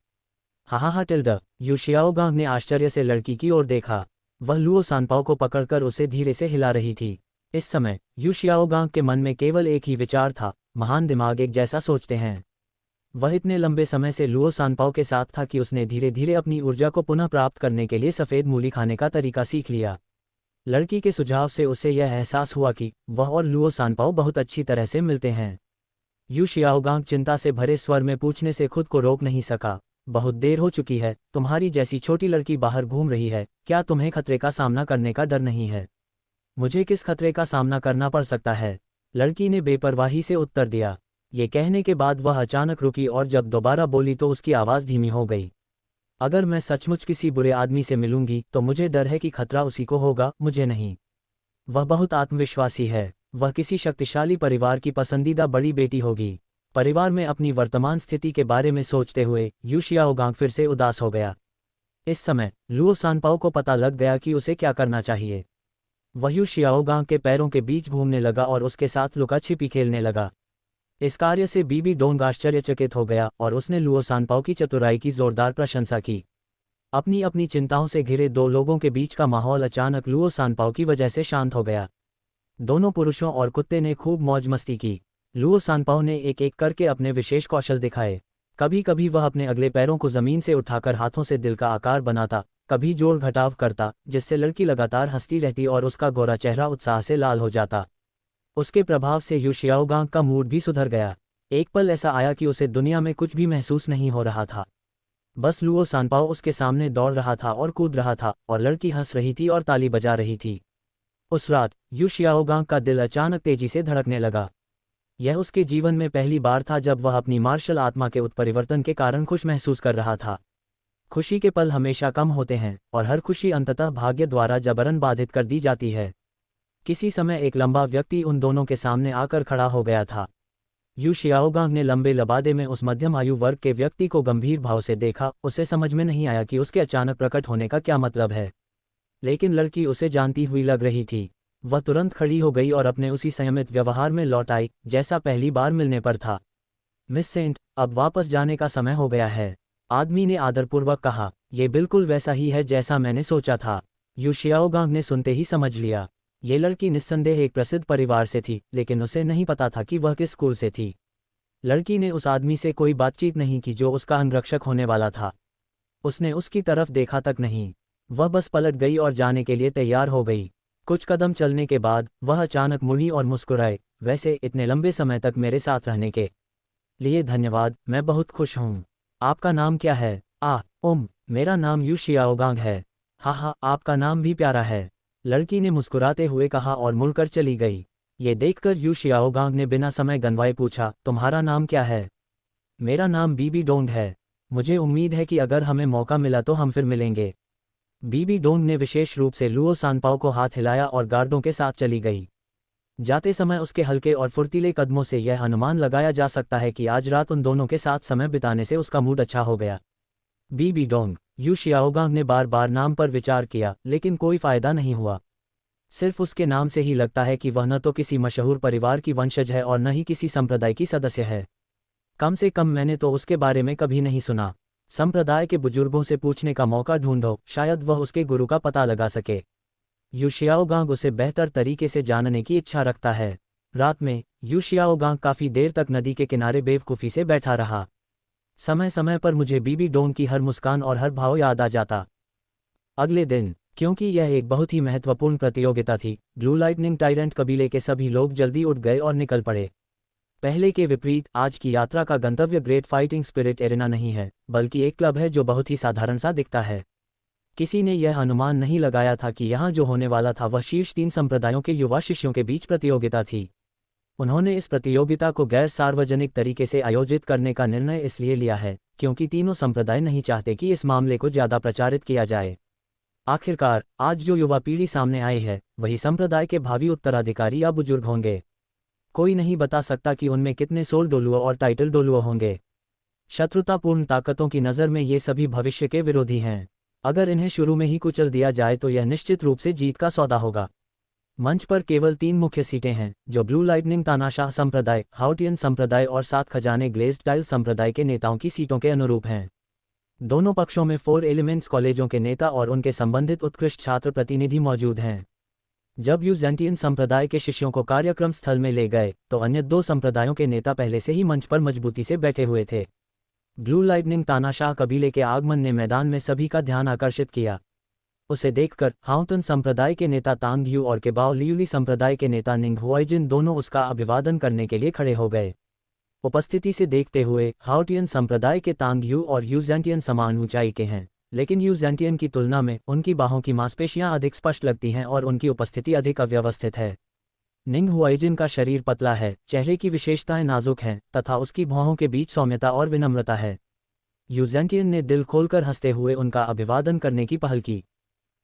हा टिल्डा, यू शियाओगांग ने आश्चर्य से लड़की की ओर देखा। वह लुओ सानपाओ को पकड़कर उसे धीरे से हिला रही थी। इस समय यू शियाओगांग के मन में केवल एक ही विचार था, महान दिमाग एक जैसा सोचते हैं। वह इतने लंबे समय से लुओ सानपाओ के साथ था कि उसने धीरे धीरे अपनी ऊर्जा को पुनः प्राप्त करने के लिए सफ़ेद मूली खाने का तरीका सीख लिया। लड़की के सुझाव से उसे यह एहसास हुआ कि वह और लुओ सानपाओ बहुत अच्छी तरह से मिलते हैं। यू शियाओगांग चिंता से भरे स्वर में पूछने से खुद को रोक नहीं सका, बहुत देर हो चुकी है, तुम्हारी जैसी छोटी लड़की बाहर घूम रही है, क्या तुम्हें खतरे का सामना करने का डर नहीं है? मुझे किस खतरे का सामना करना पड़ सकता है? लड़की ने बेपरवाही से उत्तर दिया। ये कहने के बाद वह अचानक रुकी और जब दोबारा बोली तो उसकी आवाज़ धीमी हो गई। अगर मैं सचमुच किसी बुरे आदमी से मिलूंगी तो मुझे डर है कि खतरा उसी को होगा, मुझे नहीं। वह बहुत आत्मविश्वासी है। वह किसी शक्तिशाली परिवार की पसंदीदा बड़ी बेटी होगी। परिवार में अपनी वर्तमान स्थिति के बारे में सोचते हुए यू शियाओगांग फिर से उदास हो गया। इस समय लुओ सानपाओ को पता लग गया कि उसे क्या करना चाहिए। वह यू शियाओगांग के पैरों के बीच घूमने लगा और उसके साथ लुका छिपी खेलने लगा। इस कार्य से बीबी डोंग आश्चर्यचकित हो गया और उसने लुओ सानपाओ की चतुराई की जोरदार प्रशंसा की। अपनी अपनी चिंताओं से घिरे दो लोगों के बीच का माहौल अचानक लुओ सानपाओ की वजह से शांत हो गया। दोनों पुरुषों और कुत्ते ने खूब मौज मस्ती की। लुओ सानपाओ ने एक एक करके अपने विशेष कौशल दिखाए। कभी कभी वह अपने अगले पैरों को जमीन से उठाकर हाथों से दिल का आकार बनाता, कभी जोड़ घटाव करता, जिससे लड़की लगातार हंसती रहती और उसका गोरा चेहरा उत्साह से लाल हो जाता। उसके प्रभाव से यू शियाओगांग का मूड भी सुधर गया। एक पल ऐसा आया कि उसे दुनिया में कुछ भी महसूस नहीं हो रहा था। बस लुओ सानपाओ उसके सामने दौड़ रहा था और कूद रहा था और लड़की हंस रही थी और ताली बजा रही थी। उस रात यू शियाओगांग का दिल अचानक तेजी से धड़कने लगा। यह उसके जीवन में पहली बार था जब वह अपनी मार्शल आत्मा के उत्परिवर्तन के कारण खुश महसूस कर रहा था। खुशी के पल हमेशा कम होते हैं और हर खुशी अंततः भाग्य द्वारा जबरन बाधित कर दी जाती है। किसी समय एक लंबा व्यक्ति उन दोनों के सामने आकर खड़ा हो गया था। यू शियाओगांग ने लंबे लबादे में उस मध्यम आयु वर्ग के व्यक्ति को गंभीर भाव से देखा। उसे समझ में नहीं आया कि उसके अचानक प्रकट होने का क्या मतलब है, लेकिन लड़की उसे जानती हुई लग रही थी। वह तुरंत खड़ी हो गई और अपने उसी संयमित व्यवहार में लौट आई जैसा पहली बार मिलने पर था। मिस सेंट, अब वापस जाने का समय हो गया है, आदमी ने आदरपूर्वक कहा। यह बिल्कुल वैसा ही है जैसा मैंने सोचा था। यू शियाओगांग ने सुनते ही समझ लिया। ये लड़की निस्संदेह एक प्रसिद्ध परिवार से थी, लेकिन उसे नहीं पता था कि वह किस स्कूल से थी। लड़की ने उस आदमी से कोई बातचीत नहीं की जो उसका अंगरक्षक होने वाला था। उसने उसकी तरफ देखा तक नहीं। वह बस पलट गई और जाने के लिए तैयार हो गई। कुछ कदम चलने के बाद वह अचानक मुड़ी और मुस्कुराए। वैसे इतने लंबे समय तक मेरे साथ रहने के लिए धन्यवाद, मैं बहुत खुश हूँ। आपका नाम क्या है? मेरा नाम यू शियाओगांग है। हा, आपका नाम भी प्यारा है, लड़की ने मुस्कुराते हुए कहा और मुड़कर चली गई। ये देखकर यू शियाओगांग ने बिना समय गंवाए पूछा, तुम्हारा नाम क्या है? मेरा नाम बीबी डोंग है। मुझे उम्मीद है कि अगर हमें मौका मिला तो हम फिर मिलेंगे। बीबी डोंग ने विशेष रूप से लुओ सानपाओ को हाथ हिलाया और गार्डों के साथ चली गई। जाते समय उसके हल्के और फुर्तीले कदमों से यह अनुमान लगाया जा सकता है कि आज रात उन दोनों के साथ समय बिताने से उसका मूड अच्छा हो गया। बीबी डोंग, यू शियाओगांग ने बार बार नाम पर विचार किया, लेकिन कोई फायदा नहीं हुआ। सिर्फ उसके नाम से ही लगता है कि वह न तो किसी मशहूर परिवार की वंशज है और न ही किसी संप्रदाय की सदस्य है। कम से कम मैंने तो उसके बारे में कभी नहीं सुना। संप्रदाय के बुजुर्गों से पूछने का मौका ढूंढो, शायद वह उसके गुरु का पता लगा सके। यू शियाओगांग उसे बेहतर तरीके से जानने की इच्छा रखता है। रात में यू शियाओगांग काफ़ी देर तक नदी के किनारे बेवकूफ़ी से बैठा रहा। समय समय पर मुझे बीबी डोंग की हर मुस्कान और हर भाव याद आ जाता। अगले दिन, क्योंकि यह एक बहुत ही महत्वपूर्ण प्रतियोगिता थी, ब्लू लाइटनिंग टाइरेंट कबीले के सभी लोग जल्दी उठ गए और निकल पड़े। पहले के विपरीत आज की यात्रा का गंतव्य ग्रेट फाइटिंग स्पिरिट एरेना नहीं है, बल्कि एक क्लब है जो बहुत ही साधारण सा दिखता है। किसी ने यह अनुमान नहीं लगाया था कि यहाँ जो होने वाला था वह शीर्ष 3 संप्रदायों के युवा शिष्यों के बीच प्रतियोगिता थी। उन्होंने इस प्रतियोगिता को गैर सार्वजनिक तरीके से आयोजित करने का निर्णय इसलिए लिया है क्योंकि तीनों संप्रदाय नहीं चाहते कि इस मामले को ज़्यादा प्रचारित किया जाए। आखिरकार आज जो युवा पीढ़ी सामने आई है वही संप्रदाय के भावी उत्तराधिकारी या बुजुर्ग होंगे। कोई नहीं बता सकता कि उनमें कितने सोल डोलुओ और टाइटल डोलुओ होंगे। शत्रुतापूर्ण ताकतों की नज़र में ये सभी भविष्य के विरोधी हैं। अगर इन्हें शुरू में ही कुचल दिया जाए तो यह निश्चित रूप से जीत का सौदा होगा। मंच पर केवल 3 मुख्य सीटें हैं जो ब्लू लाइटनिंग तानाशाह संप्रदाय, हाउटियन संप्रदाय और 7 खजाने ग्लेज्ड टाइल संप्रदाय के नेताओं की सीटों के अनुरूप हैं। दोनों पक्षों में 4 एलिमेंट्स कॉलेजों के नेता और उनके संबंधित उत्कृष्ट छात्र प्रतिनिधि मौजूद हैं। जब यूजेंटियन संप्रदाय के शिष्यों को कार्यक्रम स्थल में ले गए तो अन्य 2 संप्रदायों के नेता पहले से ही मंच पर मजबूती से बैठे हुए थे। ब्लू लाइटनिंग तानाशाह कबीले के आगमन ने मैदान में सभी का ध्यान आकर्षित किया। उसे देखकर हाउटन संप्रदाय के नेता तांग यू और केबाओ लियुली संप्रदाय के नेता निंग हुआइजिन दोनों उसका अभिवादन करने के लिए खड़े हो गए। उपस्थिति से देखते हुए हाउटियन संप्रदाय के तांग यू और यूजेंटियन समान ऊंचाई के हैं, लेकिन यूजेंटियन की तुलना में उनकी बाहों की मांसपेशियां अधिक स्पष्ट लगती हैं और उनकी उपस्थिति अधिक अव्यवस्थित है। निंग हुआइजिन का शरीर पतला है, चेहरे की विशेषताएं नाजुक हैं तथा उसकी भौहों के बीच सौम्यता और विनम्रता है। यूजेंटियन ने दिल खोलकर हंसते हुए उनका अभिवादन करने की पहल की।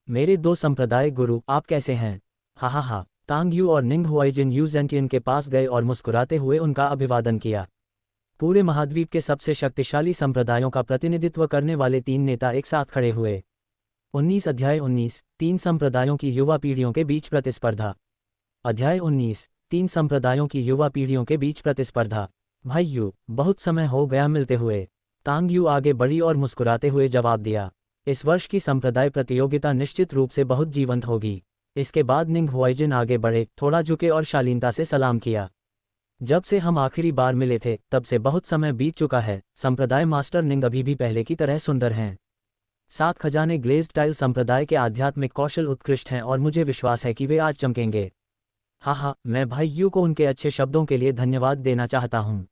मेरे 2 संप्रदाय गुरु, आप कैसे हैं? हा हा हा। तांग यू और निंग हुआइजिन यूजेंटियन के पास गए और मुस्कुराते हुए उनका अभिवादन किया। पूरे महाद्वीप के सबसे शक्तिशाली संप्रदायों का प्रतिनिधित्व करने वाले 3 नेता एक साथ खड़े हुए। 19 अध्याय 19 3 संप्रदायों की युवा पीढ़ियों के बीच प्रतिस्पर्धा। अध्याय 19 3 संप्रदायों की युवा पीढ़ियों के बीच प्रतिस्पर्धा। भाइयों, बहुत समय हो गया मिलते हुए। तांग यू आगे बढ़ी और मुस्कुराते हुए जवाब दिया। इस वर्ष की संप्रदाय प्रतियोगिता निश्चित रूप से बहुत जीवंत होगी। इसके बाद निंग हुआइजिन आगे बढ़े, थोड़ा झुके और शालीनता से सलाम किया। जब से हम आखिरी बार मिले थे तब से बहुत समय बीत चुका है। संप्रदाय मास्टर निंग अभी भी पहले की तरह सुंदर हैं। 7 खजाने ग्लेज्ड टाइल संप्रदाय के आध्यात्मिक कौशल उत्कृष्ट हैं और मुझे विश्वास है कि वे आज चमकेंगे। हाँ, मैं भाई यू को उनके अच्छे शब्दों के लिए धन्यवाद देना चाहता हूँ।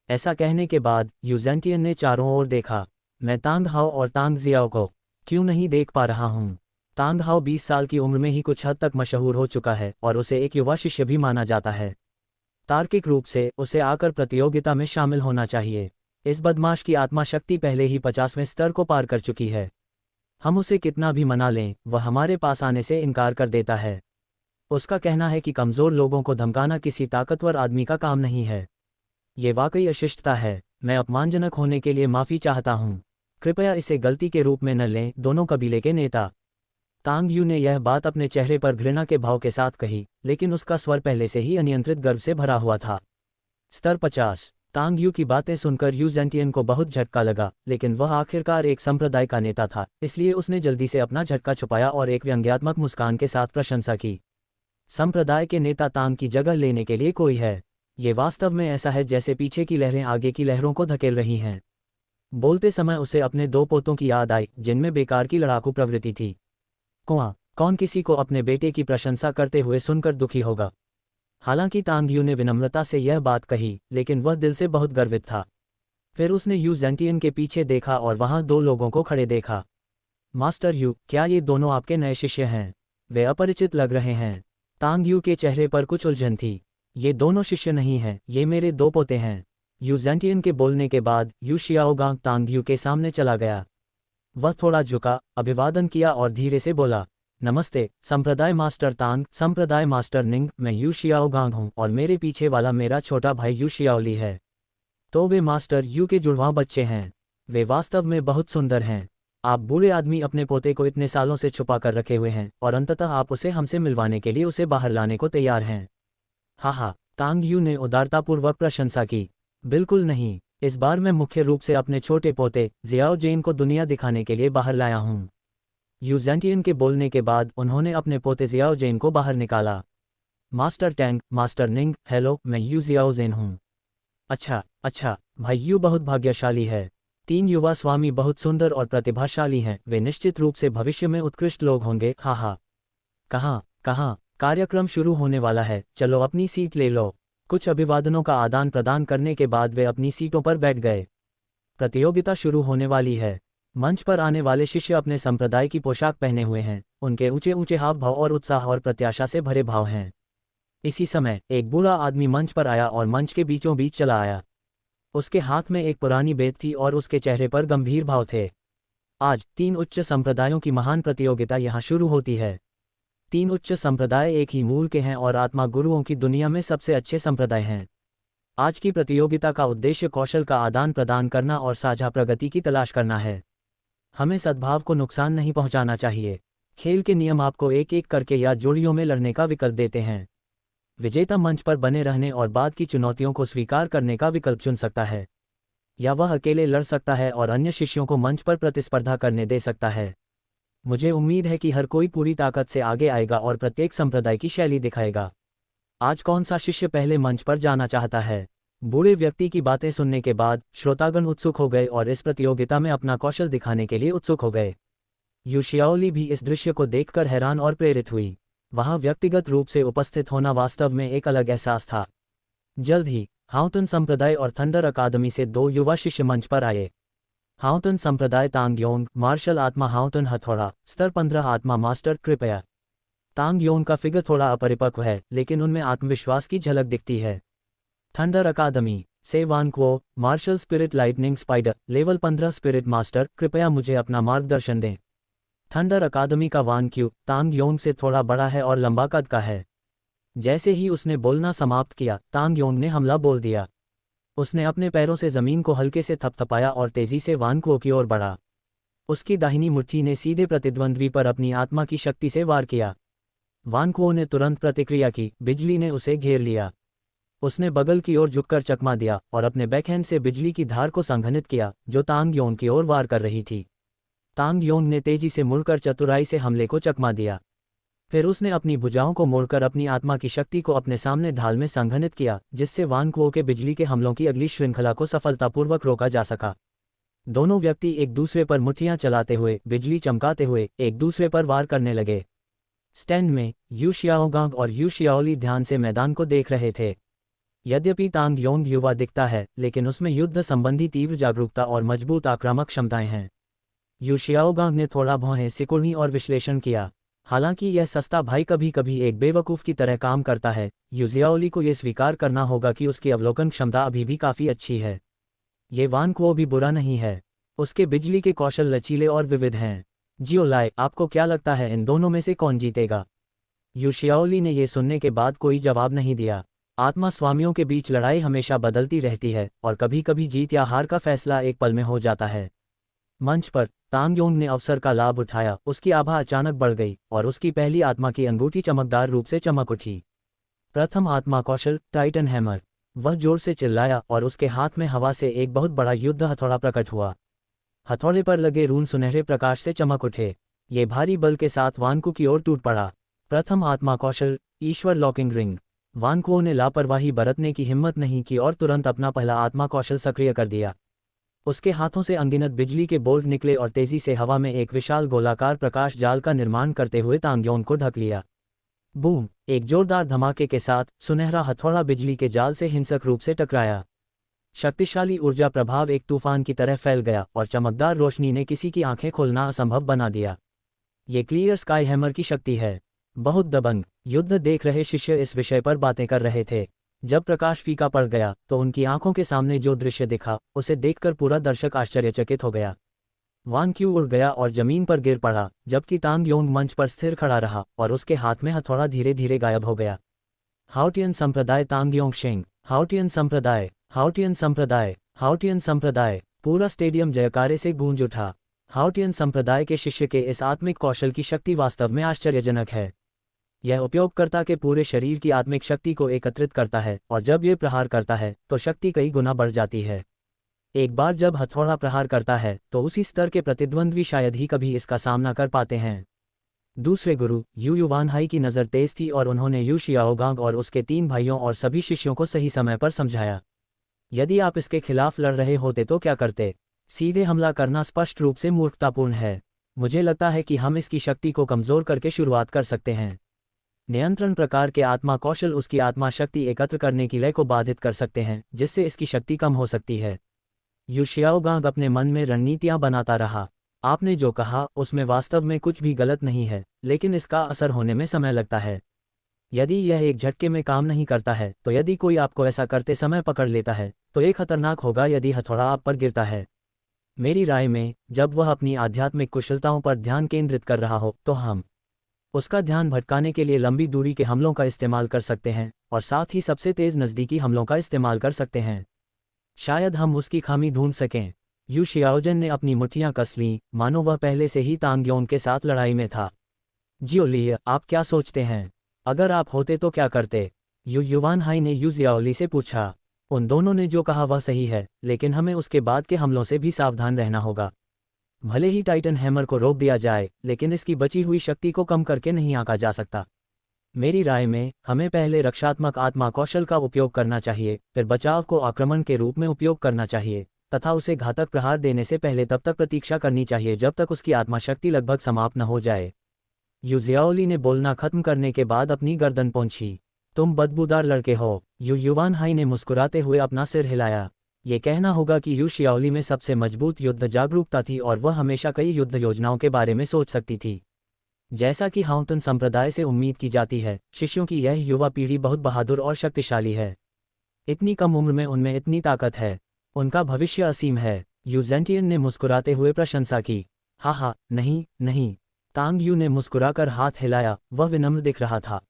ऐसा कहने के बाद यूजेंटियन ने चारों ओर देखा। मैं तांग हाओ और तांग जियाओ को क्यों नहीं देख पा रहा हूँ? तांग हाओ 20 साल की उम्र में ही कुछ हद तक मशहूर हो चुका है और उसे एक युवा शिष्य भी माना जाता है। तार्किक रूप से उसे आकर प्रतियोगिता में शामिल होना चाहिए। इस बदमाश की आत्मा शक्ति पहले ही 50वें स्तर को पार कर चुकी है। हम उसे कितना भी मना लें, वह हमारे पास आने से इनकार कर देता है। उसका कहना है कि कमज़ोर लोगों को धमकाना किसी ताकतवर आदमी का काम नहीं है। ये वाकई अशिष्टता है। मैं अपमानजनक होने के लिए माफ़ी चाहता हूँ। कृपया इसे गलती के रूप में न लें। दोनों कबीले के नेता। तांग यू ने यह बात अपने चेहरे पर घृणा के भाव के साथ कही, लेकिन उसका स्वर पहले से ही अनियंत्रित गर्व से भरा हुआ था। स्तर 50। तांग यू की बातें सुनकर यूजेंटियन को बहुत झटका लगा, लेकिन वह आखिरकार एक संप्रदाय का नेता था, इसलिए उसने जल्दी से अपना झटका छुपाया और एक व्यंग्यात्मक मुस्कान के साथ प्रशंसा की। संप्रदाय के नेता तांग की जगह लेने के लिए कोई है। ये वास्तव में ऐसा है जैसे पीछे की लहरें आगे की लहरों को धकेल रही हैं। बोलते समय उसे अपने 2 पोतों की याद आई जिनमें बेकार की लड़ाकू प्रवृत्ति थी। कौन किसी को अपने बेटे की प्रशंसा करते हुए सुनकर दुखी होगा? हालांकि तांग यू ने विनम्रता से यह बात कही, लेकिन वह दिल से बहुत गर्वित था। फिर उसने यूजेंटियन के पीछे देखा और वहां 2 लोगों को खड़े देखा। मास्टर यू, क्या ये दोनों आपके नए शिष्य हैं? वे अपरिचित लग रहे हैं। तांग यू के चेहरे पर कुछ उलझन थी। ये दोनों शिष्य नहीं हैं, ये मेरे 2 पोते हैं। यूजेंटियन के बोलने के बाद यू शियाओगांग तांग यू के सामने चला गया। वह थोड़ा झुका, अभिवादन किया और धीरे से बोला, नमस्ते संप्रदाय मास्टर तांग, संप्रदाय मास्टर निंग। मैं यू शियाओगांग हूँ और मेरे पीछे वाला मेरा छोटा भाई यू शियाओली है। तो वे मास्टर यू के जुड़वां बच्चे हैं। वे वास्तव में बहुत सुंदर हैं। आप बूढ़े आदमी अपने पोते को इतने सालों से छुपा कर रखे हुए हैं और अंततः आप उसे हमसे मिलवाने के लिए उसे बाहर लाने को तैयार हैं। हाँ, तांग यू ने उदारतापूर्वक प्रशंसा की। बिल्कुल नहीं, इस बार मैं मुख्य रूप से अपने छोटे पोते जियाओ जेन को दुनिया दिखाने के लिए बाहर लाया हूँ। यूजेंटियन के बोलने के बाद उन्होंने अपने पोते जियाओ जेन को बाहर निकाला। मास्टर टैंग, मास्टर निंग, हेलो, मैं यू जियाओ जेन हूँ। अच्छा, भाई यू बहुत भाग्यशाली है। 3 युवा स्वामी बहुत सुंदर और प्रतिभाशाली हैं। वे निश्चित रूप से भविष्य में उत्कृष्ट लोग होंगे। कहाँ कार्यक्रम शुरू होने वाला है, चलो अपनी सीट ले लो। कुछ अभिवादनों का आदान प्रदान करने के बाद वे अपनी सीटों पर बैठ गए। प्रतियोगिता शुरू होने वाली है। मंच पर आने वाले शिष्य अपने संप्रदाय की पोशाक पहने हुए हैं। उनके ऊंचे ऊंचे हाव भाव और उत्साह और प्रत्याशा से भरे भाव हैं। इसी समय एक बूढ़ा आदमी मंच पर आया और मंच के बीचों बीच चला आया। उसके हाथ में एक पुरानी बेत थी और उसके चेहरे पर गंभीर भाव थे। आज 3 उच्च संप्रदायों की महान प्रतियोगिता यहाँ शुरू होती है। 3 उच्च संप्रदाय एक ही मूल के हैं और आत्मा गुरुओं की दुनिया में सबसे अच्छे संप्रदाय हैं। आज की प्रतियोगिता का उद्देश्य कौशल का आदान प्रदान करना और साझा प्रगति की तलाश करना है। हमें सद्भाव को नुकसान नहीं पहुंचाना चाहिए। खेल के नियम आपको एक एक करके या जोड़ियों में लड़ने का विकल्प देते हैं। विजेता मंच पर बने रहने और बाद की चुनौतियों को स्वीकार करने का विकल्प चुन सकता है, या वह अकेले लड़ सकता है और अन्य शिष्यों को मंच पर प्रतिस्पर्धा करने दे सकता है। मुझे उम्मीद है कि हर कोई पूरी ताकत से आगे आएगा और प्रत्येक संप्रदाय की शैली दिखाएगा। आज कौन सा शिष्य पहले मंच पर जाना चाहता है? बूढ़े व्यक्ति की बातें सुनने के बाद श्रोतागण उत्सुक हो गए और इस प्रतियोगिता में अपना कौशल दिखाने के लिए उत्सुक हो गए। यू शियाओली भी इस दृश्य को देखकर हैरान और प्रेरित हुई। वहां व्यक्तिगत रूप से उपस्थित होना वास्तव में एक अलग एहसास था। जल्द ही हाओतन संप्रदाय और थंडर अकादमी से 2 युवा शिष्य मंच पर आए। हाओतन संप्रदाय तांग योंग मार्शल आत्मा हाओतन हथौड़ा स्तर 15 आत्मा मास्टर कृपया। तांग योंग का फिगर थोड़ा अपरिपक्व है लेकिन उनमें आत्मविश्वास की झलक दिखती है। थंडर अकादमी से Wan Kuo martial spirit lightning spider level 15 spirit master कृपया मुझे अपना मार्गदर्शन दें। थंडर अकादमी का वान क्यू तांग योंग से थोड़ा बड़ा है और लंबा कद का है। जैसे ही उसने बोलना समाप्त किया तांग योंग ने हमला बोल दिया। उसने अपने पैरों से जमीन को हल्के से थपथपाया और तेजी से वान क्वो की ओर बढ़ा। उसकी दाहिनी मुट्ठी ने सीधे प्रतिद्वंद्वी पर अपनी आत्मा की शक्ति से वार किया। वान क्वो ने तुरंत प्रतिक्रिया की। बिजली ने उसे घेर लिया। उसने बगल की ओर झुककर चकमा दिया और अपने बैकहैंड से बिजली की धार को संघनित किया जो तांग योंग की ओर वार कर रही थी। तांग योंग ने तेजी से मुड़कर चतुराई से हमले को चकमा दिया। फिर उसने अपनी भुजाओं को मोड़कर अपनी आत्मा की शक्ति को अपने सामने ढाल में संघनित किया जिससे वान क्वो के बिजली के हमलों की अगली श्रृंखला को सफलतापूर्वक रोका जा सका। दोनों व्यक्ति एक दूसरे पर मुट्ठियां चलाते हुए बिजली चमकाते हुए एक दूसरे पर वार करने लगे। स्टैंड में यू शियाओगांग और यू शियाओली ध्यान से मैदान को देख रहे थे। यद्यपि तांग योंग युवा दिखता है लेकिन उसमें युद्ध संबंधी तीव्र जागरूकता और मजबूत आक्रामक क्षमताएं हैं। यू शियाओगांग ने थोड़ा भौहें सिकुड़नी और विश्लेषण किया। हालांकि यह सस्ता भाई कभी कभी एक बेवकूफ़ की तरह काम करता है, यू शियाओली को यह स्वीकार करना होगा कि उसकी अवलोकन क्षमता अभी भी काफ़ी अच्छी है। ये वान क्वो भी बुरा नहीं है। उसके बिजली के कौशल लचीले और विविध हैं। जियो लाए, आपको क्या लगता है इन दोनों में से कौन जीतेगा? यू शियाओली ने यह सुनने के बाद कोई जवाब नहीं दिया। आत्मा स्वामियों के बीच लड़ाई हमेशा बदलती रहती है और कभी कभी जीत या हार का फैसला एक पल में हो जाता है। मंच पर तांग योंग ने अवसर का लाभ उठाया। उसकी आभा अचानक बढ़ गई और उसकी पहली आत्मा की अंगूठी चमकदार रूप से चमक उठी। प्रथम आत्मा कौशल टाइटन हैमर। वह जोर से चिल्लाया और उसके हाथ में हवा से एक बहुत बड़ा युद्ध हथौड़ा प्रकट हुआ। हथौड़े पर लगे रून सुनहरे प्रकाश से चमक उठे। ये भारी बल के साथ वान क्वो की ओर टूट पड़ा। प्रथम आत्मा कौशल ईश्वर लॉकिंग रिंग। वान क्वो ने लापरवाही बरतने की हिम्मत नहीं की और तुरंत अपना पहला आत्मा कौशल सक्रिय कर दिया। उसके हाथों से अनगिनत बिजली के बोल्ट निकले और तेजी से हवा में एक विशाल गोलाकार प्रकाश जाल का निर्माण करते हुए तांग योंग को ढक लिया। बूम! एक जोरदार धमाके के साथ सुनहरा हथौड़ा बिजली के जाल से हिंसक रूप से टकराया। शक्तिशाली ऊर्जा प्रभाव एक तूफान की तरह फैल गया और चमकदार रोशनी ने किसी की आंखें खोलना असंभव बना दिया। ये क्लियर स्काई हैमर की शक्ति है। बहुत दबंग। युद्ध देख रहे शिष्य इस विषय पर बातें कर रहे थे। जब प्रकाश फीका पड़ गया तो उनकी आंखों के सामने जो दृश्य दिखा उसे देखकर पूरा दर्शक आश्चर्यचकित हो गया। वान क्यू उड़ गया और जमीन पर गिर पड़ा जबकि तांग योंग मंच पर स्थिर खड़ा रहा और उसके हाथ में हथौड़ा धीरे धीरे गायब हो गया। हाओटियन संप्रदाय तांग योंग शेंग। हाओटियन संप्रदाय, हाओटियन संप्रदाय, हाओटियन संप्रदाय। पूरा स्टेडियम जयकारे से गूंज उठा। हाओटियन संप्रदाय के शिष्य के इस आत्मिक कौशल की शक्ति वास्तव में आश्चर्यजनक है। यह उपयोगकर्ता के पूरे शरीर की आत्मिक शक्ति को एकत्रित करता है और जब यह प्रहार करता है तो शक्ति कई गुना बढ़ जाती है। एक बार जब हथौड़ा प्रहार करता है तो उसी स्तर के प्रतिद्वंद्वी शायद ही कभी इसका सामना कर पाते हैं। दूसरे गुरु यू युवानहाई की नज़र तेज थी और उन्होंने यू शियाओगांग और उसके 3 भाइयों और सभी शिष्यों को सही समय पर समझाया। यदि आप इसके खिलाफ लड़ रहे होते तो क्या करते? सीधे हमला करना स्पष्ट रूप से मूर्खतापूर्ण है। मुझे लगता है कि हम इसकी शक्ति को कमज़ोर करके शुरुआत कर सकते हैं। नियंत्रण प्रकार के आत्मा कौशल उसकी आत्मा शक्ति एकत्र करने की लय को बाधित कर सकते हैं, जिससे इसकी शक्ति कम हो सकती है। यू शियाओगांग अपने मन में रणनीतियां बनाता रहा। आपने जो कहा उसमें वास्तव में कुछ भी गलत नहीं है, लेकिन इसका असर होने में समय लगता है। यदि यह एक झटके में काम नहीं करता है, तो यदि कोई आपको ऐसा करते समय पकड़ लेता है, तो ये खतरनाक होगा यदि हथौड़ा आप पर गिरता है। मेरी राय में, जब वह अपनी आध्यात्मिक कुशलताओं पर ध्यान केंद्रित कर रहा हो, तो हम उसका ध्यान भटकाने के लिए लंबी दूरी के हमलों का इस्तेमाल कर सकते हैं, और साथ ही सबसे तेज नज़दीकी हमलों का इस्तेमाल कर सकते हैं। शायद हम उसकी खामी ढूंढ सकें। यू शियाओजन ने अपनी मुट्ठियां कस लीं, मानो वह पहले से ही तांग योन के साथ लड़ाई में था। जियोली, आप क्या सोचते हैं? अगर आप होते तो क्या करते? यू युवानहाई ने यू जियाओली से पूछा। उन दोनों ने जो कहा वह सही है, लेकिन हमें उसके बाद के हमलों से भी सावधान रहना होगा। भले ही टाइटन हैमर को रोक दिया जाए, लेकिन इसकी बची हुई शक्ति को कम करके नहीं आंका जा सकता। मेरी राय में, हमें पहले रक्षात्मक आत्मा कौशल का उपयोग करना चाहिए, फिर बचाव को आक्रमण के रूप में उपयोग करना चाहिए, तथा उसे घातक प्रहार देने से पहले तब तक प्रतीक्षा करनी चाहिए जब तक उसकी आत्मा शक्ति लगभग समाप्त न हो जाए। यू जियाओली ने बोलना खत्म करने के बाद अपनी गर्दन पोंछी। तुम बदबूदार लड़के हो। यू युवानहाई ने मुस्कुराते हुए अपना सिर हिलाया। ये कहना होगा कि यू शियाओली में सबसे मजबूत युद्ध जागरूकता थी और वह हमेशा कई युद्ध योजनाओं के बारे में सोच सकती थी। जैसा कि हाउतन संप्रदाय से उम्मीद की जाती है, शिष्यों की यह युवा पीढ़ी बहुत बहादुर और शक्तिशाली है। इतनी कम उम्र में उनमें इतनी ताकत है। उनका भविष्य असीम है। यू ज़ेंटियन ने मुस्कुराते हुए प्रशंसा की। हाँ, नहीं नहीं। तांग यू ने मुस्कुराकर हाथ हिलाया, वह विनम्र दिख रहा था।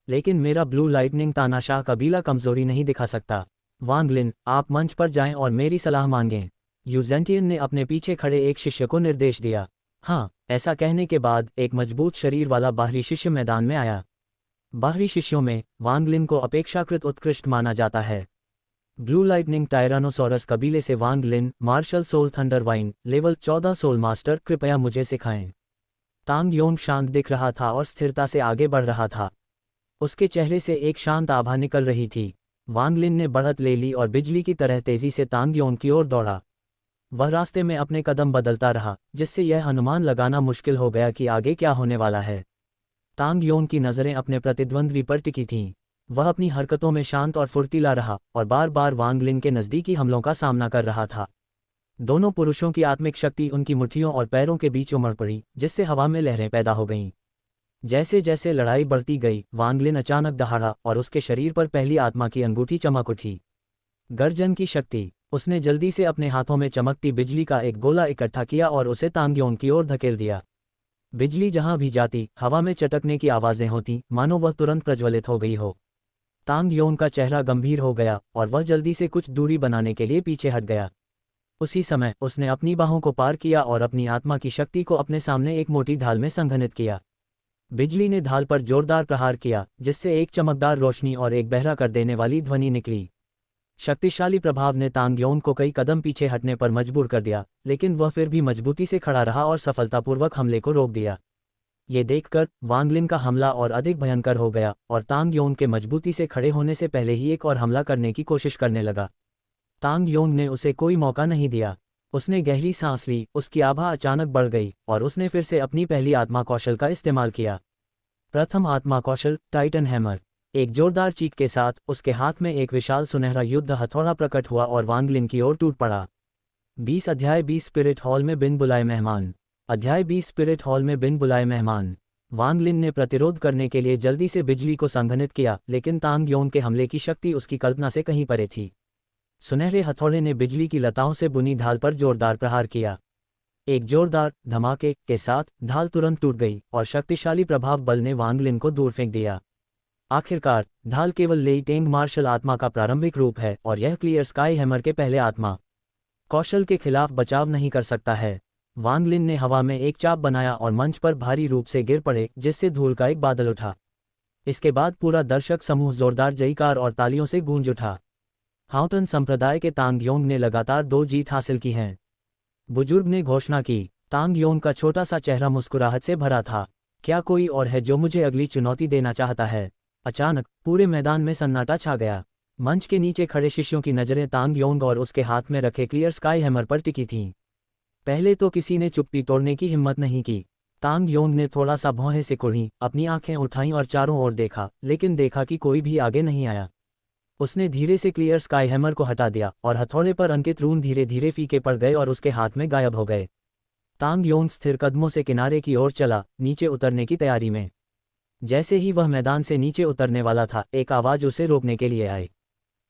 लेकिन मेरा ब्लू लाइटनिंग तानाशाह कबीला कमजोरी नहीं दिखा सकता। वांग लिन, आप मंच पर जाएं और मेरी सलाह मांगें। यू ज़ेंटियन ने अपने पीछे खड़े एक शिष्य को निर्देश दिया। हाँ, ऐसा कहने के बाद एक मजबूत शरीर वाला बाहरी शिष्य मैदान में आया। बाहरी शिष्यों में वांग लिन को अपेक्षाकृत उत्कृष्ट माना जाता है। ब्लू लाइटनिंग टायरानोसॉरस कबीले से Wang Lin, martial soul Thundervine, level 14 soul master, कृपया मुझे सिखाएं। तांग योंग शांत दिख रहा था और स्थिरता से आगे बढ़ रहा था। उसके चेहरे से एक शांत आभा निकल रही थी। वांग लिन ने बढ़त ले ली और बिजली की तरह तेजी से तांग योंग की ओर दौड़ा। वह रास्ते में अपने कदम बदलता रहा, जिससे यह अनुमान लगाना मुश्किल हो गया कि आगे क्या होने वाला है। तांग योंग की नज़रें अपने प्रतिद्वंद्वी पर टिकी थीं। वह अपनी हरकतों में शांत और फुर्तीला रहा और बार बार वांग लिन के नज़दीकी हमलों का सामना कर रहा था। दोनों पुरुषों की आत्मिक शक्ति उनकी मुट्ठियों और पैरों के बीच उमड़ पड़ी, जिससे हवा में लहरें पैदा हो गईं। जैसे जैसे लड़ाई बढ़ती गई, वांग लिन अचानक दहाड़ा और उसके शरीर पर पहली आत्मा की अंगूठी चमक उठी। गर्जन की शक्ति। उसने जल्दी से अपने हाथों में चमकती बिजली का एक गोला इकट्ठा किया और उसे तांग योंग की ओर धकेल दिया। बिजली जहां भी जाती, हवा में चटकने की आवाज़ें होती, मानो वह तुरंत प्रज्वलित हो गई हो। तांग योंग का चेहरा गंभीर हो गया और वह जल्दी से कुछ दूरी बनाने के लिए पीछे हट गया। उसी समय उसने अपनी बाहों को पार किया और अपनी आत्मा की शक्ति को अपने सामने एक मोटी ढाल में संघनित किया। बिजली ने ढाल पर जोरदार प्रहार किया, जिससे एक चमकदार रोशनी और एक बहरा कर देने वाली ध्वनि निकली। शक्तिशाली प्रभाव ने तांग योंग को कई कदम पीछे हटने पर मजबूर कर दिया, लेकिन वह फिर भी मजबूती से खड़ा रहा और सफलतापूर्वक हमले को रोक दिया। ये देखकर वांग लिन का हमला और अधिक भयंकर हो गया और तांग योंग के मजबूती से खड़े होने से पहले ही एक और हमला करने की कोशिश करने लगा। तांग योंग ने उसे कोई मौका नहीं दिया। उसने गहरी सांस ली, उसकी आभा अचानक बढ़ गई और उसने फिर से अपनी पहली आत्मा कौशल का इस्तेमाल किया। प्रथम आत्मा कौशल, टाइटन हैमर। एक जोरदार चीख के साथ उसके हाथ में एक विशाल सुनहरा युद्ध हथौड़ा प्रकट हुआ और वांग लिन की ओर टूट पड़ा। 20 अध्याय 20 स्पिरिट हॉल में बिन बुलाए मेहमान। अध्याय 20 स्पिरिट हॉल में बिन बुलाए मेहमान। वांग लिन ने प्रतिरोध करने के लिए जल्दी से बिजली को संघनित किया, लेकिन तांग योंग के हमले की शक्ति उसकी कल्पना से कहीं परे थी। सुनहरे हथौड़े ने बिजली की लताओं से बुनी ढाल पर जोरदार प्रहार किया। एक जोरदार धमाके के साथ ढाल तुरंत टूट गई और शक्तिशाली प्रभाव बल ने वांग लिन को दूर फेंक दिया। आखिरकार, ढाल केवल लेइटेंग मार्शल आत्मा का प्रारंभिक रूप है और यह क्लियर स्काई हैमर के पहले आत्मा कौशल के खिलाफ बचाव नहीं कर सकता है। वांग लिन ने हवा में एक चाप बनाया और मंच पर भारी रूप से गिर पड़े, जिससे धूल का एक बादल उठा। इसके बाद पूरा दर्शक समूह जोरदार जयकार और तालियों से गूंज उठा। हाउतन संप्रदाय के तांग योंग ने लगातार 2 जीत हासिल की हैं। बुजुर्ग ने घोषणा की। तांग योंग का छोटा सा चेहरा मुस्कुराहट से भरा था। क्या कोई और है जो मुझे अगली चुनौती देना चाहता है? अचानक पूरे मैदान में सन्नाटा छा गया। मंच के नीचे खड़े शिष्यों की नज़रें तांग योंग और उसके हाथ में रखे क्लियर स्काई हैमर पर टिकी थीं। पहले तो किसी ने चुप्पी तोड़ने की हिम्मत नहीं की। तांग योंग ने थोड़ा सा भौहें सिकुड़ी, अपनी आंखें उठाईं और चारों ओर देखा, लेकिन देखा कि कोई भी आगे नहीं आया। उसने धीरे से क्लियर स्काई हैमर को हटा दिया और हथौड़े पर अंकित रून धीरे धीरे फीके पड़ गए और उसके हाथ में गायब हो गए। तांग योंग स्थिर कदमों से किनारे की ओर चला, नीचे उतरने की तैयारी में। जैसे ही वह मैदान से नीचे उतरने वाला था, एक आवाज उसे रोकने के लिए आई।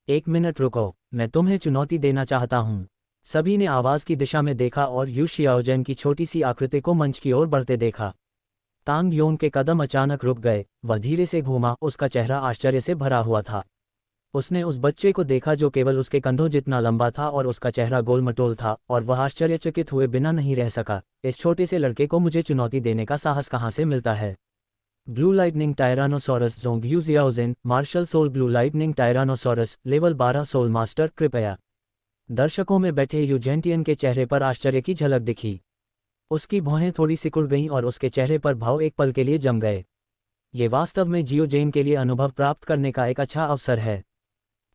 1 मिनट रुको, मैं तुम्हें चुनौती देना चाहता हूँ। सभी ने आवाज की दिशा में देखा और यू शियाओजेन की छोटी सी आकृति को मंच की ओर बढ़ते देखा। तांग योंग के कदम अचानक रुक गए, वह धीरे से घूमा, उसका चेहरा आश्चर्य से भरा हुआ था। उसने उस बच्चे को देखा जो केवल उसके कंधों जितना लंबा था और उसका चेहरा गोलमटोल था, और वह आश्चर्यचकित हुए बिना नहीं रह सका। इस छोटे से लड़के को मुझे चुनौती देने का साहस कहाँ से मिलता है? Blue lightning tyrannosaurus Zong Yu Jiaozhen, martial soul blue lightning tyrannosaurus, level 12 soul master, कृपया। दर्शकों में बैठे यूजेंटियन के चेहरे पर आश्चर्य की झलक दिखी। उसकी भौहें थोड़ी सिकुड़ गईं और उसके चेहरे पर भाव एक पल के लिए जम गए। ये वास्तव में जियोजेन के लिए अनुभव प्राप्त करने का एक अच्छा अवसर है,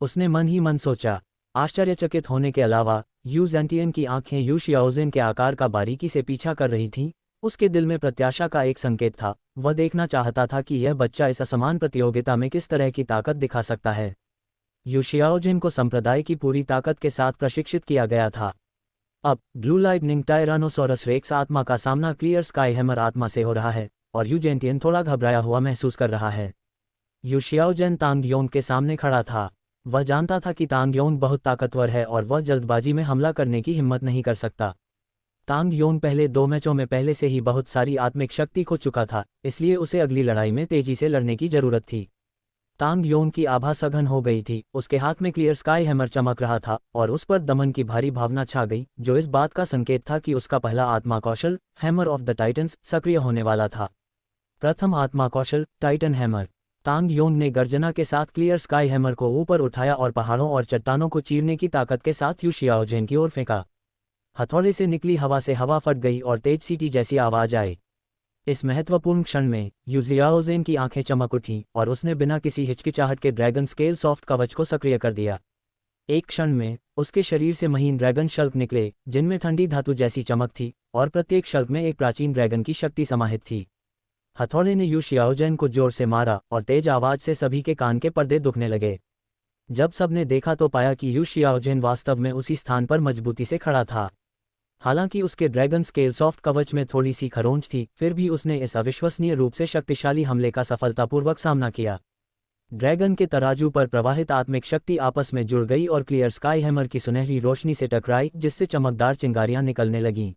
उसने मन ही मन सोचा। आश्चर्यचकित होने के अलावा यू जेंटियन की आंखें यू शियाओजेन के आकार का बारीकी से पीछा कर रही थीं। उसके दिल में प्रत्याशा का एक संकेत था, वह देखना चाहता था कि यह बच्चा इस असमान प्रतियोगिता में किस तरह की ताकत दिखा सकता है। यू शियाओजेन को संप्रदाय की पूरी ताकत के साथ प्रशिक्षित किया गया था। अब ब्लू लाइटनिंग टायरानोसॉरस रेक्स आत्मा का सामना क्लियर स्काई हैमर आत्मा से हो रहा है, और यू जेंटियन थोड़ा घबराया हुआ महसूस कर रहा है। यू शियाओजेन तांग योंग के सामने खड़ा था। वह जानता था कि तांग योंग बहुत ताकतवर है और वह जल्दबाजी में हमला करने की हिम्मत नहीं कर सकता। तांग योंग पहले 2 मैचों में पहले से ही बहुत सारी आत्मिक शक्ति खो चुका था, इसलिए उसे अगली लड़ाई में तेजी से लड़ने की जरूरत थी। तांग योंग की आभा सघन हो गई थी, उसके हाथ में क्लियर स्काई हैमर चमक रहा था और उस पर दमन की भारी भावना छा गई, जो इस बात का संकेत था कि उसका पहला आत्मा कौशल, हैमर ऑफ द टाइटन्स, सक्रिय होने वाला था। प्रथम आत्मा कौशल, टाइटन हैमर। तांग योंग ने गर्जना के साथ क्लियर स्काई हैमर को ऊपर उठाया और पहाड़ों और चट्टानों को चीरने की ताकत के साथ यू शियाओजेन की ओर फेंका। हथौड़े से निकली हवा से हवा फट गई और तेज सीटी जैसी आवाज आई। इस महत्वपूर्ण क्षण में यू जियाओजेन की आंखें चमक उठीं और उसने बिना किसी हिचकिचाहट के ड्रैगन स्केल सॉफ्ट कवच को सक्रिय कर दिया। एक क्षण में उसके शरीर से महीन ड्रैगन शल्क निकले, जिनमें ठंडी धातु जैसी चमक थी, और प्रत्येक शल्क में एक प्राचीन ड्रैगन की शक्ति समाहित थी। हथौड़े ने यू शियाओजेन को जोर से मारा और तेज आवाज से सभी के कान के पर्दे दुखने लगे। जब सबने देखा तो पाया कि यू शियाओजेन वास्तव में उसी स्थान पर मजबूती से खड़ा था। हालांकि उसके ड्रैगन स्केल सॉफ्ट कवच में थोड़ी सी खरोंच थी, फिर भी उसने इस अविश्वसनीय रूप से शक्तिशाली हमले का सफलतापूर्वक सामना किया। ड्रैगन के तराजू पर प्रवाहित आत्मिक शक्ति आपस में जुड़ गई और क्लियर स्काई हैमर की सुनहरी रोशनी से टकराई, जिससे चमकदार चिंगारियां निकलने लगीं।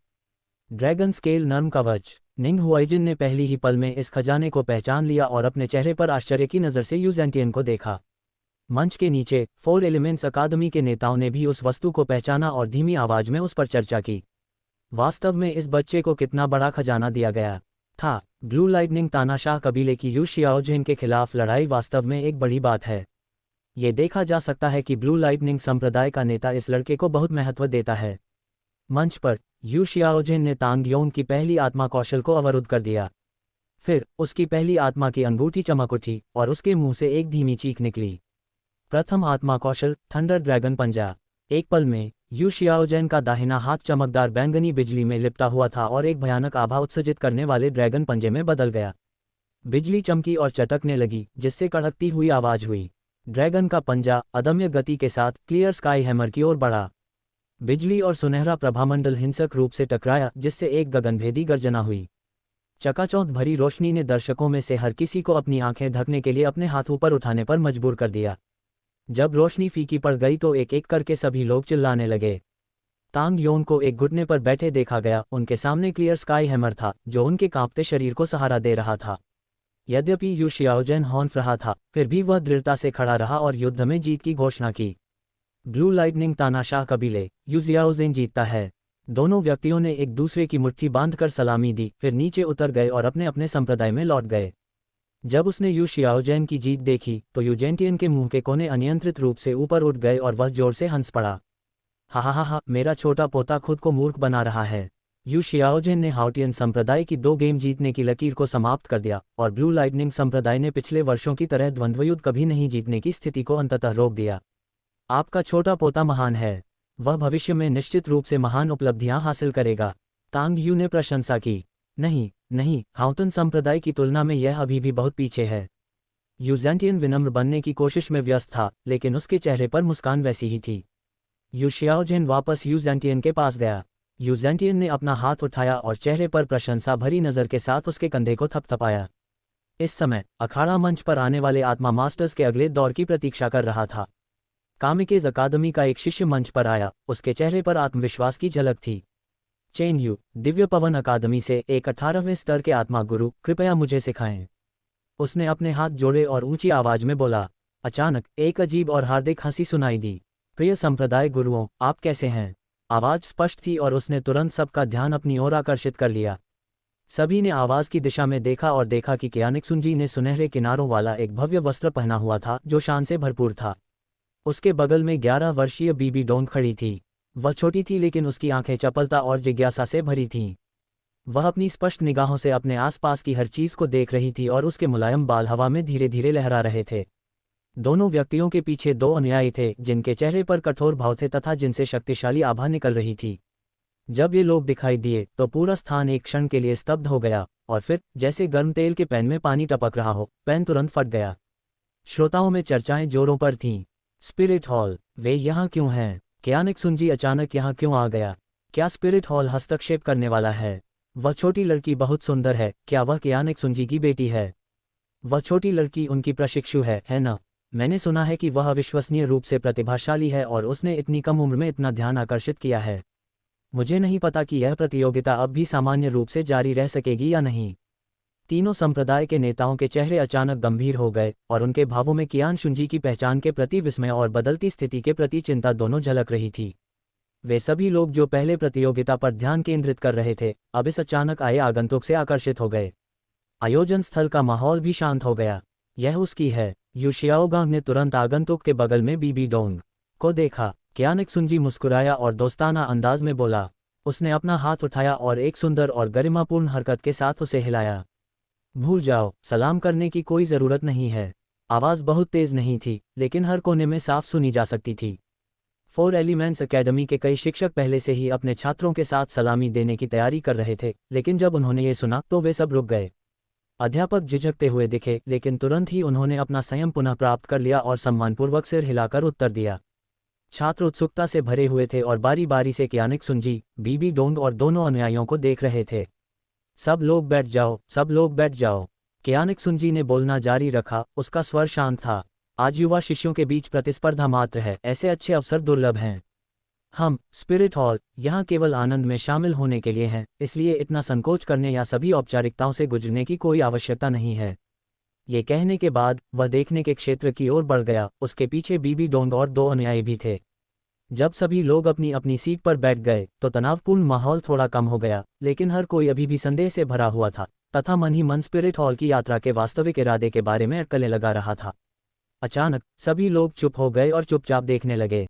ड्रैगन स्केल नर्म कवच। निंग हुआइजिन ने पहली ही पल में इस खजाने को पहचान लिया और अपने चेहरे पर आश्चर्य की नज़र से यूजेंटियन को देखा। मंच के नीचे 4 एलिमेंट्स अकादमी के नेताओं ने भी उस वस्तु को पहचाना और धीमी आवाज में उस पर चर्चा की। वास्तव में इस बच्चे को कितना बड़ा खजाना दिया गया था। ब्लू लाइटनिंग तानाशाह कबीले की यू शियाओजेन के खिलाफ लड़ाई वास्तव में एक बड़ी बात है। ये देखा जा सकता है कि ब्लू लाइटनिंग संप्रदाय का नेता इस लड़के को बहुत महत्व देता है। मंच पर यू शियाओजेन ने तांग योंग की पहली आत्मा कौशल को अवरुद्ध कर दिया। फिर उसकी पहली आत्मा की अंगूठी चमक उठी और उसके मुंह से एक धीमी चीख निकली। प्रथम आत्मा कौशल, थंडर ड्रैगन पंजा। एक पल में यू शियाओजेन का दाहिना हाथ चमकदार बैंगनी बिजली में लिपटा हुआ था और एक भयानक आभा उत्सर्जित करने वाले ड्रैगन पंजे में बदल गया। बिजली चमकी और चटकने लगी, जिससे कड़कती हुई आवाज हुई। ड्रैगन का पंजा अदम्य गति के साथ क्लियर स्काई हैमर की ओर बढ़ा। बिजली और सुनहरा प्रभामंडल हिंसक रूप से टकराया, जिससे एक गगनभेदी गर्जना हुई। चकाचौंध भरी रोशनी ने दर्शकों में से हर किसी को अपनी आंखें ढकने के लिए अपने हाथ ऊपर उठाने पर मजबूर कर दिया। जब रोशनी फीकी पड़ गई तो एक एक करके सभी लोग चिल्लाने लगे। तांग योंग को एक घुटने पर बैठे देखा गया। उनके सामने क्लियर स्काई हैमर था, जो उनके कांपते शरीर को सहारा दे रहा था। यद्यपि यू शियाओजेन हौंफ रहा था, फिर भी वह दृढ़ता से खड़ा रहा और युद्ध में जीत की घोषणा की। ब्लू लाइटनिंग तानाशाह कबीले, यू जियाओजेन जीतता है। दोनों व्यक्तियों ने एक दूसरे की मुट्ठी बांधकर सलामी दी, फिर नीचे उतर गए और अपने अपने संप्रदाय में लौट गए। जब उसने यू शियाओजेन की जीत देखी तो यूजेंटियन के मुंह के कोने अनियंत्रित रूप से ऊपर उठ गए और वह जोर से हंस पड़ा। हा हा हा हा, मेरा छोटा पोता खुद को मूर्ख बना रहा है। यू शियाओजेन ने हाउटियन संप्रदाय की 2 गेम जीतने की लकीर को समाप्त कर दिया और ब्लू लाइटनिंग संप्रदाय ने पिछले वर्षों की तरह द्वंद्वयुद्ध कभी नहीं जीतने की स्थिति को अंततः रोक दिया। आपका छोटा पोता महान है, वह भविष्य में निश्चित रूप से महान उपलब्धियां हासिल करेगा। तांग यू ने प्रशंसा की। नहीं नहीं, हाउतन संप्रदाय की तुलना में यह अभी भी बहुत पीछे है। यूजेंटियन विनम्र बनने की कोशिश में व्यस्त था, लेकिन उसके चेहरे पर मुस्कान वैसी ही थी। यू शियाओजिन वापस यूजेंटियन के पास गया। यूजेंटियन ने अपना हाथ उठाया और चेहरे पर प्रशंसा भरी नज़र के साथ उसके कंधे को थपथपाया। इस समय अखाड़ा मंच पर आने वाले आत्मा मास्टर्स के अगले दौर की प्रतीक्षा कर रहा था। कामिकेज अकादमी का एक शिष्य मंच पर आया, उसके चेहरे पर आत्मविश्वास की झलक थी। चेन यू, दिव्य पवन अकादमी से एक 18वें स्तर के आत्मा गुरु, कृपया मुझे सिखाएं। उसने अपने हाथ जोड़े और ऊंची आवाज में बोला। अचानक एक अजीब और हार्दिक हंसी सुनाई दी। प्रिय संप्रदाय गुरुओं, आप कैसे हैं? आवाज स्पष्ट थी और उसने तुरंत सबका ध्यान अपनी ओर आकर्षित कर लिया। सभी ने आवाज की दिशा में देखा और देखा कि क्यानिक्सुंजी ने सुनहरे किनारों वाला एक भव्य वस्त्र पहना हुआ था जो शान से भरपूर था। उसके बगल में 11 वर्षीय बीबी डोंग खड़ी थी। वह छोटी थी लेकिन उसकी आंखें चपलता और जिज्ञासा से भरी थीं। वह अपनी स्पष्ट निगाहों से अपने आसपास की हर चीज को देख रही थी और उसके मुलायम बाल हवा में धीरे धीरे लहरा रहे थे। दोनों व्यक्तियों के पीछे दो अनुयायी थे जिनके चेहरे पर कठोर भाव थे तथा जिनसे शक्तिशाली आभा निकल रही थी। जब ये लोग दिखाई दिए तो पूरा स्थान एक क्षण के लिए स्तब्ध हो गया, और फिर जैसे गर्म तेल के पैन में पानी टपक रहा हो, पैन तुरंत फट गया। श्रोताओं में चर्चाएं जोरों पर थीं। स्पिरिट हॉल, वे यहाँ क्यों हैं? क्यानिक्सुंजी अचानक यहाँ क्यों आ गया? क्या स्पिरिट हॉल हस्तक्षेप करने वाला है? वह छोटी लड़की बहुत सुंदर है, क्या वह क्यानिक्सुंजी की बेटी है? वह छोटी लड़की उनकी प्रशिक्षु है ना? मैंने सुना है कि वह अविश्वसनीय रूप से प्रतिभाशाली है और उसने इतनी कम उम्र में इतना ध्यान आकर्षित किया है। मुझे नहीं पता कि यह प्रतियोगिता अब भी सामान्य रूप से जारी रह सकेगी या नहीं। तीनों संप्रदाय के नेताओं के चेहरे अचानक गंभीर हो गए और उनके भावों में क्यानिक्सुंजी की पहचान के प्रति विस्मय और बदलती स्थिति के प्रति चिंता दोनों झलक रही थी। वे सभी लोग जो पहले प्रतियोगिता पर ध्यान केंद्रित कर रहे थे, अब इस अचानक आए आगंतुक से आकर्षित हो गए। आयोजन स्थल का माहौल भी शांत हो गया। यह उसकी है। यू शियाओगांग ने तुरंत आगंतुक के बगल में बीबी डोंग को देखा। क्यानिक्सुंजी मुस्कुराया और दोस्ताना अंदाज में बोला। उसने अपना हाथ उठाया और एक सुंदर और गरिमापूर्ण हरकत के साथ उसे हिलाया। भूल जाओ, सलाम करने की कोई ज़रूरत नहीं है। आवाज़ बहुत तेज़ नहीं थी, लेकिन हर कोने में साफ सुनी जा सकती थी। 4 एलिमेंट्स एकेडमी के कई शिक्षक पहले से ही अपने छात्रों के साथ सलामी देने की तैयारी कर रहे थे, लेकिन जब उन्होंने ये सुना तो वे सब रुक गए। अध्यापक झिझकते हुए दिखे, लेकिन तुरंत ही उन्होंने अपना संयम पुनः प्राप्त कर लिया और सम्मानपूर्वक सिर हिलाकर उत्तर दिया। छात्र उत्सुकता से भरे हुए थे और बारी बारी से क्यानिक्सुंजी, बीबी डोंग और दोनों अनुयायियों को देख रहे थे। सब लोग बैठ जाओ, सब लोग बैठ जाओ। क्यानिक्सुंजी ने बोलना जारी रखा, उसका स्वर शांत था। आज युवा शिष्यों के बीच प्रतिस्पर्धा मात्र है, ऐसे अच्छे अवसर दुर्लभ हैं। हम स्पिरिट हॉल यहाँ केवल आनंद में शामिल होने के लिए हैं, इसलिए इतना संकोच करने या सभी औपचारिकताओं से गुजरने की कोई आवश्यकता नहीं है। ये कहने के बाद वह देखने के क्षेत्र की ओर बढ़ गया। उसके पीछे बीबी डोंग और दो अनुयायी भी थे। जब सभी लोग अपनी अपनी सीट पर बैठ गए तो तनावपूर्ण माहौल थोड़ा कम हो गया, लेकिन हर कोई अभी भी संदेह से भरा हुआ था तथा मन ही मन स्पिरिट हॉल की यात्रा के वास्तविक इरादे के बारे में अटकलें लगा रहा था। अचानक सभी लोग चुप हो गए और चुपचाप देखने लगे।